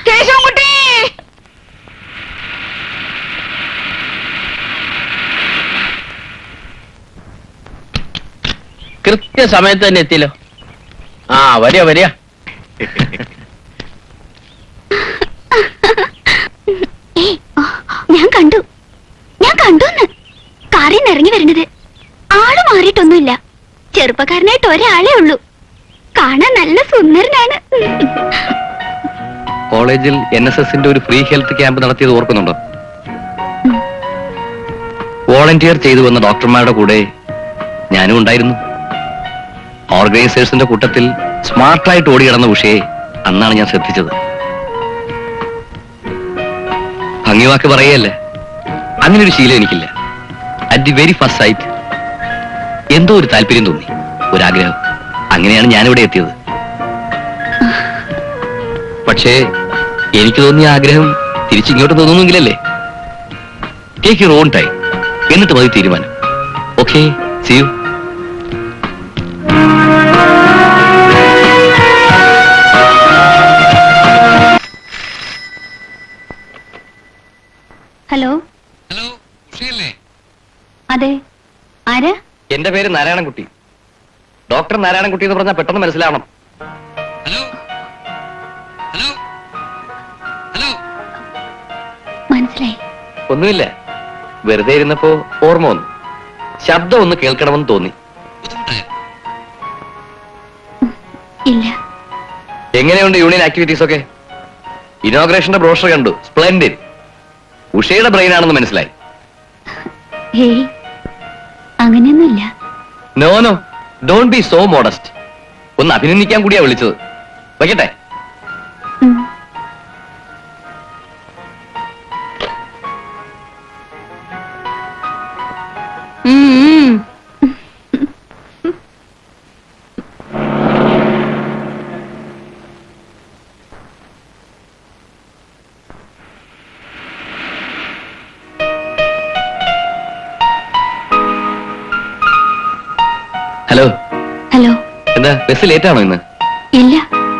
കേശവൻകുട്ടി, കൃത്യസമയത്ത് തന്നെ എത്തിയല്ലോ. വരിക വരിക. ഞാൻ കണ്ടു കാറിൽ നിന്ന് ഇറങ്ങി വരുന്നത്. ആള് മാറിയിട്ടൊന്നുമില്ല. ചെറുപ്പക്കാരനായിട്ട് ഒരാളേ ഉള്ളൂ. കാണാൻ നല്ല സുന്ദരനാണ്. കോളേജിൽ NSSന്റെ ഒരു ഫ്രീ ഹെൽത്ത് ക്യാമ്പ് നടത്തിയത് ഓർക്കുന്നുണ്ടോ? വോളണ്ടിയർ ചെയ്തു വന്ന ഡോക്ടർമാരുടെ കൂടെ ഞാനും ഉണ്ടായിരുന്നു. ഓർഗനൈസേഴ്സിന്റെ കൂട്ടത്തിൽ സ്മാർട്ടായിട്ട് ഓടിക്കിടന്ന ഉഷയെ അന്നാണ് ഞാൻ ശ്രദ്ധിച്ചത്. ഭംഗിവാക്ക് പറയല്ലേ, അങ്ങനെ ഒരു ശീലം എനിക്കില്ല. At the very first sight എന്തോ ഒരു താല്പര്യം തോന്നി, ഒരാഗ്രഹം. അങ്ങനെയാണ് ഞാനിവിടെ എത്തിയത്. പക്ഷേ എനിക്ക് തോന്നിയ ആഗ്രഹം തിരിച്ചിങ്ങോട്ട് തോന്നുന്നെങ്കിലല്ലേ. ടേക്ക് യുവർ ഓൺ ടൈം, എന്നിട്ട് മതി തീരുമാനം. Okay, see you. Hello. Hello, ഉഷയല്ലേ? അതെ, ആരാ? എന്റെ പേര് നാരായണൻകുട്ടി. ഡോക്ടർ നാരായണൻകുട്ടി എന്ന് പറഞ്ഞാൽ പെട്ടെന്ന് മനസ്സിലാവണം. Hello hello hello. മനസ്സിലായി. ഒന്നുമില്ല, വെറുതെ ഇരുന്നപ്പോ ഓർമ്മ വന്നു. ശബ്ദം ഒന്ന് കേൾക്കണമെന്ന് തോന്നി. ഇല്ല. എങ്ങനെയുണ്ട് യൂണിയൻ ആക്ടിവിറ്റീസ് ഒക്കെ? ഇനോഗ്രേഷന്റെ ബ്രോഷർ കണ്ടു, സ്പ്ലെൻഡിഡ്. ഉഷയുടെ ബ്രെയിൻ ആണെന്ന് മനസ്സിലായി. ഹേയ്, അങ്ങനെയൊന്നുമില്ല. No no, don't be so modest. ഒന്ന് അഭിനന്ദിക്കാൻ കൂടിയാ വിളിച്ചത്. വയ്ക്കട്ടെ? ഹലോ. ഹലോ. എന്താ ബസ് ലേറ്റ് ആണോ ഇന്ന്? ഇല്ല,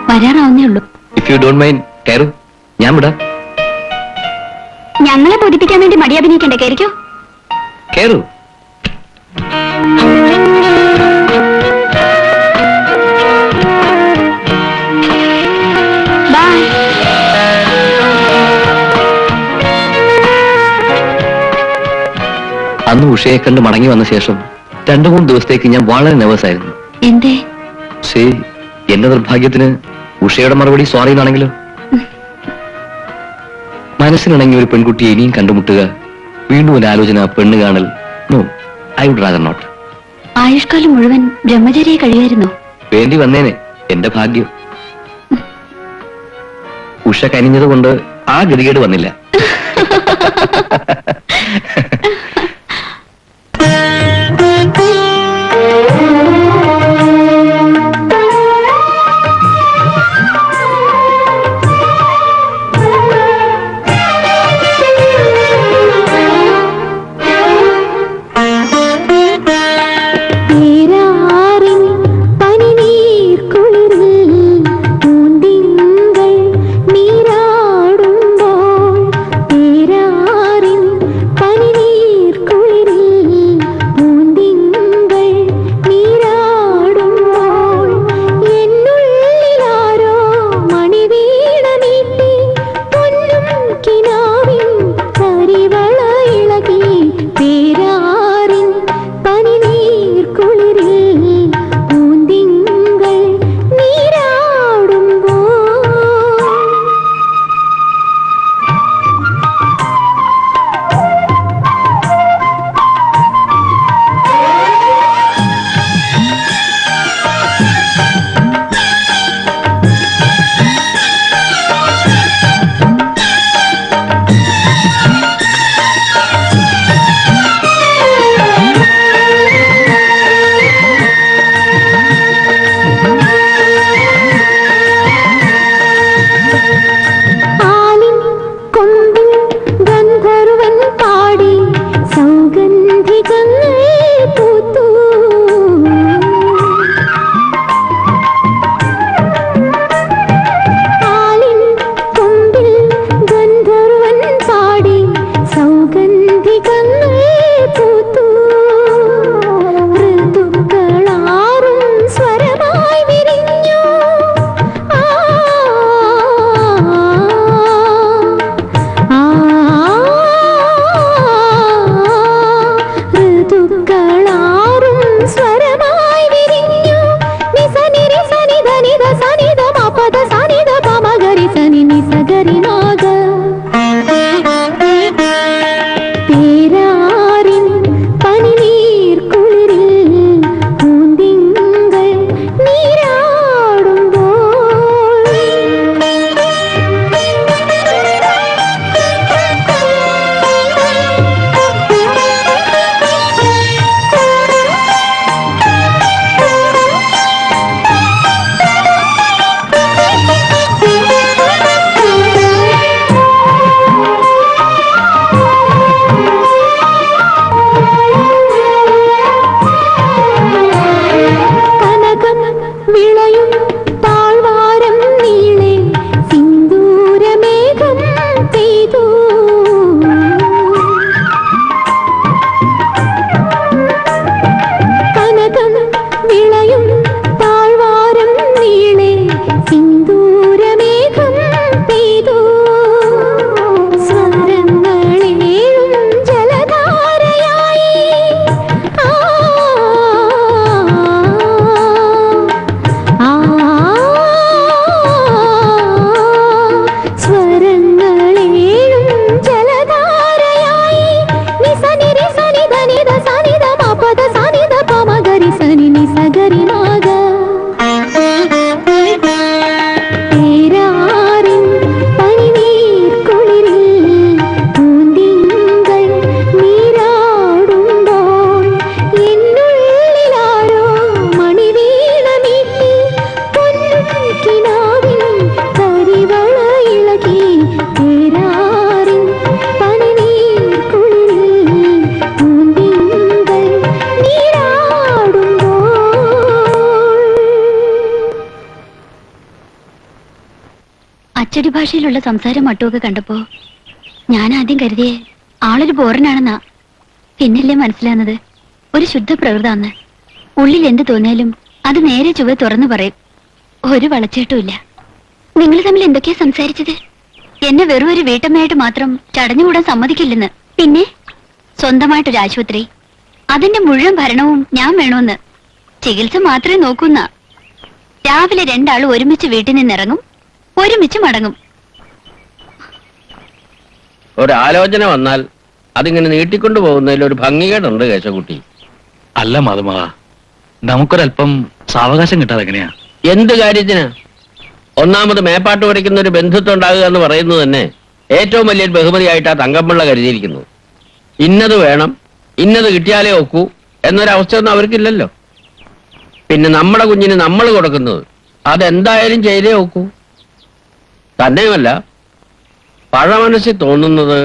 വരാറാവുന്നേ ഉള്ളൂ. ഇഫ് യു ഡോണ്ട് മൈൻഡ് കയറൂ, ഞാൻ വിടാം. ഞങ്ങളെ ബോധിപ്പിക്കാൻ വേണ്ടി മടി അഭിനയിക്കണ്ടേ? കയറിക്കോ. കയറൂ. ബൈ. അന്ന് ഉഷയെ കണ്ട് മടങ്ങി വന്ന ശേഷം 2-3 ദിവസത്തേക്ക് ഞാൻ വളരെ നെർവസ് ആയിരുന്നു. എന്തേ? ശേ, എന്റെ നിർഭാഗ്യത്തിന് ഉഷയുടെ മറുപടി സോറി എന്നാണെങ്കിലോ? മനസ്സിനിണങ്ങിയ ഒരു പെൺകുട്ടിയെ ഇനിയും കണ്ടുമുട്ടുക, വീണ്ടും ഒരു ആലോചന, പെണ്ണ് കാണൽ, no, I would rather not. ആയുഷ്കാലം മുഴുവൻ ബ്രഹ്മചര്യ കഴിയായിരുന്നോ? വേണ്ടി വന്നേനെ, എന്റെ ഭാഗ്യം. ഉഷ കനിഞ്ഞത് കൊണ്ട് ആ ഗതികേട് വന്നില്ല. നീരാറിൻ പനിനീർ കുളിരിൽ പൂന്തിങ്കൾ നീരാടുമ്പോൾ, നീരാറിൻ പനിനീർ കുളിരിൽ പൂന്തിങ്കൾ നീരാടുമ്പോൾ, എന്നുള്ളിലാരോ മണിവീണ നീട്ടി പൊന്നും കിനാവിൻ കരിവള ഇളകി. പേരാറിൻ പനിനീർ കുളിരിൽ പൂന്തിങ്കൾ നീരാടുമ്പോൾ. ആലിൻ കൊമ്പിൽ ഗന്ധർവൻ പാടി സൗഗന്ധികങ്ങൾ പൂത്തു. ആലിൻ കൊമ്പിൽ ഗന്ധർവൻ പാടി സൗഗന്ധികങ്ങൾ പൂത്തു. ഋതുക്കളാറും സ്വരമായി വിരിഞ്ഞു. ഋതുക്കളാറും സ്വരമായി വിരിഞ്ഞു. നിസനിരി സനിധ നിധ സനിധ മപദ സനിധ പമഗരി സനി നിസഗരി നാഗ. പേരാറിൻ പനിനീർ കുളിരിൽ പൂന്തിങ്കൾ നീരാടുമ്പോൾ. കനകം വിളയും താഴ്വാരം നീളെ സിന്ദൂരമേഘം പെയ്തു. കനകം വിളയും താഴ്വാരം നീളെ സിന്ദൂരമേഘം പെയ്തു. സ്വരങ്ങളേഴും ജലധാരയായി. ആ സ്വരങ്ങളേഴും ജലധാരയായി. നിസനിരി സനിധ നിധ സനിധ മപദ സനിധ പമഗരി സനി നിസഗരി നാഗ. പേരാറിൻ പനിനീർ കുളിരിൽ പൂന്തിങ്കൾ നീരാടുമ്പോൾ, എന്നുള്ളിലാരോ മണിവീണ നീട്ടി പൊന്നും കിനാവിൻ കരിവള ഇളകി. പേരാറിൻ പനിനീർ കുളിരിൽ പൂന്തിങ്കൾ നീരാടുമ്പോൾ. അച്ചടി ഭാഷയിലുള്ള സംസാരം മട്ടുമൊക്കെ കണ്ടപ്പോ ഞാൻ ആദ്യം കരുതിയേ ആളൊരു ബോറനാണെന്നാ. പിന്നല്ലേ മനസ്സിലാകുന്നത് ഒരു ശുദ്ധ പ്രകൃതാന്ന്. ഉള്ളിൽ എന്ത് തോന്നിയാലും അത് നേരെ ചുവ തുറന്നു പറയും. ഒരു വളച്ചേട്ടുമില്ല. നിങ്ങൾ തമ്മിൽ എന്തൊക്കെയാ സംസാരിച്ചത്? എന്നെ വെറും ഒരു വീട്ടമ്മയായിട്ട് മാത്രം ചടഞ്ഞുകൂടാൻ സമ്മതിക്കില്ലെന്ന്. പിന്നെ സ്വന്തമായിട്ടൊരു ആശുപത്രി, അതിന്റെ മുഴുവൻ ഭരണവും ഞാൻ വേണമെന്ന്. ചികിത്സ മാത്രമേ നോക്കുന്ന. രാവിലെ രണ്ടാളും ഒരുമിച്ച് വീട്ടിൽ നിന്നിറങ്ങും, ഒരുമിച്ച് മടങ്ങും. ഒരാലോചന വന്നാൽ അതിങ്ങനെ നീട്ടിക്കൊണ്ടു പോകുന്നതിൽ ഒരു ഭംഗികേടുണ്ട് കേശവകുട്ടി. അല്ല മാധവ, നമുക്കൊരല്പം സാവകാശം കിട്ടാതെ എങ്ങനെയാ? എന്ത് കാര്യത്തിന്? ഒന്നാമത് മേപ്പാട്ട് പഠിക്കുന്ന ഒരു ബന്ധുത്വം ഉണ്ടാകുക എന്ന് പറയുന്നത് തന്നെ ഏറ്റവും വലിയൊരു ബഹുമതിയായിട്ടാ തങ്കമ്പിള്ള കരുതിയിരിക്കുന്നു. ഇന്നത് വേണം, ഇന്നത് കിട്ടിയാലേ ഒക്കൂ എന്നൊരവസ്ഥയൊന്നും അവർക്കില്ലല്ലോ. പിന്നെ നമ്മുടെ കുഞ്ഞിന് നമ്മൾ കൊടുക്കുന്നത് അതെന്തായാലും ചെയ്തേ ഒക്കൂ. തന്നെയുമല്ല, പഴമനസ്സിൽ തോന്നുന്നത്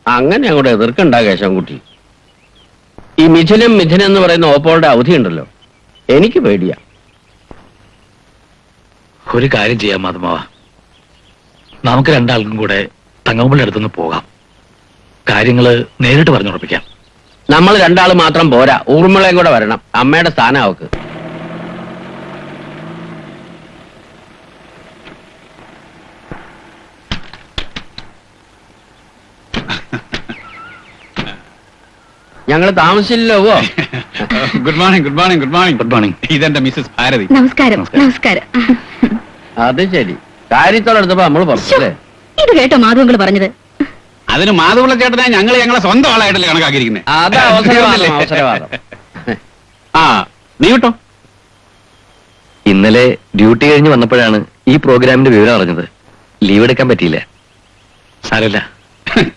അങ്ങനെ അങ്ങോട്ട് എതിർക്കണ്ട കേശവൻകുട്ടി. ഈ മിഥുനം എന്ന് പറയുന്ന ഓപ്പോളുടെ അവധി ഉണ്ടല്ലോ, എനിക്ക് പേടിയാ. ഒരു കാര്യം ചെയ്യാം മാധവ, നമുക്ക് രണ്ടാൾക്കും കൂടെ തങ്കമ്പിള്ള അടുത്തുനിന്ന് പോകാം. കാര്യങ്ങള് നേരിട്ട് പറഞ്ഞുറപ്പിക്കാം. നമ്മൾ രണ്ടാള് മാത്രം പോരാ, ഊർമിളയും കൂടെ വരണം. അമ്മയുടെ സ്ഥാനം അവക്ക്. ഞങ്ങള് താമസിച്ചില്ലല്ലോ. Good morning, good morning, good morning. Good morning. ഇതെന്റെ മിസ്സസ് ഭാരതി. നമസ്കാരം. നമസ്കാരം. അത് ശരി, കാര്യത്തോടെടുത്തപ്പോ നമ്മള് പറഞ്ഞല്ലേ. ഇത് കേട്ടോ മാധവങ്ങൾ പറഞ്ഞത്? അതിന് മാധവുള്ള ചേട്ടനെ ഞങ്ങളെ സ്വന്തം ആളായിട്ടല്ലേ കണക്കാക്കിയിരിക്കുന്നത്. അത് അവസരവാദം, അവസരവാദം. ആ, നീ വിട്ടോ. ഇന്നലെ ഡ്യൂട്ടി കഴിഞ്ഞ് വന്നപ്പോഴാണ് ഈ പ്രോഗ്രാമിന്റെ വിവരം അറിഞ്ഞത്. ലീവ് എടുക്കാൻ പറ്റിയില്ല. സാരമില്ല,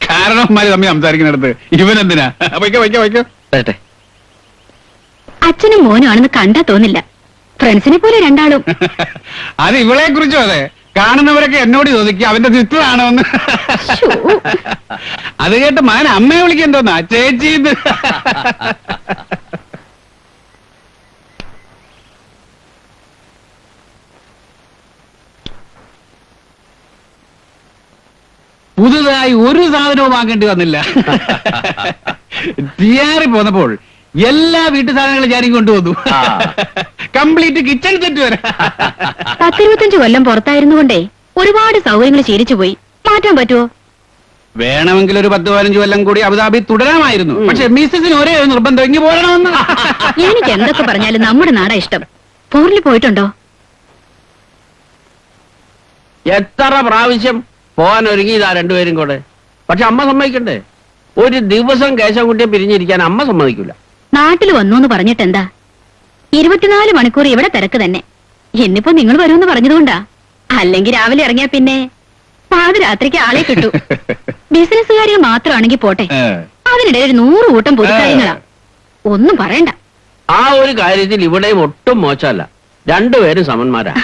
കാരണവന്മാര് തമ്മിൽ സംസാരിക്കുന്നിടത്ത് ഇവനെന്തിനാ? വയ്ക്കോ വയ്ക്കോ വയ്ക്കോ. വരട്ടെ. അച്ഛനും മോനും ആണെന്ന് കണ്ടാ തോന്നില്ല. ഫ്രണ്ട്സിനെ പോലെ രണ്ടാളും. അത് ഇവളെ കുറിച്ചും അതെ. കാണുന്നവരൊക്കെ എന്നോട് ചോദിക്കും അവന്റെ സിസ്റ്ററാണോ എന്ന്. അത് കേട്ട് മാൻ അമ്മയെ വിളിക്കന്തോന്നാ ചേച്ചി. പുതുതായി ഒരു സാധനവും വാങ്ങേണ്ടി വന്നില്ല. തിയാറി പോന്നപ്പോൾ എല്ലാ വീട്ടു സാധനങ്ങളും ഞാനും കൊണ്ടുവന്നു. കംപ്ലീറ്റ് കിച്ചൺ സെറ്റ് വരെ. 10-25 കൊല്ലം പുറത്തായിരുന്നു കൊണ്ടേ ഒരുപാട് സൗകര്യങ്ങൾ ശീലിച്ചു പോയി. മാറ്റാൻ പറ്റുമോ? വേണമെങ്കിൽ ഒരു 10-15 കൊല്ലം കൂടി അബുദാബി തുടരാമായിരുന്നു. പക്ഷെ മിസ്സസിന് ഒരേ ഒരു നിർബന്ധം, ഇങ്ങ് പോരണമെന്ന്. എനിക്ക് എന്തൊക്കെ പറഞ്ഞാലും നമ്മുടെ നാടാ ഇഷ്ടം. ഫോറിൽ പോയിട്ടുണ്ടോ? എത്ര പ്രാവശ്യം പോകാൻ ഒരുങ്ങിയതാ രണ്ടുപേരും കൂടെ. പക്ഷെ അമ്മ സമ്മതിക്കണ്ടേ? ഒരു ദിവസം കേശവൻകുട്ടിയെ പിരിഞ്ഞിരിക്കാൻ അമ്മ സമ്മതിക്കില്ല. നാട്ടിൽ വന്നു എന്ന് പറഞ്ഞിട്ട് എന്താ? 24 മണിക്കൂർ ഇവിടെ തിരക്ക് തന്നെ. ഇന്നിപ്പോ നിങ്ങൾ വരുമെന്ന് പറഞ്ഞതുകൊണ്ടാ. അല്ലെങ്കിൽ രാവിലെ ഇറങ്ങിയാ പിന്നെ പാതിരാത്രിക്ക് ആളെ കിട്ടൂ. ബിസിനസ്സുകാരികൾ മാത്രമാണെങ്കിൽ പോട്ടെ, അതിനിടയിൽ 100 കൂട്ടം പൊതുക്കാര്യങ്ങളാ. ഒന്നും പറയണ്ട. ആ ഒരു കാര്യത്തിൽ ഇവിടെയും ഒട്ടും മോശമല്ല. രണ്ടുപേരും സമന്മാരാ.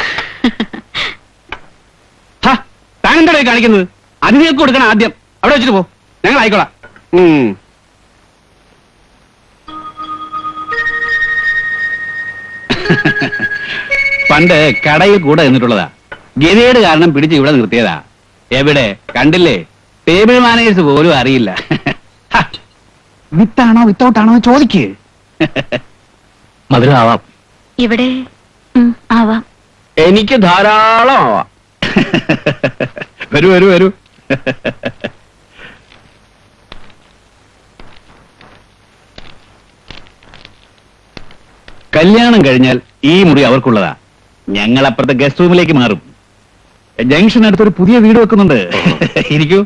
താനെന്താ കാണിക്കുന്നത്? അതിഥികൾക്ക് കൊടുക്കണം ആദ്യം. അവിടെ വെച്ചിട്ട് പോ, ഞങ്ങൾ ആയിക്കോളാം. പണ്ട് കടയിൽ കൂടെ നിന്നിട്ടുള്ളതാ. ഗതികേട് കാരണം പിടിച്ച് ഇവിടെ നിർത്തിയതാ. എവിടെ കണ്ടില്ലേ, ടേബിൾ മാനേജേഴ്സ് പോലും അറിയില്ല. വിത്താണോ വിത്തൗട്ടാണോ ചോദിക്ക്. മധുരം ആവാം. ഇവിടെ ആവാം. എനിക്ക് ധാരാളം ആവാം. വരൂ വരൂ വരൂ. കല്യാണം കഴിഞ്ഞാൽ ഈ മുറി അവർക്കുള്ളതാ. ഞങ്ങൾ അപ്പുറത്തെ ഗസ്റ്റ് റൂമിലേക്ക് മാറും. ജംഗ്ഷൻ അടുത്തൊരു പുതിയ വീട് വെക്കുന്നുണ്ട്. ഇരിക്കൂ.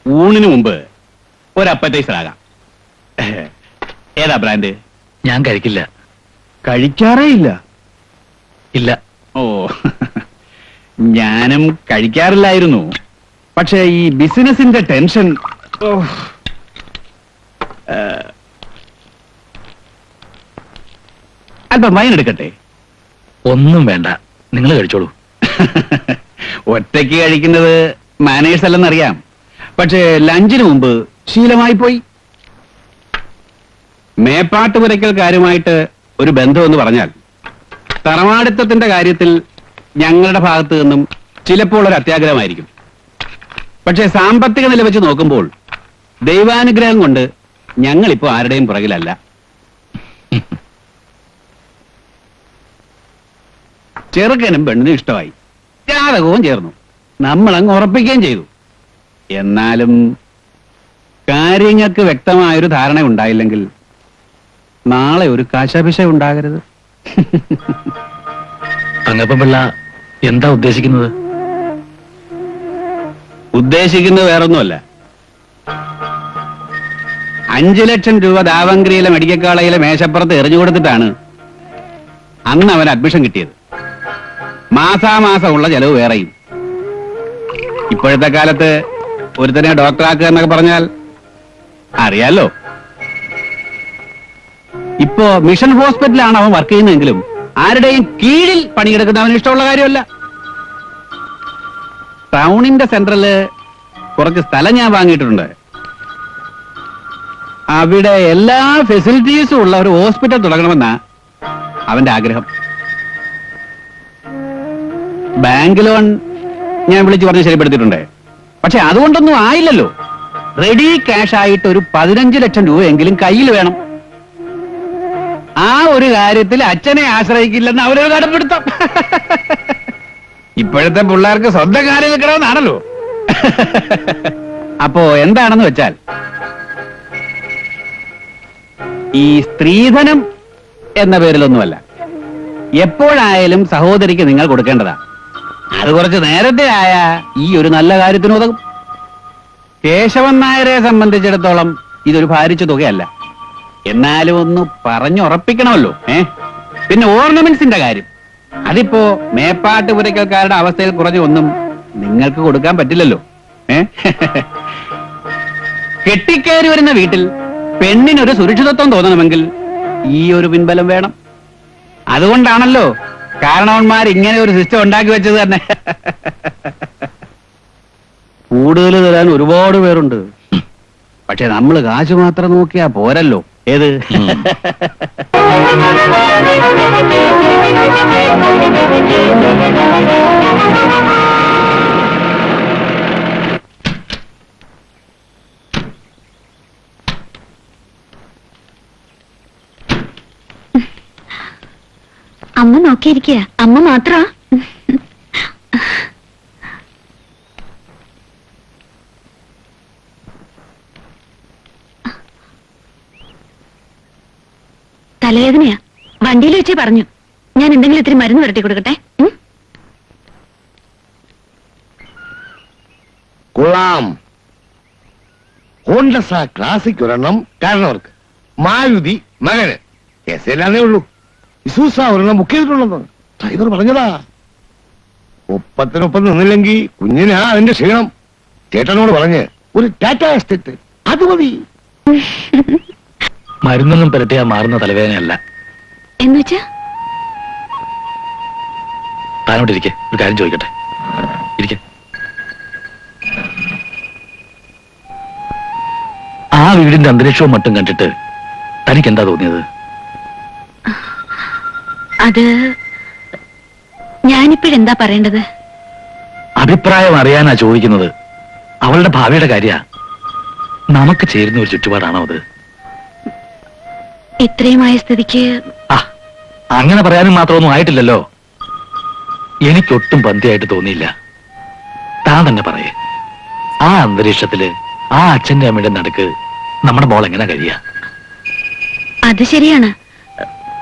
ഊണിന് മുമ്പ് ഒരു അപ്പറ്റൈസർ ആകാം. ഏതാ ബ്രാൻഡ്? ഞാൻ കഴിക്കില്ല. കഴിക്കാറേ ഇല്ല. ഇല്ല. ഓ, ഞാനും കഴിക്കാറില്ലായിരുന്നു. പക്ഷേ ഈ ബിസിനസിന്റെ ടെൻഷൻ. അല്പം വൈൻ എടുക്കട്ടെ? ഒന്നും വേണ്ട, നിങ്ങൾ കഴിച്ചോളൂ. ഒറ്റയ്ക്ക് കഴിക്കുന്നത് മാനേഴ്സ് അല്ലെന്നറിയാം. പക്ഷേ ലഞ്ചിന് മുമ്പ് ശീലമായി പോയി. മേപ്പാട്ട് പുരയ്ക്കൽക്കാരുമായിട്ട് ഒരു ബന്ധമെന്ന് പറഞ്ഞാൽ തറവാടിത്തത്തിന്റെ കാര്യത്തിൽ ഞങ്ങളുടെ ഭാഗത്ത് നിന്നും ചിലപ്പോൾ ഒരു അത്യാഗ്രഹമായിരിക്കും. പക്ഷേ സാമ്പത്തിക നില വെച്ച് നോക്കുമ്പോൾ ദൈവാനുഗ്രഹം കൊണ്ട് ഞങ്ങളിപ്പോ ആരുടെയും പുറകിലല്ല. ചെറുക്കനും പെണ്ണിനും ഇഷ്ടമായി, ജാതകവും ചേർന്നു, നമ്മളങ്ങ് ഉറപ്പിക്കുകയും ചെയ്തു. എന്നാലും കാര്യങ്ങൾക്ക് വ്യക്തമായൊരു ധാരണ ഉണ്ടായില്ലെങ്കിൽ നാളെ ഒരു കാശാഭിഷ ഉണ്ടാകരുത്. തങ്കപ്പൻ പിള്ള എന്താ ഉദ്ദേശിക്കുന്നത്? ഉദ്ദേശിക്കുന്നത് വേറൊന്നുമല്ല, 5 ലക്ഷം രൂപ ദാവങ്കരിയിലെ മെഡിക്കൽ കോളേജിലെ മേശപ്പുറത്ത് എറിഞ്ഞു കൊടുത്തിട്ടാണ് അന്ന് അവൻ അഡ്മിഷൻ കിട്ടിയത്. മാസാമാസമുള്ള ചെലവ് വേറെയും. ഇപ്പോഴത്തെ കാലത്ത് ഒരുത്തനെ ഡോക്ടറാക്കുക എന്നൊക്കെ പറഞ്ഞാൽ അറിയാലോ. ഇപ്പോ മിഷൻ ഹോസ്പിറ്റലാണ് അവൻ വർക്ക് ചെയ്യുന്നതെങ്കിലും ആരുടെയും കീഴിൽ പണിയെടുക്കുന്ന അവന് ഇഷ്ടമുള്ള കാര്യമല്ല. ടൗണിന്റെ സെൻട്രല് കുറച്ച് സ്ഥലം ഞാൻ വാങ്ങിയിട്ടുണ്ട്. അവിടെ എല്ലാ ഫെസിലിറ്റീസും ഉള്ള ഒരു ഹോസ്പിറ്റൽ തുടങ്ങണമെന്നാ അവന്റെ ആഗ്രഹം. ബാങ്ക് ലോൺ ഞാൻ വിളിച്ചു പറഞ്ഞ് ശരിപ്പെടുത്തിയിട്ടുണ്ട്. പക്ഷെ അതുകൊണ്ടൊന്നും ആയില്ലല്ലോ. റെഡി ക്യാഷ് ആയിട്ട് ഒരു 15 ലക്ഷം രൂപയെങ്കിലും കയ്യിൽ വേണം. ആ ഒരു കാര്യത്തിൽ അച്ഛനെ ആശ്രയിക്കില്ലെന്ന് അവരൊരു കടപ്പെടുത്താം. ഇപ്പോഴത്തെ പിള്ളേർക്ക് സ്വന്തം കാര്യം നിൽക്കണമെന്നാണല്ലോ. അപ്പോ എന്താണെന്ന് വെച്ചാൽ, ഈ സ്ത്രീധനം എന്ന പേരിലൊന്നുമല്ല, എപ്പോഴായാലും സഹോദരിക്ക് നിങ്ങൾ കൊടുക്കേണ്ടതാ. അത് കുറച്ച് നേരത്തെ ആയ ഈ ഒരു നല്ല കാര്യത്തിന് ഉതകും. കേശവൻ നായരെ സംബന്ധിച്ചിടത്തോളം ഇതൊരു ഭാരിച്ച തുകയല്ല. എന്നാലും ഒന്ന് പറഞ്ഞുറപ്പിക്കണമല്ലോ. പിന്നെ ഓർണമെന്റ്സിന്റെ കാര്യം, അതിപ്പോ മേപ്പാട്ട് പുരയ്ക്കൽക്കാരുടെ അവസ്ഥയിൽ കുറഞ്ഞ ഒന്നും നിങ്ങൾക്ക് കൊടുക്കാൻ പറ്റില്ലല്ലോ. കെട്ടിക്കയറി വരുന്ന വീട്ടിൽ പെണ്ണിനൊരു സുരക്ഷിതത്വം തോന്നണമെങ്കിൽ ഈ ഒരു പിൻബലം വേണം. അതുകൊണ്ടാണല്ലോ കാരണവന്മാർ ഇങ്ങനെ ഒരു സിസ്റ്റം ഉണ്ടാക്കി വെച്ചത് തന്നെ. കൂടുതൽ തരാൻ ഒരുപാട് പേരുണ്ട്. പക്ഷെ നമ്മൾ കാശ് മാത്രം നോക്കിയാ പോരല്ലോ. ഏത് അമ്മ നോക്കിയിരിക്കുക. അമ്മ മാത്ര തലവേദനയാ. വണ്ടിയിൽ വെച്ചേ പറഞ്ഞു. ഞാൻ എന്തെങ്കിലും ഇത്തിരി മരുന്ന് വരട്ടി കൊടുക്കട്ടെ? കൊള്ളാം. ഹോണ്ടസ ക്ലാസിക് ഒരെണ്ണം കാരണവർക്ക്, മാരുതി മകന്, കേസല്ലാന്നേ ഉള്ളൂ. ഇസൂസ ഒരെണ്ണം ബുക്ക് ചെയ്തിട്ടുണ്ടെന്ന് ഡ്രൈവർ പറഞ്ഞതാ. ഒപ്പത്തിനൊപ്പം നിന്നില്ലെങ്കിൽ കുഞ്ഞിനാ അതിന്റെ ക്ഷീണം. ചേട്ടനോട് പറഞ്ഞ് ഒരു ടാറ്റ എസ്റ്റേറ്റ് അത് മതി. മരുന്നൊന്നും പുരട്ടിയാ മാറുന്ന തലവേദനയല്ല. എന്നുവെച്ചാ താനോട്ട് ഇരിക്കെ, ഒരു കാര്യം ചോദിക്കട്ടെ. ഇരിക്കെ. ആ വീടിന്റെ അന്തരീക്ഷവും മട്ടും കണ്ടിട്ട് തനിക്ക് എന്താ തോന്നിയത്? അത് ഞാനിപ്പോഴെന്താ പറയേണ്ടത്? അഭിപ്രായം അറിയാനാ ചോദിക്കുന്നത്. അവളുടെ ഭാവിയുടെ കാര്യ. നമുക്ക് ചേരുന്ന ഒരു ചുറ്റുപാടാണോ അത്? ഇത്രയുമായ സ്ഥിതിക്ക് അങ്ങനെ പറയാനും മാത്രമൊന്നും ആയിട്ടില്ലല്ലോ. എനിക്കൊട്ടും പന്തിയായിട്ട് തോന്നിയില്ല. താൻ തന്നെ പറയേ, ആ അന്തരീക്ഷത്തില് ആ അച്ഛന്റെ അമ്മയുടെ നടുക്ക് നമ്മുടെ മോൾ എങ്ങനെ കഴിയാ? അത് ശരിയാണ്.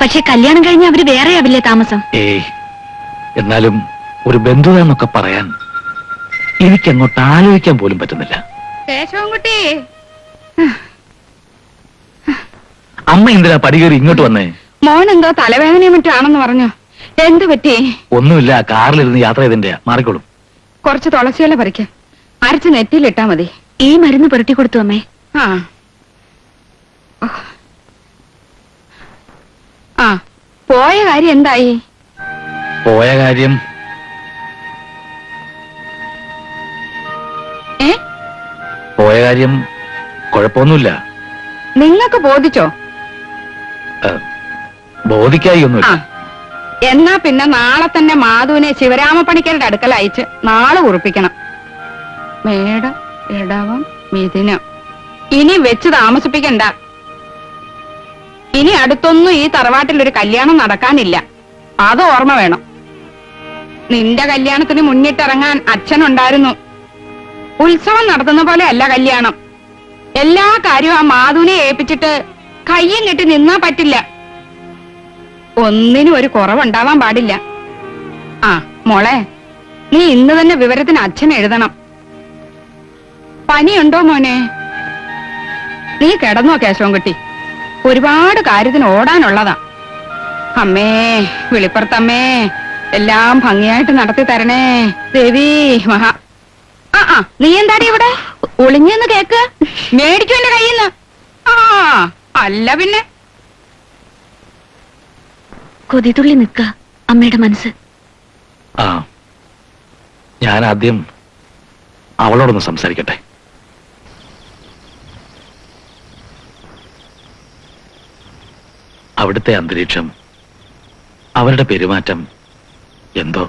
പക്ഷെ കല്യാണം കഴിഞ്ഞ് അവര് വേറെ ആവില്ലേ താമസം? എന്നാലും ഒരു ബന്ധുത എന്നൊക്കെ പറയാൻ എനിക്കങ്ങോട്ട് ആലോചിക്കാൻ പോലും പറ്റുന്നില്ല. കേശവൻകുട്ടി, അമ്മ എന്തിനാ പടികേറി ഇങ്ങോട്ട് വന്നേ? മോനെന്തോ തലവേദനയും മറ്റാണെന്ന് പറഞ്ഞു. എന്തു പറ്റി? ഒന്നുമില്ല, കാറിലിരുന്ന് യാത്ര ചെയ്തിന്റെ. മാറിക്കോളും. കുറച്ച് തുളസിയില പറിക്ക, അരച്ച് നെറ്റിയിലിട്ടാ മതി. ഈ മരുന്ന് പുരട്ടി കൊടുത്തു അമ്മേ. പോയ കാര്യം എന്തായി? പോയ കാര്യം പോയ കാര്യം കുഴപ്പമൊന്നുമില്ല. നിങ്ങൾക്ക് ബോധിച്ചോ? ബോധിക്കായി ഒന്നുമില്ല. എന്നാ പിന്നെ നാളെ തന്നെ മാധുവിനെ ശിവരാമപ്പണിക്കരുടെ അടുക്കൽ അയച്ച് നാളെ കുറിപ്പിക്കണം. മേടം, ഇടവം, മിഥുനം ഇനി വെച്ച് താമസിപ്പിക്കണ്ട. ഇനി അടുത്തൊന്നും ഈ തറവാട്ടിൽ ഒരു കല്യാണം നടക്കാനില്ല. അത് ഓർമ്മ വേണം. നിന്റെ കല്യാണത്തിന് മുന്നിട്ടിറങ്ങാൻ അച്ഛനുണ്ടായിരുന്നു. ഉത്സവം നടത്തുന്ന പോലെ അല്ല കല്യാണം. എല്ലാ കാര്യവും ആ മാധുവിനെ ഏൽപ്പിച്ചിട്ട് കയ്യും കെട്ടി നിന്നാ പറ്റില്ല. ഒന്നിനും ഒരു കുറവുണ്ടാവാൻ പാടില്ല. ആ മോളെ, നീ ഇന്ന് തന്നെ വിവരത്തിന് അച്ഛൻ എഴുതണം. പനിയുണ്ടോ മോനെ? നീ കിടന്നോ കേശവൻകുട്ടി? ഒരുപാട് കാര്യത്തിന് ഓടാനുള്ളതാ. അമ്മേ, വിളിപ്പുറത്തമ്മേ, എല്ലാം ഭംഗിയായിട്ട് നടത്തി തരണേ ദേവി മഹാ. നീ എന്താടി ഇവിടെ ഒളിഞ്ഞെന്ന് കേക്ക്? മേടിക്കും എന്റെ കയ്യിന്ന്. ആ അല്ല പിന്നെ കൊതിതുള്ളി നിക്ക അമ്മയുടെ മനസ്സ്. ആ, ഞാൻ ആദ്യം അവളോടൊന്ന് സംസാരിക്കട്ടെ. അവിടുത്തെ അന്തരീക്ഷം, അവരുടെ പെരുമാറ്റം എന്തോ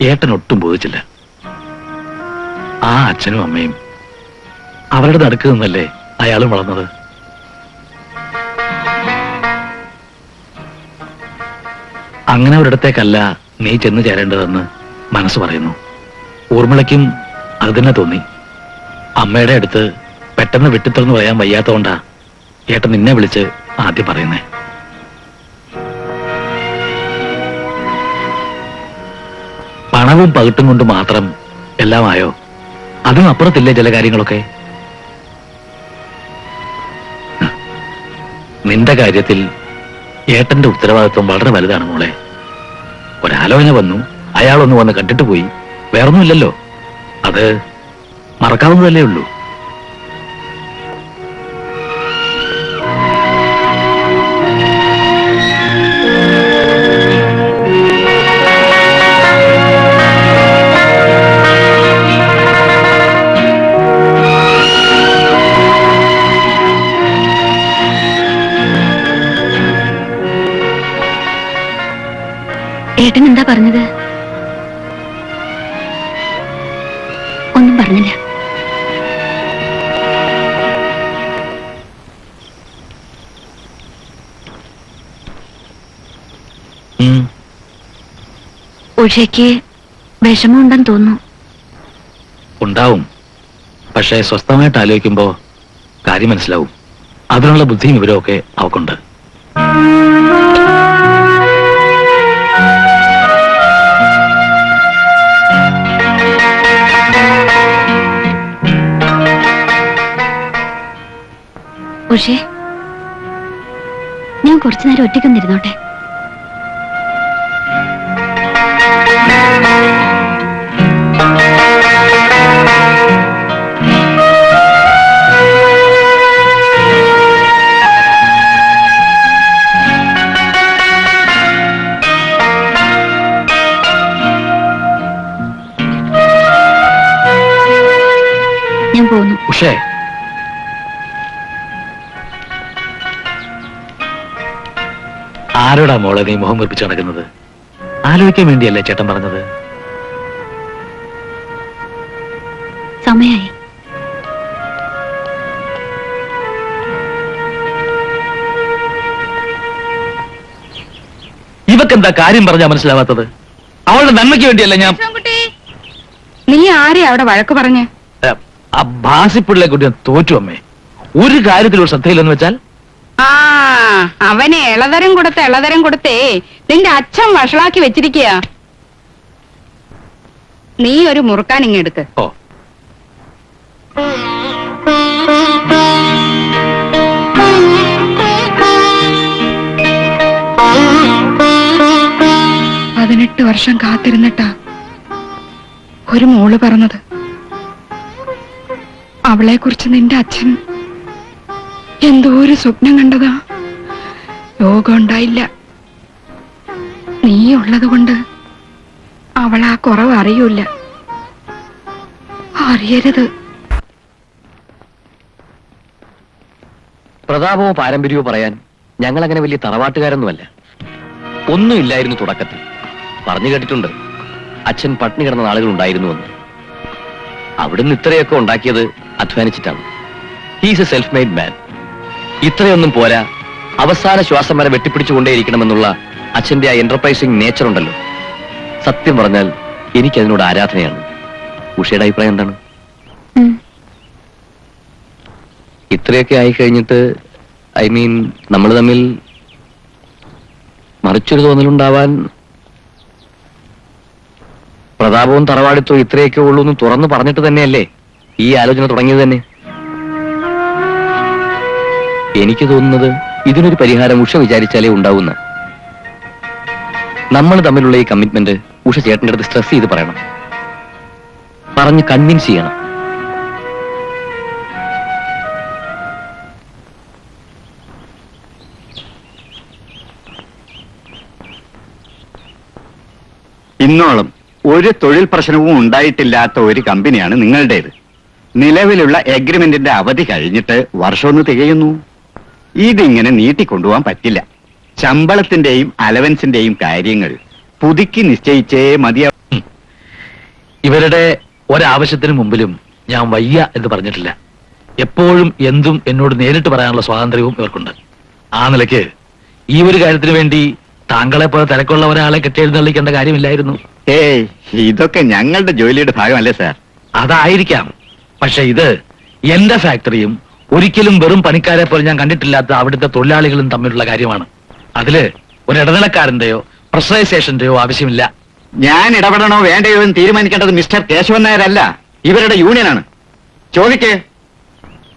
ഏട്ടൻ ഒട്ടും ബോധിച്ചില്ല. ആ അച്ഛനും അമ്മയും അവരുടെ നടുക്ക് നിന്നല്ലേ അയാളും വളർന്നത്. അങ്ങനെ ഒരിടത്തേക്കല്ല നീ ചെന്ന് ചേരേണ്ടതെന്ന് മനസ്സ് പറയുന്നു. ഊർമിളയ്ക്കും അത് തന്നെ തോന്നി. അമ്മയുടെ അടുത്ത് പെട്ടെന്ന് വെട്ടിത്തുറന്ന് പറയാൻ വയ്യാത്തതുകൊണ്ടാ ഏട്ടൻ നിന്നെ വിളിച്ച് ആദ്യം പറയുന്നേ. പണവും പകിട്ടും കൊണ്ട് മാത്രം എല്ലാമായോ? അതും അപ്പുറത്തില്ലേ ചില കാര്യങ്ങളൊക്കെ? നിന്റെ കാര്യത്തിൽ ഏട്ടന്റെ ഉത്തരവാദിത്വം വളരെ വലുതാണ് മോളെ. ഒരാലോചന വന്നു, അയാളൊന്ന് വന്ന് കണ്ടിട്ട് പോയി, വേറൊന്നുമില്ലല്ലോ. അത് മറക്കാവുന്നതല്ലേ ഉള്ളൂ. ഏട്ടൻ എന്താ പറഞ്ഞത്? ഒന്നും പറഞ്ഞില്ല. ഉഷയ്ക്ക് വിഷമമുണ്ടെന്ന് തോന്നുന്നു. ഉണ്ടാവും. പക്ഷേ സ്വസ്ഥമായിട്ട് ആലോചിക്കുമ്പോ കാര്യം മനസ്സിലാവും. അതിനുള്ള ബുദ്ധിയും ഇവരൊക്കെ അവക്കുണ്ട്. ഉഷേ, ഞാൻ കുറച്ചു നേരം ഒറ്റയ്ക്കൊന്നിരുന്നോട്ടെ. ഞാൻ പോന്നു. ഉഷേ, ആരോടാ മോളെ നീ മുഖം വീർപ്പിച്ച് നടക്കുന്നത്? ആലോചിക്കാൻ വേണ്ടിയല്ലേ ചേട്ടൻ പറഞ്ഞത്? സമയായി. ഇവക്കെന്താ കാര്യം പറഞ്ഞാ മനസ്സിലാവാത്തത്? അവളുടെ നന്മയ്ക്ക് വേണ്ടിയല്ല ഞാൻ. കേശവൻകുട്ടി, നീ ആരെയാ അവിടെ വഴക്ക് പറഞ്ഞേ? ആ ഭാസിപ്പിള്ളെ കുട്ടി തോറ്റു അമ്മേ. ഒരു കാര്യത്തിൽ ഒരു ശ്രദ്ധയില്ലെന്ന് വെച്ചാൽ ആ അവനെ ഇളതരം കൊടുത്തേ നിന്റെ അച്ഛൻ വഷളാക്കി വെച്ചിരിക്കുക. നീ ഒരു മുറുക്കാൻ ഇങ്ങെടുക്ക്. ഓ, പതിനെട്ട് വർഷം കാത്തിരുന്നിട്ടാ ഒരു മോള് പറഞ്ഞത്. അവളെ കുറിച്ച് നിന്റെ അച്ഛൻ എന്തോ ഒരു സ്വപ്നം കണ്ടതാ. യോഗം ഉണ്ടായില്ല. നീ ഉള്ളത് കൊണ്ട് അവൾ ആ കുറവ് അറിയൂല. അറിയരുത്. പ്രതാപമോ പാരമ്പര്യമോ പറയാൻ ഞങ്ങളങ്ങനെ വലിയ തറവാട്ടുകാരൊന്നുമല്ല. ഒന്നുമില്ലായിരുന്നു തുടക്കത്തിൽ. പറഞ്ഞു കേട്ടിട്ടുണ്ട് അച്ഛൻ പട്ടിണി കിടന്ന നാളുകൾ ഉണ്ടായിരുന്നുവെന്ന്. അവിടുന്ന് ഇത്രയൊക്കെ ഉണ്ടാക്കിയത് അധ്വാനിച്ചിട്ടാണ്. He's a self made man. ഇത്രയൊന്നും പോരാ, അവസാന ശ്വാസം വരെ വെട്ടിപ്പിടിച്ചുകൊണ്ടേയിരിക്കണമെന്നുള്ള അച്ഛന്റെ ആ എന്റർപ്രൈസിംഗ് നേച്ചർ ഉണ്ടല്ലോ, സത്യം പറഞ്ഞാൽ എനിക്കതിനോട് ആരാധനയാണ്. ഉഷയുടെ അഭിപ്രായം എന്താണ്? ഇത്രയൊക്കെ ആയി കഴിഞ്ഞിട്ട് ഐ മീൻ നമ്മൾ തമ്മിൽ മറിച്ചൊരു തോന്നലുണ്ടാവാൻ പ്രതാപവും തറവാടിത്തവും ഇത്രയൊക്കെ ഉള്ളൂ എന്ന് തുറന്നു പറഞ്ഞിട്ട് തന്നെയല്ലേ ഈ ആലോചന തുടങ്ങിയത് തന്നെ. എനിക്ക് തോന്നുന്നത് ഇതിനൊരു പരിഹാരം ഉഷ വിചാരിച്ചാലേ ഉണ്ടാവുന്ന. നമ്മൾ തമ്മിലുള്ള ഈ കമ്മിറ്റ്മെന്റ് ഉഷ ചേട്ടൻ്റെ അടുത്ത് സ്ട്രെസ് ചെയ്ത് പറയണം, പറഞ്ഞ് കൺവിൻസ് ചെയ്യണം. ഇന്നോളം ഒരു തൊഴിൽ പ്രശ്നവും ഉണ്ടായിട്ടില്ലാത്ത ഒരു കമ്പനിയാണ് നിങ്ങളുടേത്. നിലവിലുള്ള എഗ്രിമെന്റിന്റെ അവധി കഴിഞ്ഞിട്ട് വർഷമൊന്ന് തികയുന്നു. ഇതിങ്ങനെ നീട്ടിക്കൊണ്ടുപോകാൻ പറ്റില്ല. ശമ്പളത്തിന്റെയും അലവൻസിന്റെയും കാര്യങ്ങൾ പുതുക്കി നിശ്ചയിച്ചേ മതിയാവും. ഇവരുടെ ഒരാവശ്യത്തിന് മുമ്പിലും ഞാൻ വയ്യ എന്ന് പറഞ്ഞിട്ടില്ല. എപ്പോഴും എന്തും എന്നോട് നേരിട്ട് പറയാനുള്ള സ്വാതന്ത്ര്യവും ഇവർക്കുണ്ട്. ആ നിലയ്ക്ക് ഈ ഒരു കാര്യത്തിന് വേണ്ടി താങ്കളെ പോലെ തിരക്കുള്ള ഒരാളെ കെട്ടിയെഴുന്നള്ളിക്കേണ്ട കാര്യമില്ലായിരുന്നു. ഏയ്, ഇതൊക്കെ ഞങ്ങളുടെ ജോലിയുടെ ഭാഗമല്ലേ സാർ? അതായിരിക്കാം, പക്ഷെ ഇത് എന്റെ ഫാക്ടറിയും ഒരിക്കലും വെറും പണിക്കാരെ പോലെ ഞാൻ കണ്ടിട്ടില്ലാത്ത അവിടുത്തെ തൊഴിലാളികളും തമ്മിലുള്ള കാര്യമാണ്. അതില് ഒരു ഇടനിലക്കാരന്റെയോ പ്രഷറൈസേഷന്റെയോ ആവശ്യമില്ല. ഞാൻ ഇടപെടണോ വേണ്ടയോ എന്ന് തീരുമാനിക്കേണ്ടത് മിസ്റ്റർ കേശവൻ നായരല്ല, ഇവരുടെ യൂണിയനാണ്. ചോദിക്കേ.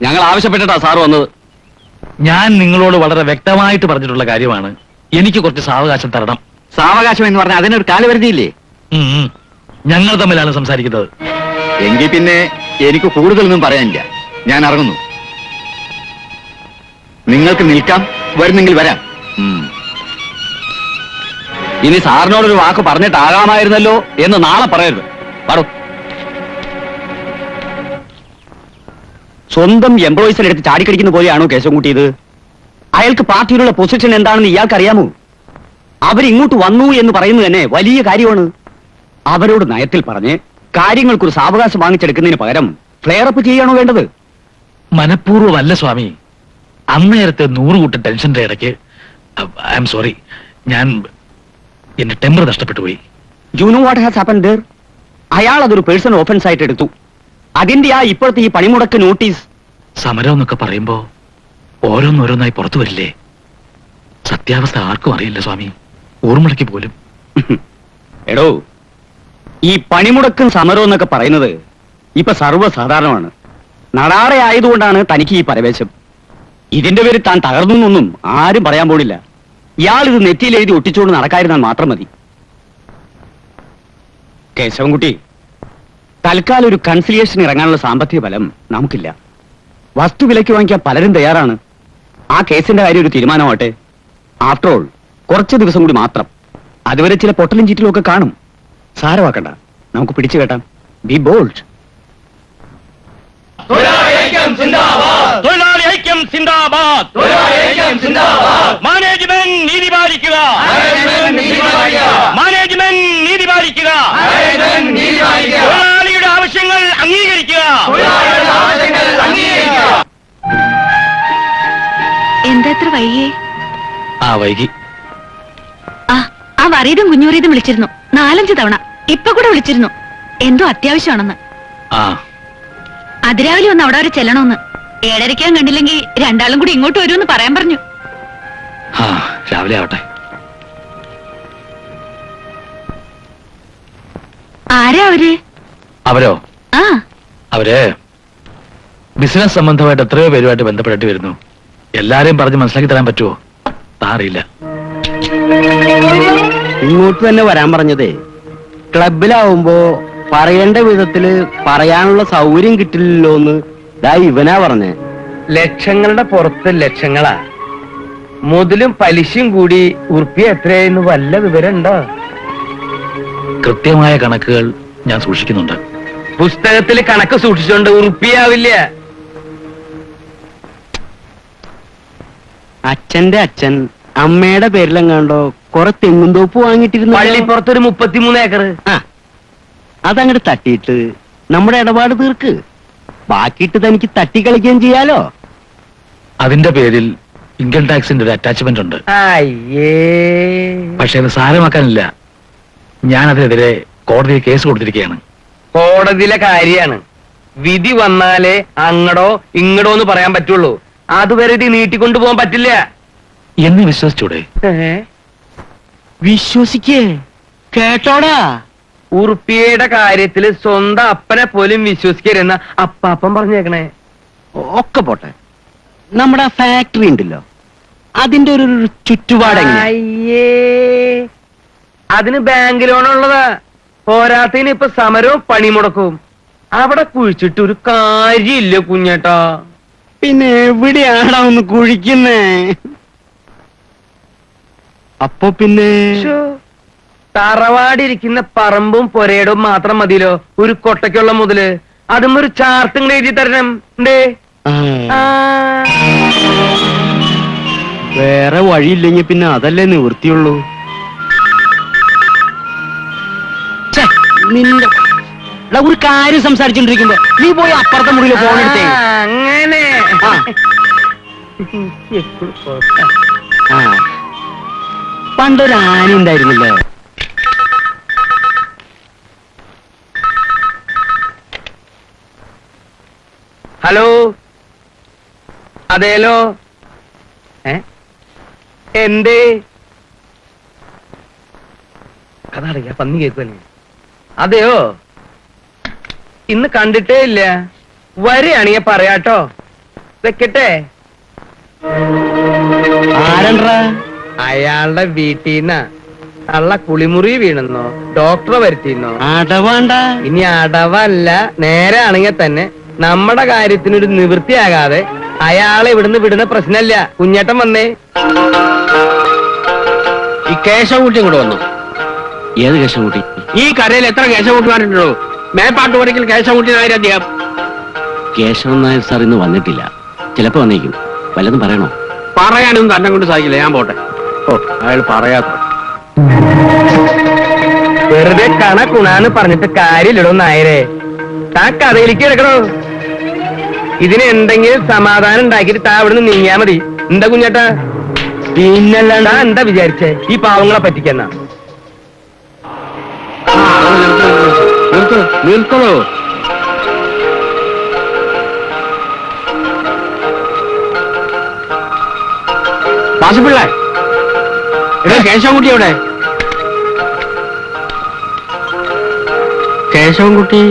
ഞങ്ങൾ ആവശ്യപ്പെട്ടിട്ടാ സാർ വന്നത്. ഞാൻ നിങ്ങളോട് വളരെ വ്യക്തമായിട്ട് പറഞ്ഞിട്ടുള്ള കാര്യമാണ്, എനിക്ക് കുറച്ച് സാവകാശം തരണം. സാവകാശം എന്ന് പറഞ്ഞാൽ അതിനൊരു കാലപരിധിയില്ലേ? ഞങ്ങൾ തമ്മിലാണ് സംസാരിക്കുന്നത്. എങ്കിൽ പിന്നെ എനിക്ക് കൂടുതലൊന്നും പറയാനില്ല. ഞാൻ ഇറങ്ങുന്നു. നിങ്ങൾക്ക് നിൽക്കാം, വരുന്നെങ്കിൽ വരാം. ഇനി സാറിനോടൊരു വാക്ക് പറഞ്ഞിട്ടാകാമായിരുന്നല്ലോ എന്ന് നാളെ പറയരുത്. പാടോ. സ്വന്തം എംപ്ലോയീസിനെ എടുത്ത് ചാടിക്കടിക്കുന്ന പോലെയാണോ കേശവൻകുട്ടി ഇത്? അയാൾക്ക് പാർട്ടിയിലുള്ള പൊസിഷൻ എന്താണെന്ന് ഇയാൾക്കറിയാമോ? അവരിങ്ങോട്ട് വന്നു എന്ന് പറയുന്നത് തന്നെ വലിയ കാര്യമാണ്. അവരോട് നയത്തിൽ പറഞ്ഞ് കാര്യങ്ങൾക്കൊരു സാവകാശം വാങ്ങിച്ചെടുക്കുന്നതിന് പകരം ഫ്ലെയറപ്പ് ചെയ്യാണോ വേണ്ടത്? മനഃപൂർവ്വമല്ല സ്വാമി. അന്നേരത്തെ 100 കൂട്ടം ടെൻഷന്റെ ഇടയ്ക്ക് ഐ എം സോറി, ഞാൻ എന്റെ ടെമ്പർ നഷ്ടപ്പെട്ടു പോയി. You know what has happened there? അയാൾ അതൊരു പേഴ്സണൽ ഓഫൻസ് ആയിട്ട് എടുത്തു. അതിന്റെ ഇപ്പോഴത്തെ ഈ പണിമുടക്ക് നോട്ടീസ്. സമരം എന്നൊക്കെ പറയുമ്പോ ഓരോന്നോരോന്നായി പുറത്തു വരില്ലേ? സത്യാവസ്ഥ ആർക്കും അറിയില്ല സ്വാമി, ഊർമിളയ്ക്ക് പോലും. എടോ, ഈ പണിമുടക്കും സമരവും എന്നൊക്കെ പറയുന്നത് ഇപ്പൊ സർവ്വസാധാരണമാണ്. നടാറെ ആയതുകൊണ്ടാണ് തനിക്ക് ഈ പരവേശം. ഇതിന്റെ പേര് താൻ തകർന്നു എന്നൊന്നും ആരും പറയാൻ പോണില്ല. ഇയാൾ ഇത് നെറ്റിയിൽ എഴുതി ഒട്ടിച്ചുകൊണ്ട് നടക്കാതിരുന്നാൽ മാത്രം മതി. കേശവൻകുട്ടി, തൽക്കാലം ഒരു കൺസിലിയേഷൻ ഇറങ്ങാനുള്ള സാമ്പത്തിക ബലം നമുക്കില്ല. വസ്തു വിലയ്ക്ക് വാങ്ങിക്കാൻ പലരും തയ്യാറാണ്. ആ കേസിന്റെ കാര്യം ഒരു തീരുമാനമാവട്ടെ. ആഫ്റ്റർ ഓൾ കുറച്ച് ദിവസം കൂടി മാത്രം. അതുവരെ ചില പൊട്ടലും ചീറ്റലും ഒക്കെ കാണും. സാരമാക്കണ്ട, നമുക്ക് പിടിച്ചു കേട്ടാം. Be bold. മാനേജ്മെന്റ് നീതി പാലിക്കുക. മാനേജ്മെന്റ് നീതി പാലിക്കുക. തൊഴിലാളിയുടെ ആവശ്യങ്ങൾ അംഗീകരിക്കുക. എന്താ എത്ര വൈകിയേ? വൈകി. ആ വറീതും കുഞ്ഞൂറീതും വിളിച്ചിരുന്നു 4-5 തവണ. ഇപ്പൊ കൂടെ വിളിച്ചിരുന്നു, എന്തോ അത്യാവശ്യമാണെന്ന്. അതിരാവിലെ ഒന്ന് അവിടെ വരെ ചെല്ലണമെന്ന്. 7:30 കണ്ടില്ലെങ്കിൽ രണ്ടാളും കൂടി ഇങ്ങോട്ട് വരുമെന്ന് പറയാൻ പറഞ്ഞു. രാവിലെ ആവട്ടെ. ആരാ അവര്? അവരോ? ആ, അവര് ബിസിനസ് സംബന്ധമായിട്ട് എത്രയോ പേരുമായിട്ട് ബന്ധപ്പെടേണ്ടി വരുന്നു. എല്ലാരെയും പറഞ്ഞ് മനസ്സിലാക്കി തരാൻ പറ്റുമോ? അറിയില്ല. ഇങ്ങോട്ട് തന്നെ വരാൻ പറഞ്ഞതേ, ക്ലബിലാവുമ്പോ പറയേണ്ട വിധത്തില് പറയാനുള്ള സൗകര്യം കിട്ടില്ലല്ലോ എന്ന് ഇവനാ പറഞ്ഞേ. ലക്ഷങ്ങളുടെ പുറത്ത് ലക്ഷങ്ങളാ. മുതലും പലിശയും കൂടി ഉറുപ്പിക എത്രയെന്ന് വല്ല വിവരം ഉണ്ടോ? കൃത്യമായ കണക്കുകൾ ഞാൻ സൂക്ഷിക്കുന്നുണ്ട്. പുസ്തകത്തിൽ കണക്ക് സൂക്ഷിച്ചോണ്ട് ഉറുപ്പിയാവില്ല. അച്ഛന്റെ അച്ഛൻ അമ്മയുടെ പേരിലെങ്ങാണ്ടോ കുറെ തെങ്ങുംതോപ്പ് വാങ്ങിയിട്ടിരുന്നു. പള്ളിപ്പുറത്തൊരു 33 ഏക്കർ. അതങ്ങോട്ട് തട്ടിയിട്ട് നമ്മുടെ ഇടപാട് തീർക്ക്. ബാക്കിയിട്ട് തനിക്ക് തട്ടിക്കളിക്കുകയും ചെയ്യാലോ. അതിന്റെ പേരിൽ ഇൻകം ടാക്സിന്റെ ഒരു അറ്റാച്ച്മെന്റ് ഉണ്ട്. പക്ഷെ അത് സാരമാക്കാനില്ല. ഞാൻ അതിനെതിരെ കോടതിയിൽ കേസ് കൊടുത്തിരിക്കുകയാണ്. കോടതിയിലെ കാര്യാണ്. വിധി വന്നാലേ അങ്ങടോ ഇങ്ങടോ എന്ന് പറയാൻ പറ്റുള്ളൂ. അതുവരെ ഇത് നീട്ടിക്കൊണ്ടു പോകാൻ പറ്റില്ല. എന്ന് വിശ്വസിച്ചൂടെ? വിശ്വസിക്കേ കേട്ടോടാ. ഉറുപ്പിയുടെ കാര്യത്തില് സ്വന്തം അപ്പനെ പോലും വിശ്വസിക്കരുന്ന അപ്പാപ്പൻ പറഞ്ഞേക്കണേ. ഒക്കെ പോട്ടെ, നമ്മുടെ ഫാക്ടറി ഉണ്ടല്ലോ, അതിന്റെ ഒരു ചുറ്റുപാട് അയ്യേ, അതിന് ബാങ്ക് ലോണുള്ളതാ. പോരാത്തതിന് ഇപ്പൊ സമരവും പണിമുടക്കും. അവിടെ കുഴിച്ചിട്ട് ഒരു കാര്യമില്ല കുഞ്ഞേട്ടാ. പിന്നെ എവിടെയാണോ ഒന്ന് കുഴിക്കുന്നേ? അപ്പൊ പിന്നെ ശ്ശോ, തറവാടിരിക്കുന്ന പറമ്പും പൊരയിടവും മാത്രം മതിയല്ലോ ഒരു കൊട്ടയ്ക്കുള്ള മുതല്. അതും ഒരു ചാർട്ടും എഴുതി തരണം. വേറെ വഴിയില്ലെങ്കിൽ പിന്നെ അതല്ലേ നിവൃത്തിയുള്ളൂ. നിന്റെ ഒരു കാര്യം സംസാരിച്ചോണ്ടിരിക്കുമ്പോ നീ പോയി അപ്പുറത്തെ മുറിയില് ഫോൺ എടുത്തേ. അങ്ങനെ പണ്ടൊരു ആന ഉണ്ടായിരുന്നല്ലോ. ഹലോ, അതേലോ. എന്തേ? കഥ അറിയാ, പന്നി കേൾക്കുവല്ലേ. അതെയോ, ഇന്ന് കണ്ടിട്ടേ ഇല്ല. വരികയാണെങ്കിൽ പറയാട്ടോ. വെക്കട്ടെ. ആരണ്ടാ? അയാളുടെ വീട്ടീന്ന അള്ള കുളിമുറി വീണെന്നോ ഡോക്ടറെ വരുത്തിന്നോ. അടവാണ്ട. ഇനി അടവല്ല, നേരെ ആണെങ്കിൽ തന്നെ നമ്മുടെ കാര്യത്തിനൊരു നിവൃത്തിയാകാതെ അയാളെ ഇവിടുന്ന് വിടുന്ന പ്രശ്നമല്ല. കുഞ്ഞേട്ടൻ വന്നേ. ഈ കേശവകുട്ടി ഇങ്ങോട്ട് വന്നു. ഏത് കേശവകുട്ടി? ഈ കരയിൽ എത്ര കേശവകുട്ടിമാരുണ്ടോ? മേപ്പാട്ട് ഒരിക്കൽ കേശവകുട്ടി നായർ അദ്ദേഹം. കേശവൻ നായർ സാർ ഇന്ന് വന്നിട്ടില്ല. ചിലപ്പോ വന്നേക്കും. വല്ലതും പറയണോ? പറയാനൊന്നും തന്നെ കൊണ്ട് സാധിക്കില്ല, ഞാൻ പോട്ടെ. ഓ, അയാൾ പറയാത്ത വെറുതെ കണക്കുണാന്ന് പറഞ്ഞിട്ട് കാര്യമില്ലടോ നായരെ. താ കഥയിലേക്ക് എടുക്കണോ. ഇതിന് എന്തെങ്കിലും സമാധാനം ഉണ്ടാക്കിയിട്ട് താ ഇവിടുന്ന് നീങ്ങിയാ മതി. എന്താ കുഞ്ഞേട്ടാ? പിന്നല്ലാണ്ടാ എന്താ വിചാരിച്ചേ ഈ പാവങ്ങളെ പറ്റിക്കെന്നാ? നിൽക്കണോ? വാസുപിള്ള, ഇവിടെ കേശവൻകുട്ടി എവിടെ? കേശവൻകുട്ടി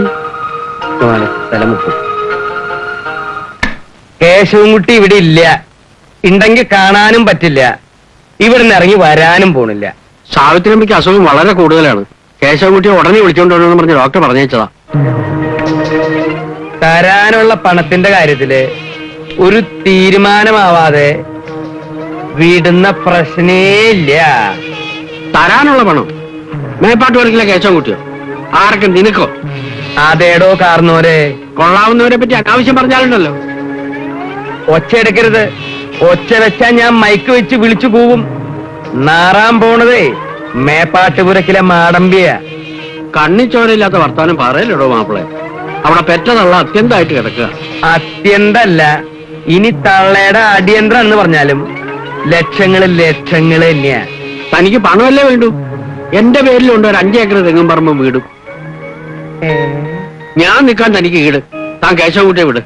കേശവൻകുട്ടി ഇവിടെ ഇല്ല. ഉണ്ടെങ്കിൽ കാണാനും പറ്റില്ല. ഇവിടുന്ന് ഇറങ്ങി വരാനും പോണില്ല. സാവിത്രിയമ്മയ്ക്ക് അസുഖം വളരെ കൂടുതലാണ്. കേശവൻകുട്ടിയെ ഉടനെ വിളിച്ചോണ്ടോന്ന് പറഞ്ഞ് ഡോക്ടർ പറഞ്ഞേച്ചതാ. തരാനുള്ള പണത്തിന്റെ കാര്യത്തില് ഒരു തീരുമാനമാവാതെ വിടുന്ന പ്രശ്നേ ഇല്ല. തരാനുള്ള പണം മേപ്പാട്ട് വർക്കിലെ കേശവൻകുട്ടിയോ? ആരൊക്കെ? നിനക്കോ? അതേടോ കാർന്നോരെ. കൊള്ളാവുന്നവരെ പറ്റി അനാവശ്യം പറഞ്ഞാലുണ്ടല്ലോ. ഒച്ച എടുക്കരുത്. ഒച്ച വെച്ചാ ഞാൻ മൈക്ക് വെച്ച് വിളിച്ചു പോവും. നാറാൻ പോണതേ മേപ്പാട്ടുപുരക്കിലെ മാടമ്പിയ. കണ്ണിച്ചോരയില്ലാത്ത വർത്താനം പറയലോ മാപ്പിളെ. അവിടെ പെറ്റതള്ള അത്യന്തമായിട്ട് കിടക്കുക. അത്യന്തല്ല, ഇനി തള്ളയുടെ അടിയന്തരം എന്ന് പറഞ്ഞാലും ലക്ഷങ്ങള് തന്നെയാ. തനിക്ക് പണമല്ലേ വേണ്ടു? എന്റെ പേരിലുണ്ട് ഒരു 5 ഏക്കർ തെങ്ങും പറമ്പും വീടും. ഞാൻ നിൽക്കാൻ തനിക്ക് ഈട്. താൻ കേശവൻകുട്ടിയെ വിട്.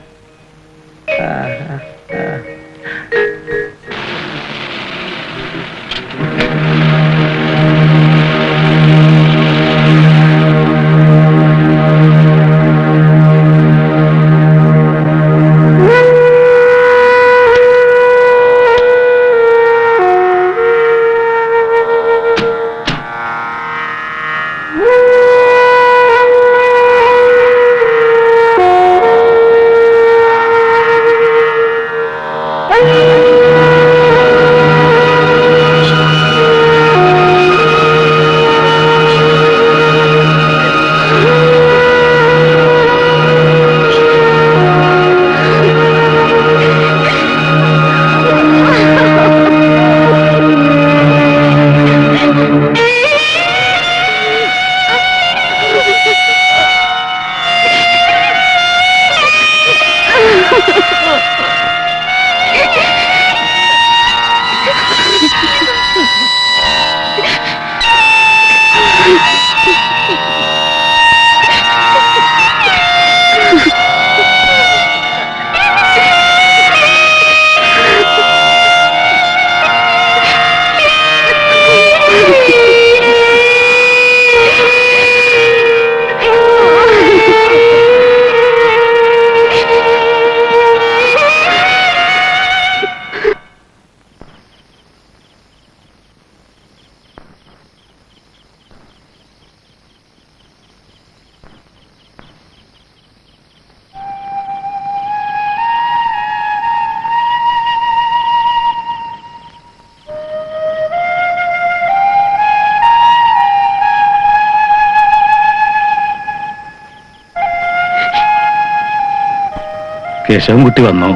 കേശവൻകുട്ടി വന്നോ?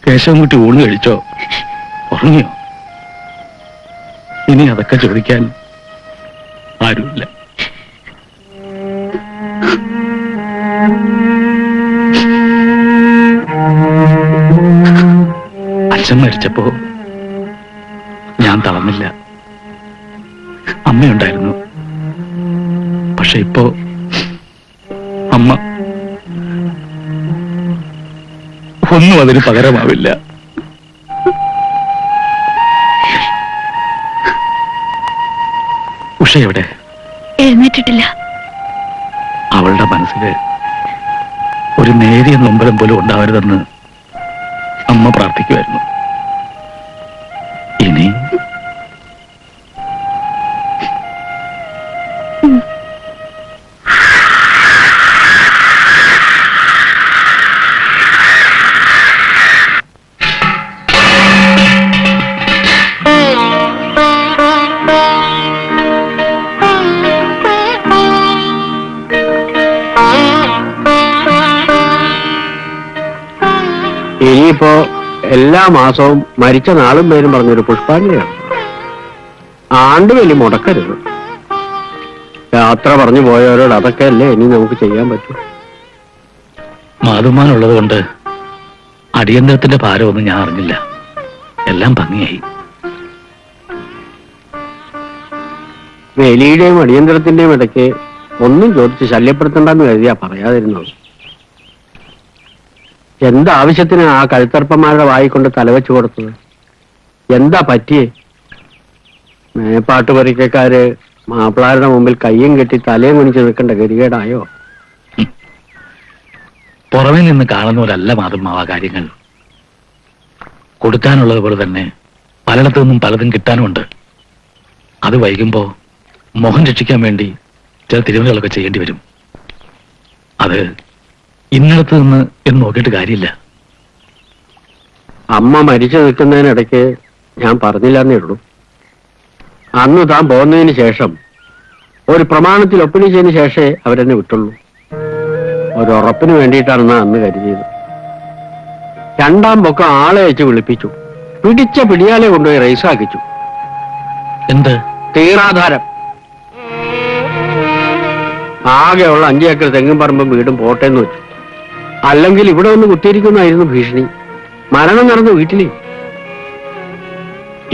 കേശവൻകുട്ടി ഊണ് കഴിച്ചോ? ഉറങ്ങിയോ? ഇനി അതൊക്കെ ചോദിക്കാൻ ആരുമില്ല. അച്ഛൻ മരിച്ചപ്പോ ഞാൻ തളർന്നില്ല. അമ്മയുണ്ടായിരുന്നു. പക്ഷെ ഇപ്പോ അമ്മ ഒന്നും അതിന് പകരമാവില്ല. ഉഷ എവിടെ? എഴുന്നേറ്റിട്ടില്ല. അവളുടെ മനസ്സില് ഒരു നേരിയ നൊമ്പലം പോലും ഉണ്ടാവരുതെന്ന് അമ്മ പ്രാർത്ഥിക്കുമായിരുന്നു. ഇനി ഇനിയിപ്പോ എല്ലാ മാസവും മരിച്ച നാളും പേരും പറഞ്ഞൊരു പുഷ്പാഞ്ജലിയാണ്. ആണ്ട് വലിയ മുടക്കരുത്. യാത്ര പറഞ്ഞു പോയവരോട് അതൊക്കെ അല്ലേ ഇനി നമുക്ക് ചെയ്യാൻ പറ്റൂ. മാതുമാനുള്ളത് കൊണ്ട് അടിയന്തരത്തിന്റെ ഭാരമൊന്നും ഞാൻ അറിഞ്ഞില്ല. എല്ലാം ഭംഗിയായി. വേലിയുടെയും അടിയന്തരത്തിന്റെയും ഇടയ്ക്ക് ഒന്നും ചോദിച്ച് ശല്യപ്പെടുത്തണ്ടെന്ന് കരുതിയാ പറയാതിരുന്നത്. എന്താവശ്യത്തിന് ആ കഴുത്തർപ്പന്മാരുടെ വായിക്കൊണ്ട് തലവെച്ചു കൊടുത്തത്? എന്താ പറ്റിയേ? മേപ്പാട്ട് പറിക്കക്കാര് മാപ്പിളാരുടെ മുമ്പിൽ കയ്യും കെട്ടി തലയും കുനിച്ച് നിൽക്കേണ്ട ഗതികേടായോ? പുറമേ നിന്ന് കാണുന്നവരല്ല മാതുമാവാ കാര്യങ്ങൾ. കൊടുക്കാനുള്ളത് പോലെ തന്നെ പലയിടത്തു നിന്നും പലതും കിട്ടാനുമുണ്ട്. അത് വൈകുമ്പോ മോഹം രക്ഷിക്കാൻ വേണ്ടി ചില തിരുമലുകളൊക്കെ ചെയ്യേണ്ടി വരും. അത് ഇന്നടത്ത് നിന്ന് എന്ന് നോക്കിയിട്ട് കാര്യമില്ല. അമ്മ മരിച്ചു നിൽക്കുന്നതിനിടയ്ക്ക് ഞാൻ പറഞ്ഞില്ലെന്നേ ഉള്ളൂ. അന്ന് താൻ പോകുന്നതിന് ശേഷം ഒരു പ്രമാണത്തിൽ ഒപ്പിടിച്ചതിന് ശേഷമേ അവരെന്നെ വിട്ടുള്ളൂ. ഒരു ഉറപ്പിന് വേണ്ടിയിട്ടാണെന്നാ അന്ന് കരുതിയത്. രണ്ടാം പൊക്കം ആളെ വെച്ച് വിളിപ്പിച്ചു. പിടിച്ച പിടിയാലെ കൊണ്ടുപോയി റൈസാക്കിച്ചു. എന്ത്? തീറാധാരം. ആകെയുള്ള 5 ഏക്കർ തെങ്ങും പറമ്പും വീടും പോട്ടെന്ന് വെച്ചു. അല്ലെങ്കിൽ ഇവിടെ ഒന്ന് കുത്തിയിരിക്കുന്നതായിരുന്നു ഭീഷണി. മരണം നടന്നു വീട്ടിലേ.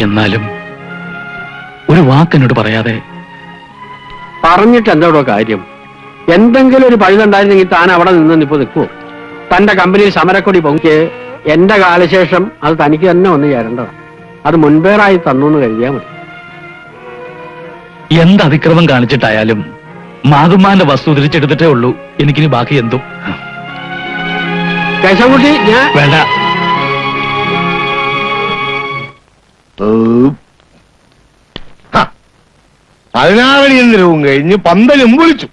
എന്നാലും ഒരു വാക്കെന്നോട് പറയാതെ. പറഞ്ഞിട്ട് എന്തോടോ കാര്യം? എന്തെങ്കിലും ഒരു പഴുതുണ്ടായിരുന്നെങ്കിൽ താൻ അവിടെ നിന്ന് ഇപ്പൊ നിൽക്കുവോ? തന്റെ കമ്പനിയിൽ സമരക്കൊടി പൊങ്ങിക്ക് എന്റെ കാലശേഷം അത് തനിക്ക് തന്നെ വന്ന് ചേരേണ്ടതാണ്. അത് മുൻപേറായി തന്നു എന്ന് കരുതിയാൽ മതി. എന്ത് അതിക്രമം കാണിച്ചിട്ടായാലും മാതുമാന്റെ വസ്തു തിരിച്ചെടുത്തിട്ടേ ഉള്ളൂ. എനിക്കിനി ബാക്കി എന്തും. കേശവൻകുട്ടി, ഞാൻ വേണ്ട. പതിനാറടിയന്തരവും കഴിഞ്ഞ് പന്തലും വിളിച്ചു.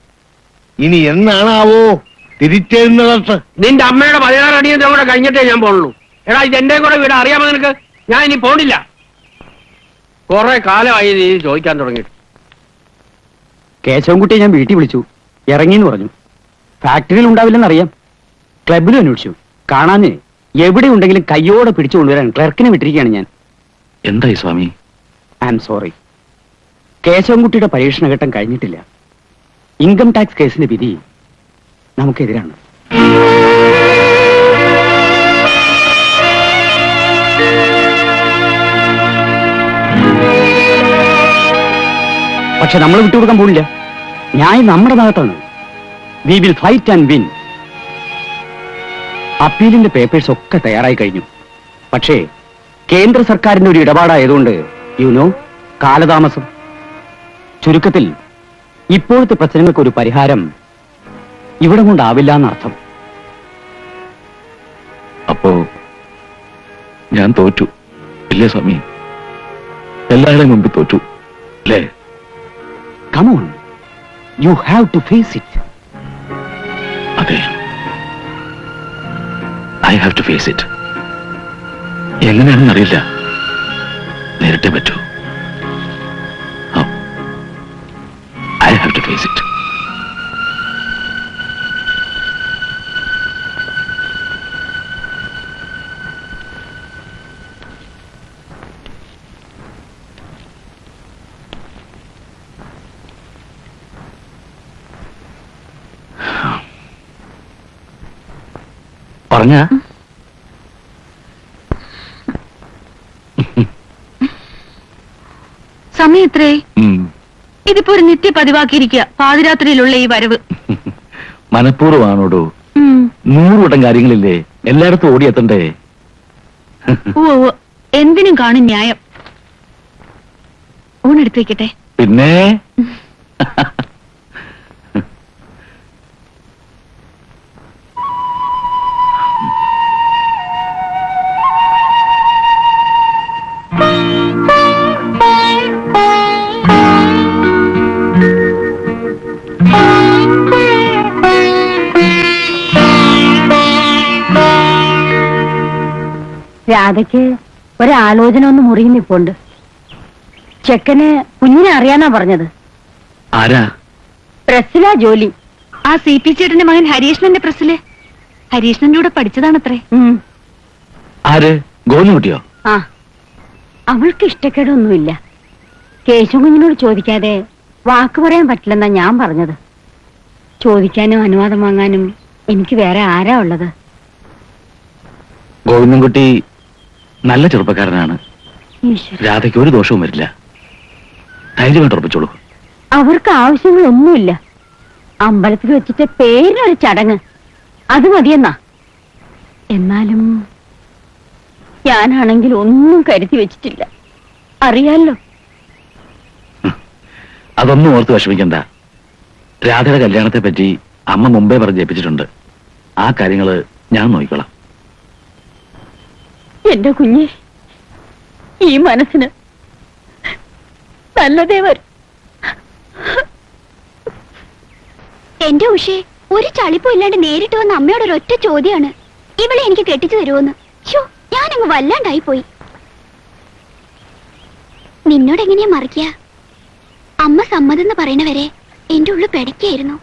ഇനി എന്നാണാവോ തിരിച്ചെഴുന്നള്ളത്ത്? നിന്റെ അമ്മയുടെ 16 അടിയന്തരം കൂടെ കഴിഞ്ഞിട്ടേ ഞാൻ പോണുള്ളൂ. എടാ, ഇത് എന്റെ കൂടെ വീട് അറിയാമോ നിനക്ക്? ഞാൻ ഇനി പോണില്ല. കുറെ കാലമായി നീ ചോദിക്കാൻ തുടങ്ങിയിട്ട്. കേശവൻകുട്ടിയെ ഞാൻ വീട്ടിൽ വിളിച്ചു. ഇറങ്ങിന്ന് പറഞ്ഞു. ഫാക്ടറിയിൽ ഉണ്ടാവില്ലെന്നറിയാം. ക്ലബിലും അന്വേഷിച്ചു. കാണാഞ്ഞ് എവിടെ ഉണ്ടെങ്കിലും കയ്യോടെ പിടിച്ചു കൊണ്ടുവരാൻ ക്ലർക്കിനെ വിട്ടിരിക്കുകയാണ് ഞാൻ. എന്തായി സ്വാമി? I am sorry. കേശവൻകുട്ടിയുടെ പരീക്ഷണഘട്ടം കഴിഞ്ഞിട്ടില്ല. ഇൻകം ടാക്സ് കേസിന്റെ വിധി നമുക്കെതിരാണ്. പക്ഷെ നമ്മൾ വിട്ടുകൊടുക്കാൻ പോണില്ല. ന്യായം നമ്മുടെ ഭാഗത്താണ്. We will fight and win. അപ്പീലിന്റെ പേപ്പേഴ്സ് ഒക്കെ തയ്യാറായി കഴിഞ്ഞു. പക്ഷേ കേന്ദ്ര സർക്കാരിന്റെ ഒരു ഇടപാടായതുകൊണ്ട് കാലതാമസം. ചുരുക്കത്തിൽ ഇപ്പോഴത്തെ പ്രശ്നങ്ങൾക്ക് ഒരു പരിഹാരം ഇവിടെ കൊണ്ടാവില്ല എന്നർത്ഥം. അപ്പോ ഞാൻ തോറ്റു ഇല്ലേ സ്വാമി? എല്ലാവരുടെയും മുമ്പിൽ തോറ്റു അല്ലേ? Come on, you have to face it. അതെ, I have to face it. എങ്ങനെയാണെന്ന് അറിയില്ല. നേരിട്ടേ പറ്റൂ. I have to face it. പറഞ്ഞ സമയം എത്രേ? ഇതിപ്പോ ഒരു നിത്യ പതിവാക്കിയിരിക്കുക പാതിരാത്രിയിലുള്ള ഈ വരവ്. മനഃപൂർവ്വമാണോടോ? 100 വട്ടം കാര്യങ്ങളില്ലേ, എല്ലായിടത്തും ഓടിയെത്തണ്ടേ? ഓ എന്തിനും കാണും ന്യായം. ഊണെടുത്ത് വെക്കട്ടെ. പിന്നെ രാധയ്ക്ക് ഒരാലോചന ഒന്ന് മുറിയുന്നിപ്പോണ്ട്. ചെക്കന് കുഞ്ഞിനെ അറിയാനാ പറഞ്ഞത്. ആരാ? പ്രസ്സിലാ ജോലി. ആ CP ചേട്ടന്റെ മകൻ ഹരീഷ്ണന്റെ പ്രസ്സില്. ഹരീഷ്ണന്റെ കൂടെ പഠിച്ചതാണത്രേ. ആര്? ഗോവിന്ദൻകുട്ടിയോ? ആ, അവൾക്ക് ഇഷ്ടക്കേടൊന്നുമില്ല. കേശു കുഞ്ഞിനോട് ചോദിക്കാതെ വാക്ക് പറയാൻ പറ്റില്ലെന്നാ ഞാൻ പറഞ്ഞത്. ചോദിക്കാനും അനുവാദം വാങ്ങാനും എനിക്ക് വേറെ ആരാ ഉള്ളത്? ഗോവിന്ദൻകുട്ടി നല്ല ചെറുപ്പക്കാരനാണ്. ഈശ്വര, രാധയ്ക്ക് ഒരു ദോഷവും വരില്ല. ധൈര്യമായിട്ട് ഉറപ്പിച്ചോളൂ. അവർക്ക് ആവശ്യങ്ങളൊന്നുമില്ല. അമ്പലത്തിൽ വെച്ചിട്ട് പേരിനൊരു ചടങ്ങ്, അത് മതിയെന്നാ. എന്നാലും ഞാനാണെങ്കിൽ ഒന്നും കരുതി വെച്ചിട്ടില്ല, അറിയാലോ. അതൊന്നും ഓർത്ത് വിഷമിക്കണ്ട. രാധയുടെ കല്യാണത്തെ പറ്റി അമ്മ മുമ്പേ പറഞ്ഞ് ഏൽപ്പിച്ചിട്ടുണ്ട്. ആ കാര്യങ്ങള് ഞാൻ നോക്കിക്കോളാം. എന്റെ കുഞ്ഞെ, ഈ മനസ്സിന് നല്ലതേ വരും. എന്റെ ഉഷേ, ഒരു ചളിപ്പും ഇല്ലാണ്ട് നേരിട്ട് വന്ന അമ്മയോട് ഒരൊറ്റ ചോദ്യമാണ്, ഇവളെ എനിക്ക് കെട്ടിച്ചു തരുമോന്ന്. ഞാനങ്ങ് വല്ലാണ്ടായി പോയി. നിന്നോട് എങ്ങനെയാ മറിക്കുക? അമ്മ സമ്മതെന്ന് പറയണവരെ എന്റെ ഉള്ളു പെടയ്ക്കായിരുന്നു.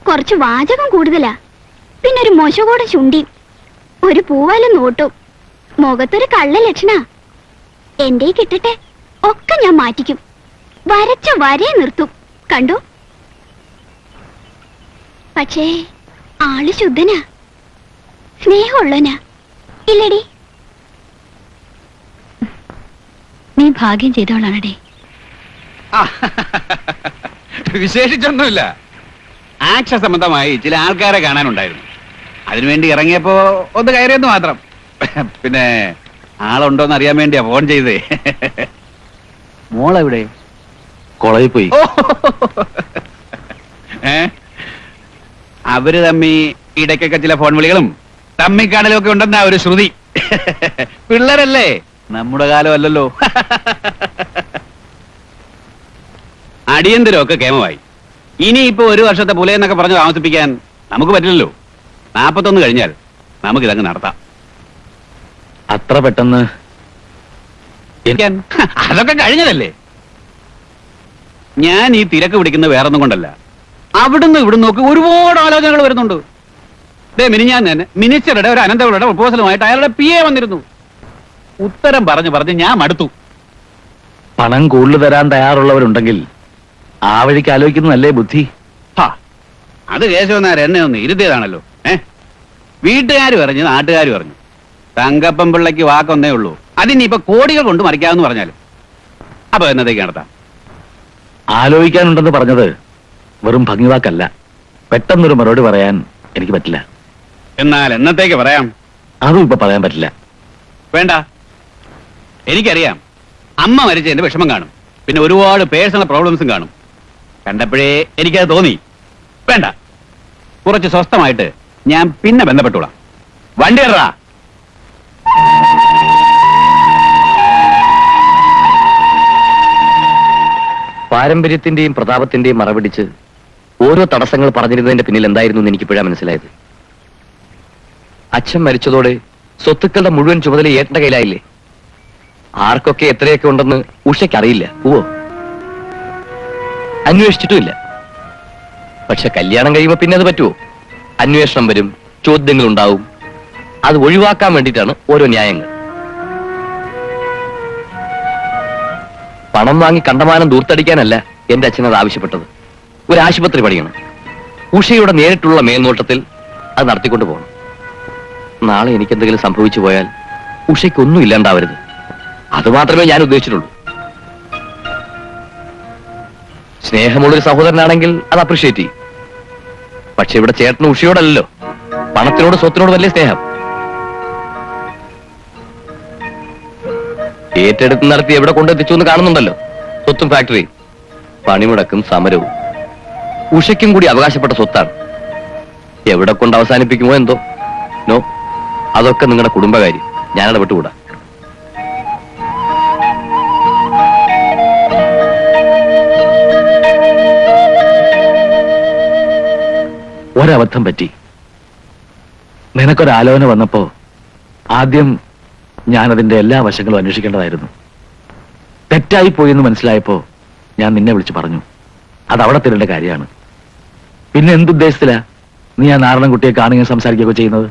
കുറച്ച് വാചകം കൂടുതലാ, പിന്നെ ഒരു മോശകോടെ ചുണ്ടിയും ഒരു പൂവാലും നോട്ടും, മുഖത്തൊരു കള്ള ലക്ഷണ. എന്റെ കിട്ടട്ടെ, ഒക്കെ ഞാൻ മാറ്റിക്കും. വരച്ച വരയെ നിർത്തും, കണ്ടു. പക്ഷേ ആള് ശുദ്ധനാ, സ്നേഹമുള്ളനാ. ഇല്ലടി? നീ ഭാഗ്യം ചെയ്തവളാണടി. വിശേഷിച്ചൊന്നുമില്ല. ആക്ഷൻ സംബന്ധമായി ചില ആൾക്കാരെ കാണാനുണ്ടായിരുന്നു. അതിനുവേണ്ടി ഇറങ്ങിയപ്പോ ഒന്ന് കയറിയെന്ന് മാത്രം. പിന്നെ ആളുണ്ടോന്ന് അറിയാൻ വേണ്ടിയാ ഫോൺ ചെയ്തേ. മോളെവിടെ? കോളേജിൽ പോയി. അവര് തമ്മി ഇടയ്ക്കൊക്കെ ചില ഫോൺ വിളികളും തമ്മിക്കാണലും ഒക്കെ ഉണ്ടെന്നാ ഒരു ശ്രുതി. പിള്ളേരല്ലേ, നമ്മുടെ കാലമല്ലല്ലോ. അടിയന്തരമൊക്കെ കേമമായി. ഇനിയിപ്പോ 1 വർഷത്തെ പുലയെന്നൊക്കെ പറഞ്ഞ് താമസിപ്പിക്കാൻ നമുക്ക് പറ്റില്ലല്ലോ. 41 കഴിഞ്ഞാൽ നമുക്കിതങ്ങ് നടത്താം. അത്ര പെട്ടെന്ന് അതൊക്കെ കഴിഞ്ഞതല്ലേ. ഞാൻ ഈ തിരക്ക് പിടിക്കുന്നത് വേറൊന്നും കൊണ്ടല്ല. അവിടുന്ന് ഇവിടുന്ന് നോക്കി ഒരുപാട് ആലോചനകൾ വരുന്നുണ്ട്. മിനിഞ്ഞാൻ തന്നെ മിനിസ്റ്ററുടെ ഒരു അനന്തവളുടെ പ്രപ്പോസലുമായിട്ട് അയാളുടെ PA വന്നിരുന്നു. ഉത്തരം പറഞ്ഞ് ഞാൻ മടുത്തു. പണം കൂടുതൽ തരാൻ തയ്യാറുള്ളവരുണ്ടെങ്കിൽ ആ വഴിക്ക് ആലോചിക്കുന്നതല്ലേ ബുദ്ധി. അത് കേശവനാർ എന്നെ ഒന്ന് ഇരുത്തിയതാണല്ലോ. വീട്ടുകാർ പറഞ്ഞു, നാട്ടുകാർ പറഞ്ഞു. തങ്കപ്പൻ പിള്ളയ്ക്ക് വാക്കൊന്നേ ഉള്ളൂ. അതിനിപ്പോ കോടികൾ കൊണ്ട് മറിക്കാമെന്ന് പറഞ്ഞാലും. അപ്പൊ എന്നതേക്ക് നടത്താം. ആലോചിക്കാനുണ്ടെന്ന് പറഞ്ഞത് വെറും ഭംഗിവാക്കല്ല. പെട്ടെന്നൊരു മറുപടി പറയാൻ എനിക്ക് പറ്റില്ല. എന്നാൽ എന്നത്തേക്ക് പറയാം? അതും ഇപ്പൊ പറയാൻ പറ്റില്ല. വേണ്ട, എനിക്കറിയാം. അമ്മ മരിച്ചതിന്റെ വിഷമം കാണും, പിന്നെ ഒരുപാട് പേഴ്സണൽ പ്രോബ്ലംസും കാണും. കണ്ടപ്പോഴേ എനിക്കത് തോന്നി. വേണ്ട, കുറച്ച് സ്വസ്ഥമായിട്ട് ഞാൻ പിന്നെ ബന്ധപ്പെട്ടോളാം. വണ്ടി ഇറ. പാരമ്പര്യത്തിന്റെയും പ്രതാപത്തിന്റെയും മറപിടിച്ച് ഓരോ തടസ്സങ്ങൾ പറഞ്ഞിരുന്നതിന്റെ പിന്നിൽ എന്തായിരുന്നു എന്ന് എനിക്കിപ്പോഴാ മനസ്സിലായത്. അച്ഛൻ മരിച്ചതോടെ സ്വത്തുക്കളുടെ മുഴുവൻ ചുമതല ഏട്ടന്റെ കയ്യിലായില്ലേ. ആർക്കൊക്കെ എത്രയൊക്കെ ഉണ്ടെന്ന് ഉഷയ്ക്ക് അറിയില്ല. അന്വേഷിച്ചിട്ടുമില്ല. പക്ഷെ കല്യാണം കഴിയുമ്പോ പിന്നെ അത് പറ്റുമോ? അന്വേഷണം വരും, ചോദ്യങ്ങൾ ഉണ്ടാവും. അത് ഒഴിവാക്കാൻ വേണ്ടിയിട്ടാണ് ഓരോ ന്യായങ്ങൾ. പണം വാങ്ങി കണ്ടമാനം ദൂർത്തടിക്കാനല്ല എന്റെ അച്ഛനത് ആവശ്യപ്പെട്ടത്. ഒരു ആശുപത്രി പണിയണം. ഉഷയുടെ നേരിട്ടുള്ള മേൽനോട്ടത്തിൽ അത് നടത്തിക്കൊണ്ട് പോകണം. നാളെ എനിക്ക് എന്തെങ്കിലും സംഭവിച്ചു പോയാൽ ഉഷയ്ക്കൊന്നും ഇല്ലാണ്ടാവരുത്. അത് മാത്രമേ ഞാൻ ഉദ്ദേശിച്ചിട്ടുള്ളൂ. സ്നേഹമുള്ളൊരു സഹോദരനാണെങ്കിൽ അത് അപ്രീഷിയേറ്റ് ചെയ്യും. പക്ഷെ ഇവിടെ ചേട്ടന് ഉഷയോടല്ലോ, പണത്തിനോട് സ്വത്തിനോട് വലിയ സ്നേഹം. ഏറ്റെടുത്ത് നടത്തി എവിടെ കൊണ്ടെത്തിച്ചു എന്ന് കാണുന്നുണ്ടല്ലോ. സ്വത്തും ഫാക്ടറിയും പണിമുടക്കും സമരവും ഉഷയ്ക്കും കൂടി അവകാശപ്പെട്ട സ്വത്താണ്. എവിടെ കൊണ്ട് അവസാനിപ്പിക്കുമോ എന്തോ. നോ, അതൊക്കെ നിങ്ങളുടെ കുടുംബകാര്യം. ഞാനത് വിട്ടുകൂടാ. ഒരബദ്ധം പറ്റി. നിനക്കൊരാലോചന വന്നപ്പോ ആദ്യം ഞാനതിന്റെ എല്ലാ വശങ്ങളും അന്വേഷിക്കേണ്ടതായിരുന്നു. തെറ്റായി പോയെന്ന് മനസ്സിലായപ്പോ ഞാൻ നിന്നെ വിളിച്ചു പറഞ്ഞു. അത് അവിടെ തരേണ്ട കാര്യമാണ്. പിന്നെ എന്തുദ്ദേശത്തിലാ നീ ആ നാരായണൻകുട്ടിയെ കാണുകയും സംസാരിക്കുകയൊക്കെ ചെയ്യുന്നത്?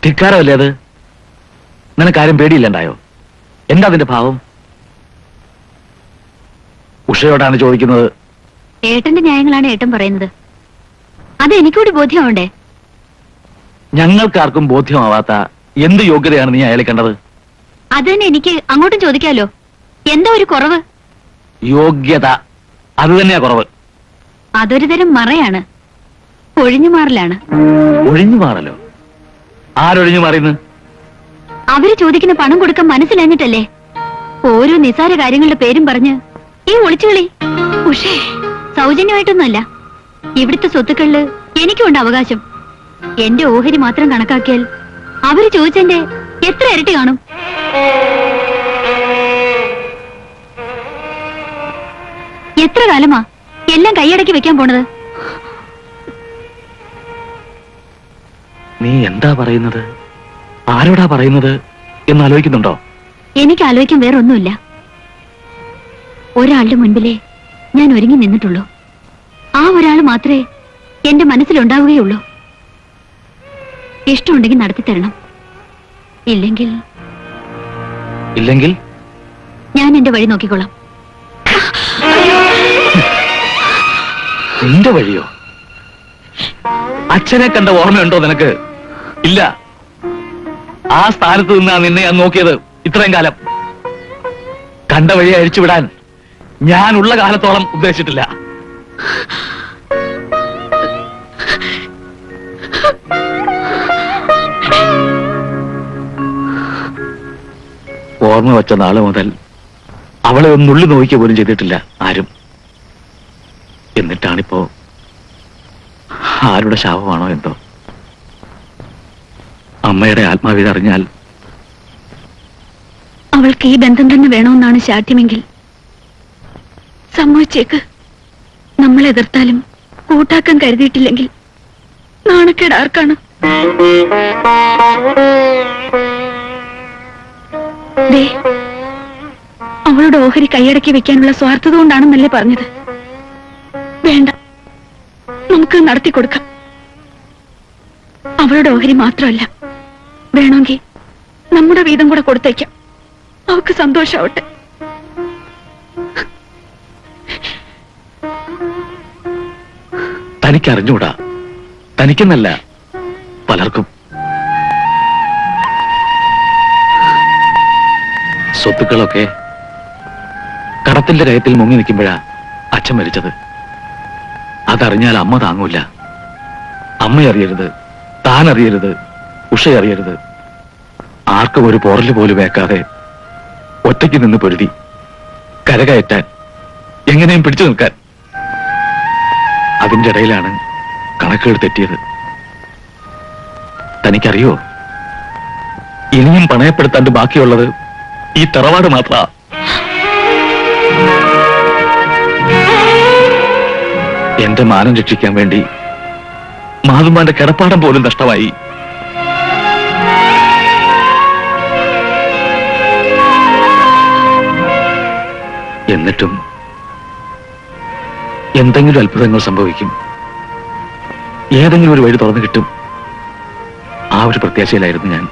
ധിക്കാരമല്ലേ അത്? നിനക്കാരും പേടിയില്ലണ്ടായോ? എന്താ അതിന്റെ ഭാവം? ഉഷയോടാണ് ചോദിക്കുന്നത്. ഏട്ടന്റെ ന്യായങ്ങളാണ് ഏട്ടൻ പറയുന്നത്. അത് എനിക്കൂടി ബോധ്യമാവണ്ടേ? ഞങ്ങൾക്കാർക്കും ബോധ്യമാവാത്ത എന്ത് യോഗ്യതയാണ് നീ അയാളെ കണ്ടത്? അത് തന്നെ എനിക്ക് അങ്ങോട്ടും ചോദിക്കാലോ. എന്താ ഒരു കുറവ്? യോഗ്യത, അത് തന്നെയാ കുറവ്. അതൊരു തരം മറയാണ്, ഒഴിഞ്ഞു മാറലാണ്. ഒഴിഞ്ഞു മാറലോ? ആരൊഴിഞ്ഞു മാറിയെന്ന്? അവര് ചോദിക്കുന്ന പണം കൊടുക്കാൻ മനസ്സിലാഞ്ഞിട്ടല്ലേ ഓരോ നിസാര കാര്യങ്ങളുടെ പേരും പറഞ്ഞ് ഈ ഒളിച്ചുകളി. ഉഷേ, സൗജന്യമായിട്ടൊന്നുമല്ല. ഇവിടുത്തെ സ്വത്തുക്കളില് എനിക്കുണ്ട് അവകാശം. എന്റെ ഓഹരി മാത്രം കണക്കാക്കിയാൽ അവര് ചോദിച്ചെന്റെ എത്ര ഇരട്ടി കാണും? എത്ര കാലമാ എല്ലാം കൈയടക്കി വെക്കാൻ പോണത്? നീ എന്താ പറയുന്നത്? ആരോടാ പറയുന്നത് എന്ന് ആലോചിക്കുന്നുണ്ടോ? എനിക്ക് ആലോചിക്കാൻ വേറൊന്നുമില്ല. ഒരാളുടെ മുൻപിലേ ഞാൻ ഒരുങ്ങി നിന്നിട്ടുള്ളൂ. ആ ഒരാൾ മാത്രമേ എന്റെ മനസ്സിലുണ്ടാവുകയുള്ളൂ. ഇഷ്ടമുണ്ടെങ്കിൽ നടത്തി തരണം. ഇല്ലെങ്കിൽ ഇല്ലെങ്കിൽ ഞാൻ എന്റെ വഴി നോക്കിക്കോളാം. നിന്റെ വഴിയോ? അച്ഛനെ കണ്ട ഓർമ്മയുണ്ടോ നിനക്ക്? ഇല്ല. ആ സ്ഥാനത്ത് നിന്നാ നിന്നെ ഞാൻ നോക്കിയത് ഇത്രയും കാലം. കണ്ട വഴി അഴിച്ചുവിടാൻ ഞാനുള്ള കാലത്തോളം ഉദ്ദേശിച്ചിട്ടില്ല. ഓർമ്മ വെച്ച നാള് മുതൽ അവളെ ഒന്നുള്ളു നോക്കിയ പോലും ചെയ്തിട്ടില്ല ആരും. എന്നിട്ടാണിപ്പോ ആരുടെ ശാപമാണോ എന്തോ. അമ്മയുടെ ആത്മാവിധ അറിഞ്ഞാൽ അവൾക്ക് ഈ ബന്ധം തന്നെ വേണമെന്നാണ് ശാഠ്യമെങ്കിൽ സമ്മതിച്ചേക്ക്. നമ്മൾ എതിർത്താലും കൂട്ടാക്കാൻ കരുതിയിട്ടില്ലെങ്കിൽ നാണക്കേട് ആർക്കാണ്? ദേ, അവളുടെ ഓഹരി കൈയടക്കി വെക്കാനുള്ള സ്വാർത്ഥത കൊണ്ടാണെന്നല്ലേ പറഞ്ഞത്? വേണ്ട, നമുക്ക് നടത്തി കൊടുക്കാം. അവളുടെ ഓഹരി മാത്രമല്ല, വേണമെങ്കിൽ നമ്മുടെ വീതം കൂടെ കൊടുത്തേക്കാം. അവൾക്ക് സന്തോഷാവട്ടെ. തനിക്കറിഞ്ഞൂടാ, തനിക്കെന്നല്ല പലർക്കും. സ്വത്തുക്കളൊക്കെ കടത്തിന്റെ കയത്തിൽ മുങ്ങി നിൽക്കുമ്പോഴാ അച്ഛൻ മരിച്ചത്. അതറിഞ്ഞാൽ അമ്മ താങ്ങൂല. അമ്മ അറിയരുത്, താൻ അറിയരുത്, ഉഷ അറിയരുത്. ആർക്കും ഒരു പോറല് പോലും വേക്കാതെ ഒറ്റയ്ക്ക് നിന്ന് പൊരുതി കരകയറ്റാൻ, എങ്ങനെയും പിടിച്ചു നിൽക്കാൻ. അതിന്റെ ഇടയിലാണ് കണക്കുകൾ തെറ്റിയത്. തനിക്കറിയോ, ഇനിയും പണയപ്പെടുത്താണ്ട് ബാക്കിയുള്ളത് ഈ തറവാട് മാത്ര. എന്റെ മാനം രക്ഷിക്കാൻ വേണ്ടി മാതുമ്മാന്റെ കിടപ്പാടം പോലും നഷ്ടമായി. എന്നിട്ടും എന്തെങ്കിലും അത്ഭുതങ്ങൾ സംഭവിക്കും, ഏതെങ്കിലും ഒരു വഴി തുറന്നു കിട്ടും. ആ ഒരു പ്രത്യാശയിലായിരുന്നു ഞാൻ.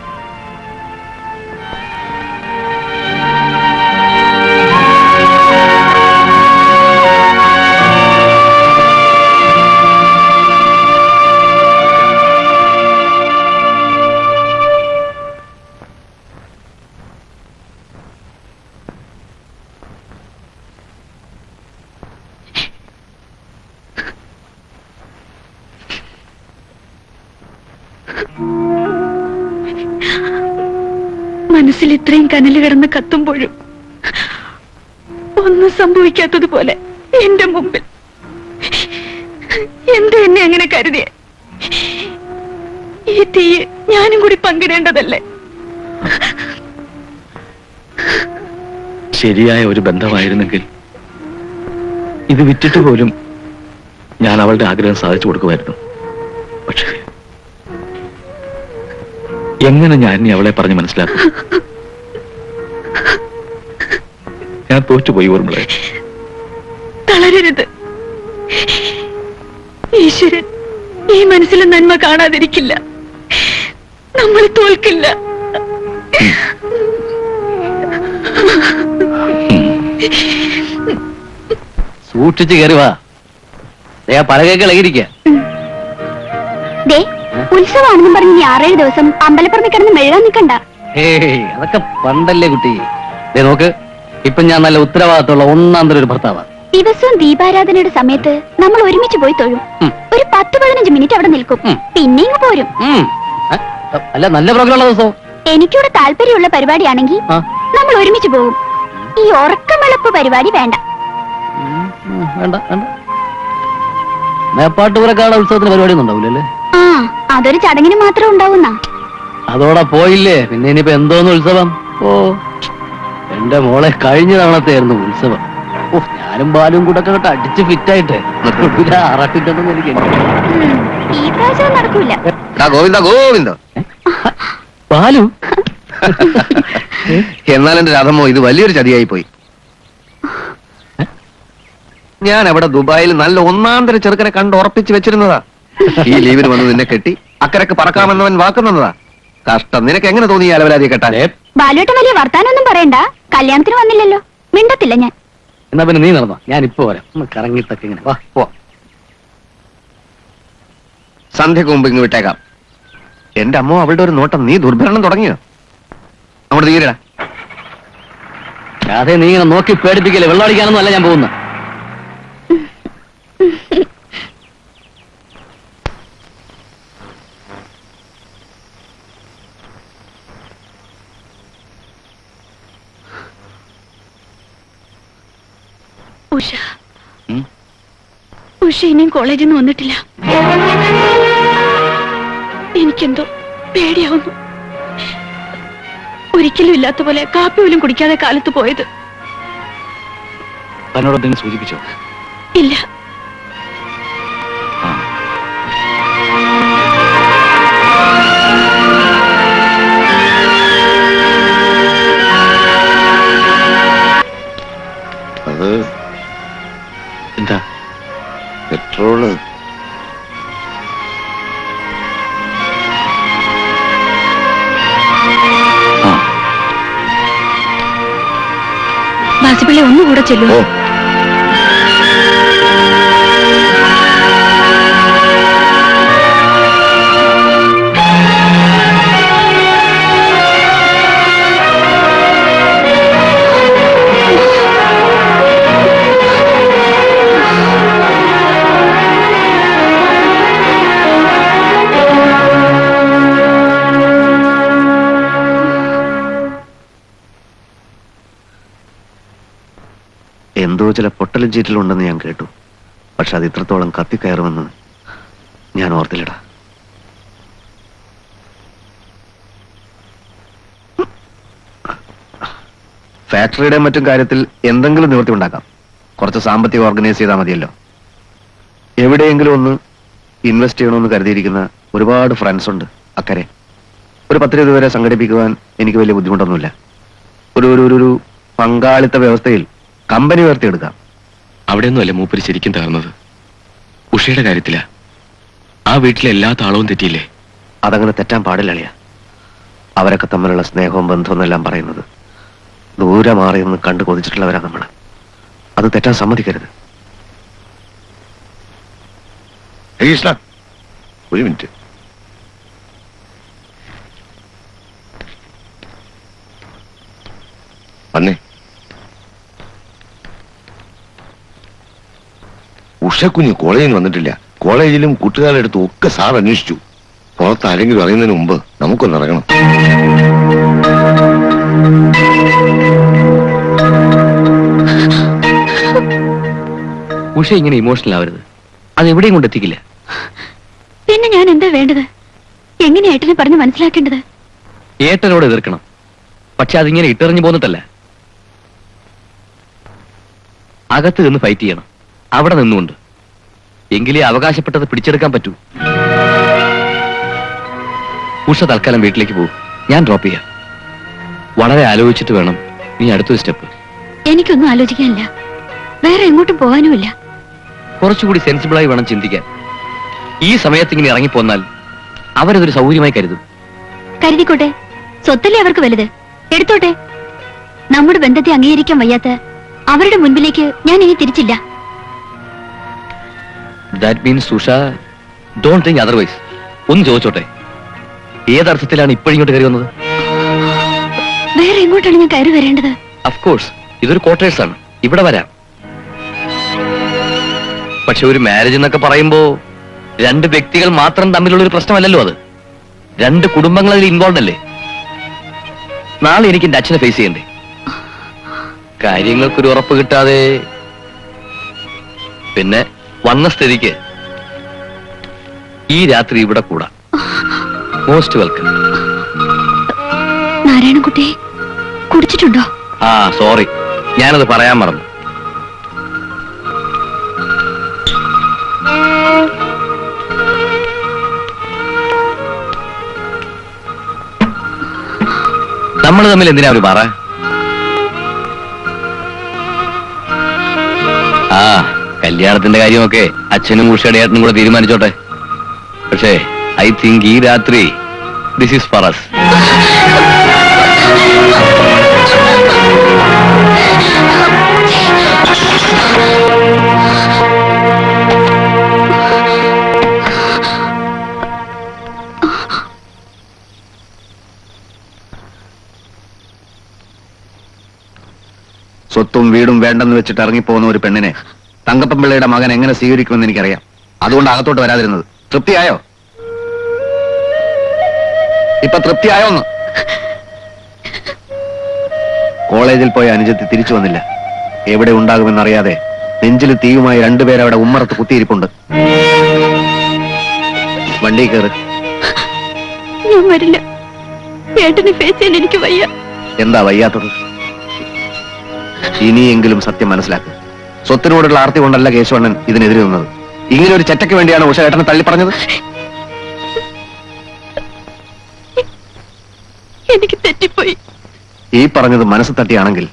മനസ്സിൽ ഇത്രയും കനല് കിടന്ന് കത്തുമ്പോഴും ഒന്നും സംഭവിക്കാത്തതുപോലെ എന്റെ മുമ്പിൽ എന്താ എന്നെ അങ്ങനെ കരുതിയ? ഈ തീയെ ഞാനും കൂടി പങ്കിടേണ്ടതല്ലേ? ശരിയായ ഒരു ബന്ധമായിരുന്നെങ്കിൽ ഇത് വിറ്റിട്ട് പോലും ഞാൻ അവളുടെ ആഗ്രഹം സാധിച്ചു കൊടുക്കുമായിരുന്നു. പക്ഷേ എങ്ങനെ ഞാൻ ഇനി അവളെ പറഞ്ഞ് മനസ്സിലാക്കും? ഞാൻ തോറ്റുപോയി ഊർമിളെ. തളരരുത്. ഈശ്വരൻ ഈ മനസ്സിലെ നന്മ കാണാതിരിക്കില്ല. നമ്മൾ തോൽക്കില്ല. സൂക്ഷിച്ച് കയറി വാ. പലകേക്ക് ഇളകിയിരിക്കുക. ഉത്സവമാണെന്നും പറഞ്ഞ് 6-7 ദിവസം അമ്പലപ്പുറത്ത് കിടന്ന് മെഴുകാൻ നിൽക്കണ്ട. അതൊക്കെ പണ്ടല്ലേ കുട്ടി. നോക്ക്, ഇപ്പൊ ഞാൻ നല്ല ഉത്തരവാദിത്തമുള്ള ഒന്നാം തരം ഒരു ഭർത്താവാ. ദിവസവും ദീപാരാധനയുടെ സമയത്ത് നമ്മൾ ഒരുമിച്ച് പോയി തൊഴും. ഒരു 10-15 മിനിറ്റ് അവിടെ നിൽക്കും, പിന്നെ ഇങ്ങ് പോരും. അല്ല, നല്ല പ്രോഗ്രാം ഉള്ള ദിവസം എനിക്കിവിടെ താല്പര്യമുള്ള പരിപാടിയാണെങ്കിൽ നമ്മൾ ഒരുമിച്ച് പോകും. ഈ ഉറക്കമിളപ്പ് പരിപാടി വേണ്ട. വേണ്ട വേണ്ട. മേപ്പാട്ടുപുറക്കാട് ഉത്സവത്തിന് പരിപാടി ഒന്നും ഉണ്ടാവില്ലല്ലേ? ആ, അതൊരു ചടങ്ങിന് മാത്രം ഉണ്ടാവുന്ന. അതോടെ പോയില്ലേ, പിന്നെ ഇനിയിപ്പോ എന്തോന്ന് ഉത്സവം? ഓ, എന്റെ മോളെ കഴിഞ്ഞ തവണത്തെയായിരുന്നു ഉത്സവം. ഓ, ഞാനും ബാലും കൂടെ ഒക്കെ അടിച്ച് ഫിറ്റായിട്ട് ആറാട്ടിട്ടുണ്ടെന്ന് എനിക്ക്. ഈ പ്രാവശ്യം നടക്കൂല. ഗോവിന്ദ ഗോവിന്ദ. ബാലു, എന്നാൽ എന്റെ രാധമ്മോ, ഇത് വലിയൊരു ചതിയായി പോയി. ഞാൻ അവിടെ ദുബായിൽ നല്ല ഒന്നാന്തര ചെറുക്കനെ കണ്ട് ഉറപ്പിച്ച് വെച്ചിരുന്നതാ. ഈ ലീവിന് വന്ന് നിന്നെ കെട്ടി അക്കരക്ക് പറക്കാമെന്നവൻ വാക്കുന്നതാ. കഷ്ടം. നിനക്ക് എങ്ങനെ തോന്നി ഈ അലവലാതിയെ കെട്ടാനേ? ബാലുവേട്ടൻ വലിയ വർത്താനൊന്നും പറയണ്ട. കല്യാണത്തിന് വന്നില്ലല്ലോ, മിണ്ടത്തില്ല ഞാൻ. എന്നാ പിന്നെ നീ നടന്നോ, ഞാൻ ഇപ്പൊ വരാം. കറങ്ങിട്ടൊക്കെ ഇങ്ങനെ വാ. പോ. സന്ധ്യക്ക് മുമ്പ് ഇങ്ങ് വിട്ടേക്കാം. എന്റെ അമ്മ അവളുടെ ഒരു നോട്ടം. നീ ദുർഭരണം തുടങ്ങിയോ? നമ്മുടെ തീരടാ. അതെ, നീ ഇങ്ങനെ നോക്കി പേടിപ്പിക്കല്ലേ. വെള്ളമടിക്കാനൊന്നും അല്ല ഞാൻ പോകുന്നത്. ഉഷ ഇനിയും കോളേജിൽ നിന്ന് വന്നിട്ടില്ല. എനിക്കെന്തോ പേടിയാവുന്നു. ഒരിക്കലും ഇല്ലാത്ത പോലെ കാപ്പി പോലും കുടിക്കാതെ കാലത്ത് പോയത്. തന്നോട് എന്തെങ്കിലും സൂചിപ്പിച്ചോ? ഇല്ല. അത് എന്താ? പെട്രോള്. ബാസിപ്പിള്ളി ഒന്നുകൂടെ ചെല്ലുമോ? എന്തോ ചില പൊട്ടലും ചീറ്റലുണ്ടെന്ന് ഞാൻ കേട്ടു. പക്ഷെ അത് ഇത്രത്തോളം കത്തിക്കയറുമെന്ന് ഞാൻ ഓർത്തില്ലടാ. ഫാക്ടറിയുടെ മറ്റും കാര്യത്തിൽ എന്തെങ്കിലും നിവൃത്തി ഉണ്ടാക്കാം. കുറച്ച് സാമ്പത്തികം ഓർഗനൈസ് ചെയ്താൽ മതിയല്ലോ. എവിടെയെങ്കിലും ഒന്ന് ഇൻവെസ്റ്റ് ചെയ്യണമെന്ന് കരുതിയിരിക്കുന്ന ഒരുപാട് ഫ്രണ്ട്സ് ഉണ്ട് അക്കരെ. ഒരു 10-20 പേരെ സംഘടിപ്പിക്കുവാൻ എനിക്ക് വലിയ ബുദ്ധിമുട്ടൊന്നുമില്ല. ഒരു പങ്കാളിത്ത വ്യവസ്ഥയിൽ കമ്പനി ഉയർത്തിയെടുക്കാം. അവിടെയൊന്നും അല്ലേ മൂപ്പര് ശരിക്കും തകർന്നത്? ഉഷയുടെ കാര്യത്തില. ആ വീട്ടിലെ എല്ലാ താളവും തെറ്റിയില്ലേ? അതങ്ങനെ തെറ്റാൻ പാടില്ല. അവരൊക്കെ തമ്മിലുള്ള സ്നേഹവും ബന്ധവും എന്നെല്ലാം പറയുന്നത് ദൂരെ മാറിയെന്ന് കണ്ടു കൊതിച്ചിട്ടുള്ളവരാ നമ്മള്. അത് തെറ്റാൻ സമ്മതിക്കരുത്. കൃഷ്ണ, ഒരു മിനിറ്റ്. വന്നേ. ഉഷക്കുഞ്ഞ് കോളേജിൽ നിന്ന് വന്നിട്ടില്ല. കോളേജിലും കൂട്ടുകാരുടെ അടുത്തും ഒക്കെ സാർ അന്വേഷിച്ചു. പുറത്ത് ആരെങ്കിലും അറിയുന്നതിന് മുമ്പ് നമുക്കൊന്നിറങ്ങണം. ഉഷ ഇങ്ങനെ ഇമോഷണൽ ആവരുത്. അത് എവിടെയും കൊണ്ടെത്തിക്കില്ല. പിന്നെ ഞാൻ എന്താ വേണ്ടത്? എങ്ങനെ ഏട്ടനെ പറഞ്ഞ് മനസ്സിലാക്കേണ്ടത്? ഏട്ടനോട് എതിർക്കണം. പക്ഷെ അതിങ്ങനെ ഇട്ടെറിഞ്ഞു പോന്നിട്ടല്ല. അകത്ത് നിന്ന് ഫൈറ്റ് ചെയ്യണം, അവിടെ നിന്നുകൊണ്ട്. എങ്കിലേ അവകാശപ്പെട്ടത് പിടിച്ചെടുക്കാൻ പറ്റൂ. ഉഷ തൽക്കാലം വീട്ടിലേക്ക് പോകും, ഞാൻ ഡ്രോപ്പ് ചെയ്യാം. വളരെ ആലോചിച്ചിട്ട് വേണം നീ അടുത്തൊരു സ്റ്റെപ്പ്. എനിക്കൊന്നും ആലോചിക്കാനില്ല, വേറെ എങ്ങോട്ടും പോകാനുമില്ല. കുറച്ചുകൂടി സെൻസിബിളായി വേണം ചിന്തിക്കാൻ. ഈ സമയത്ത് ഇങ്ങനെ ഇറങ്ങിപ്പോന്നാൽ അവരതൊരു സൗകര്യമായി കരുതും. കരുതിക്കോട്ടെ, സ്വത്തല്ലേ അവർക്ക് വലുത്, എടുത്തോട്ടെ. നമ്മുടെ ബന്ധത്തെ അംഗീകരിക്കാൻ വയ്യാത്ത അവരുടെ മുൻപിലേക്ക് ഞാൻ ഇനി തിരിച്ചില്ല. That means Usha don't think otherwise. ഒന്ന് ചോദിച്ചോട്ടെ, ഏതർത്ഥത്തിലാണ് ഇപ്പോഴിങ്ങോട്ട് കയറി വന്നത്? വേറെ എങ്ങോട്ടാണ് ഞാൻ കയറി വരേണ്ടത്? അഫ്കോഴ്സ് ഇതൊരു ക്വാർട്ടേഴ്സ് ആണ്, ഇവിടെ വരാം. പക്ഷെ ഒരു മാരേജ് എന്നൊക്കെ പറയുമ്പോ രണ്ട് വ്യക്തികൾ മാത്രം തമ്മിലുള്ള ഒരു പ്രശ്നമല്ലല്ലോ അത്. രണ്ട് കുടുംബങ്ങൾ അതിൽ ഇൻവോൾവ് അല്ലേ? നാളെ എനിക്ക് എന്റെ അച്ഛനെ ഫേസ് ചെയ്യണ്ടേ? കാര്യങ്ങൾക്കൊരു ഉറപ്പ് കിട്ടാതെ പിന്നെ വന്ന സ്ഥിതിക്ക് ഈ രാത്രി ഇവിടെ കൂടാം. Most welcome. നാരായണൻകുട്ടി കുടിച്ചിട്ടുണ്ടോ? ആ സോറി, ഞാനത് പറയാൻ മറന്നു. നമ്മൾ തമ്മിൽ എന്തിനാ ഒരു പറ? ആ കല്യാണത്തിന്റെ കാര്യമൊക്കെ അച്ഛനും ഉഷയുടെ ഏട്ടനും കൂടെ തീരുമാനിച്ചോട്ടെ. പക്ഷേ ഐ തിങ്ക് ഈ രാത്രി ദിസ് ഈസ് ഫോർ us. സ്വത്തും വീടും വേണ്ടെന്ന് വെച്ചിട്ട് ഇറങ്ങിപ്പോകുന്ന ഒരു പെണ്ണിനെ തങ്കപ്പൻപിള്ളയുടെ മകൻ എങ്ങനെ സ്വീകരിക്കുമെന്ന് എനിക്കറിയാം. അതുകൊണ്ട് അകത്തോട്ട് വരാതിരുന്നത്. തൃപ്തിയായോ? ഇപ്പൊ തൃപ്തിയായോന്ന്? കോളേജിൽ പോയ അനുജത്തി തിരിച്ചു വന്നില്ല. എവിടെ ഉണ്ടാകുമെന്നറിയാതെ നെഞ്ചിൽ തീയുമായി രണ്ടുപേരവിടെ ഉമ്മറത്ത് കുത്തിയിരിപ്പുണ്ട്. വണ്ടി കയറ്. ഞാൻ വരില്ല, ഏട്ടനെ ഫേസ് ചെയ്യാൻ എനിക്ക് വയ്യ. എന്താ വയ്യാത്തത്? ഇനിയെങ്കിലും സത്യം മനസ്സിലാക്കുക. സ്വത്തിനോടുള്ള ആർത്തി കൊണ്ടല്ല കേശവണ്ണൻ ഇതിനെതിരെ നിന്നത്. ഇങ്ങനെ ഒരു ചെറ്റയ്ക്ക് വേണ്ടിയാണ് ഉഷ ഏട്ടനെ തള്ളി പറഞ്ഞത്. എനിക്ക് തെറ്റിപ്പോയി. ഈ പറഞ്ഞത് മനസ്സ് തട്ടിയാണെങ്കിൽ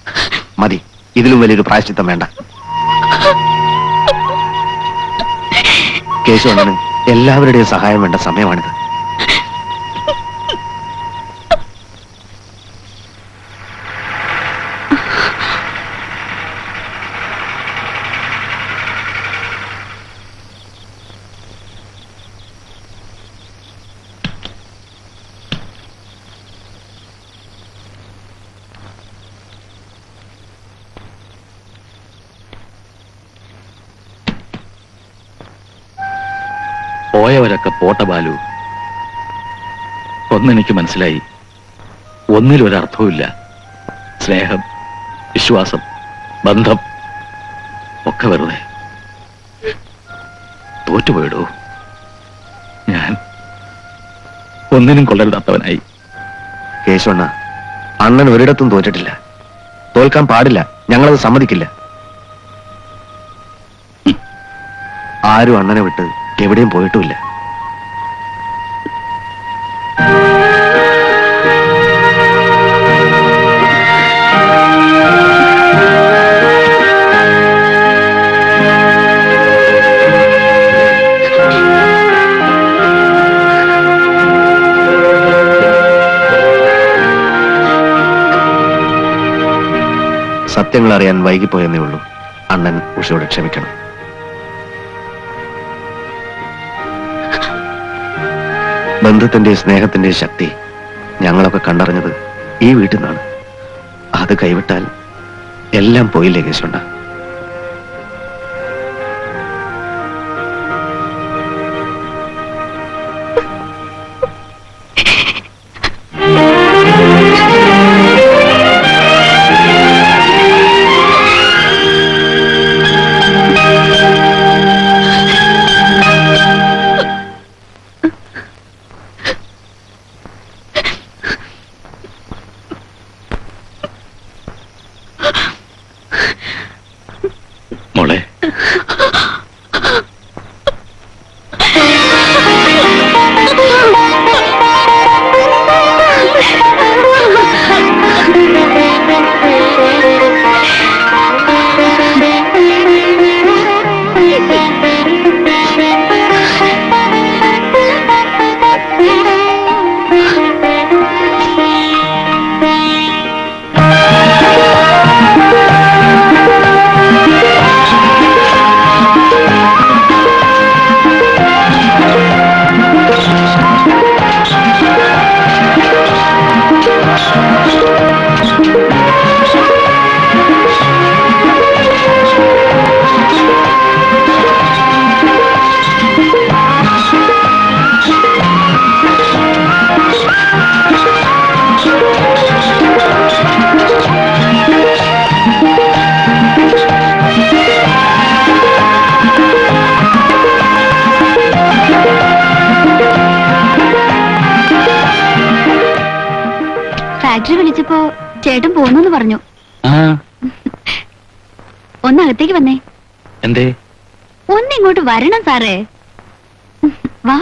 മതി, ഇതിലും വലിയൊരു പ്രായശ്ചിത്തം വേണ്ട. കേശവണ്ണന് എല്ലാവരുടെയും സഹായം വേണ്ട സമയമാണിത്. പോയവരൊക്കെ പോട്ട ബാലു. ഒന്നെനിക്ക് മനസ്സിലായി, ഒന്നിലൊരർത്ഥവുമില്ല. സ്നേഹം, വിശ്വാസം, ബന്ധം ഒക്കെ വെറുതെ. തോറ്റുപോയിടൂ. ഞാൻ ഒന്നിനും കൊള്ളരുതാത്തവനായി. കേശവണ്ണ, അണ്ണൻ ഒരിടത്തും തോറ്റിട്ടില്ല. തോൽക്കാൻ പാടില്ല. ഞങ്ങളത് സമ്മതിക്കില്ല. ആരും അണ്ണനെ വിട്ട് എവിടെയും പോയിട്ടുമില്ല. സത്യങ്ങൾ അറിയാൻ വൈകിപ്പോയെന്നേ ഉള്ളൂ. അണ്ണൻ ഉഷയോട് ക്ഷമിക്കണം. ബന്ധത്തിന്റെ സ്നേഹത്തിന്റെ ശക്തി ഞങ്ങളൊക്കെ കണ്ടറിഞ്ഞത് ഈ വീട്ടിൽ നിന്നാണ്. അത് കൈവിട്ടാൽ എല്ലാം പോയില്ലേ കേശവണ്ണ? ചേട്ടൻ പോന്നു പറഞ്ഞു. ആ ഒന്നകത്തേക്ക് വന്നേ. എന്തേ? ഒന്നിങ്ങോട്ട് വരണം സാറേ. വാ.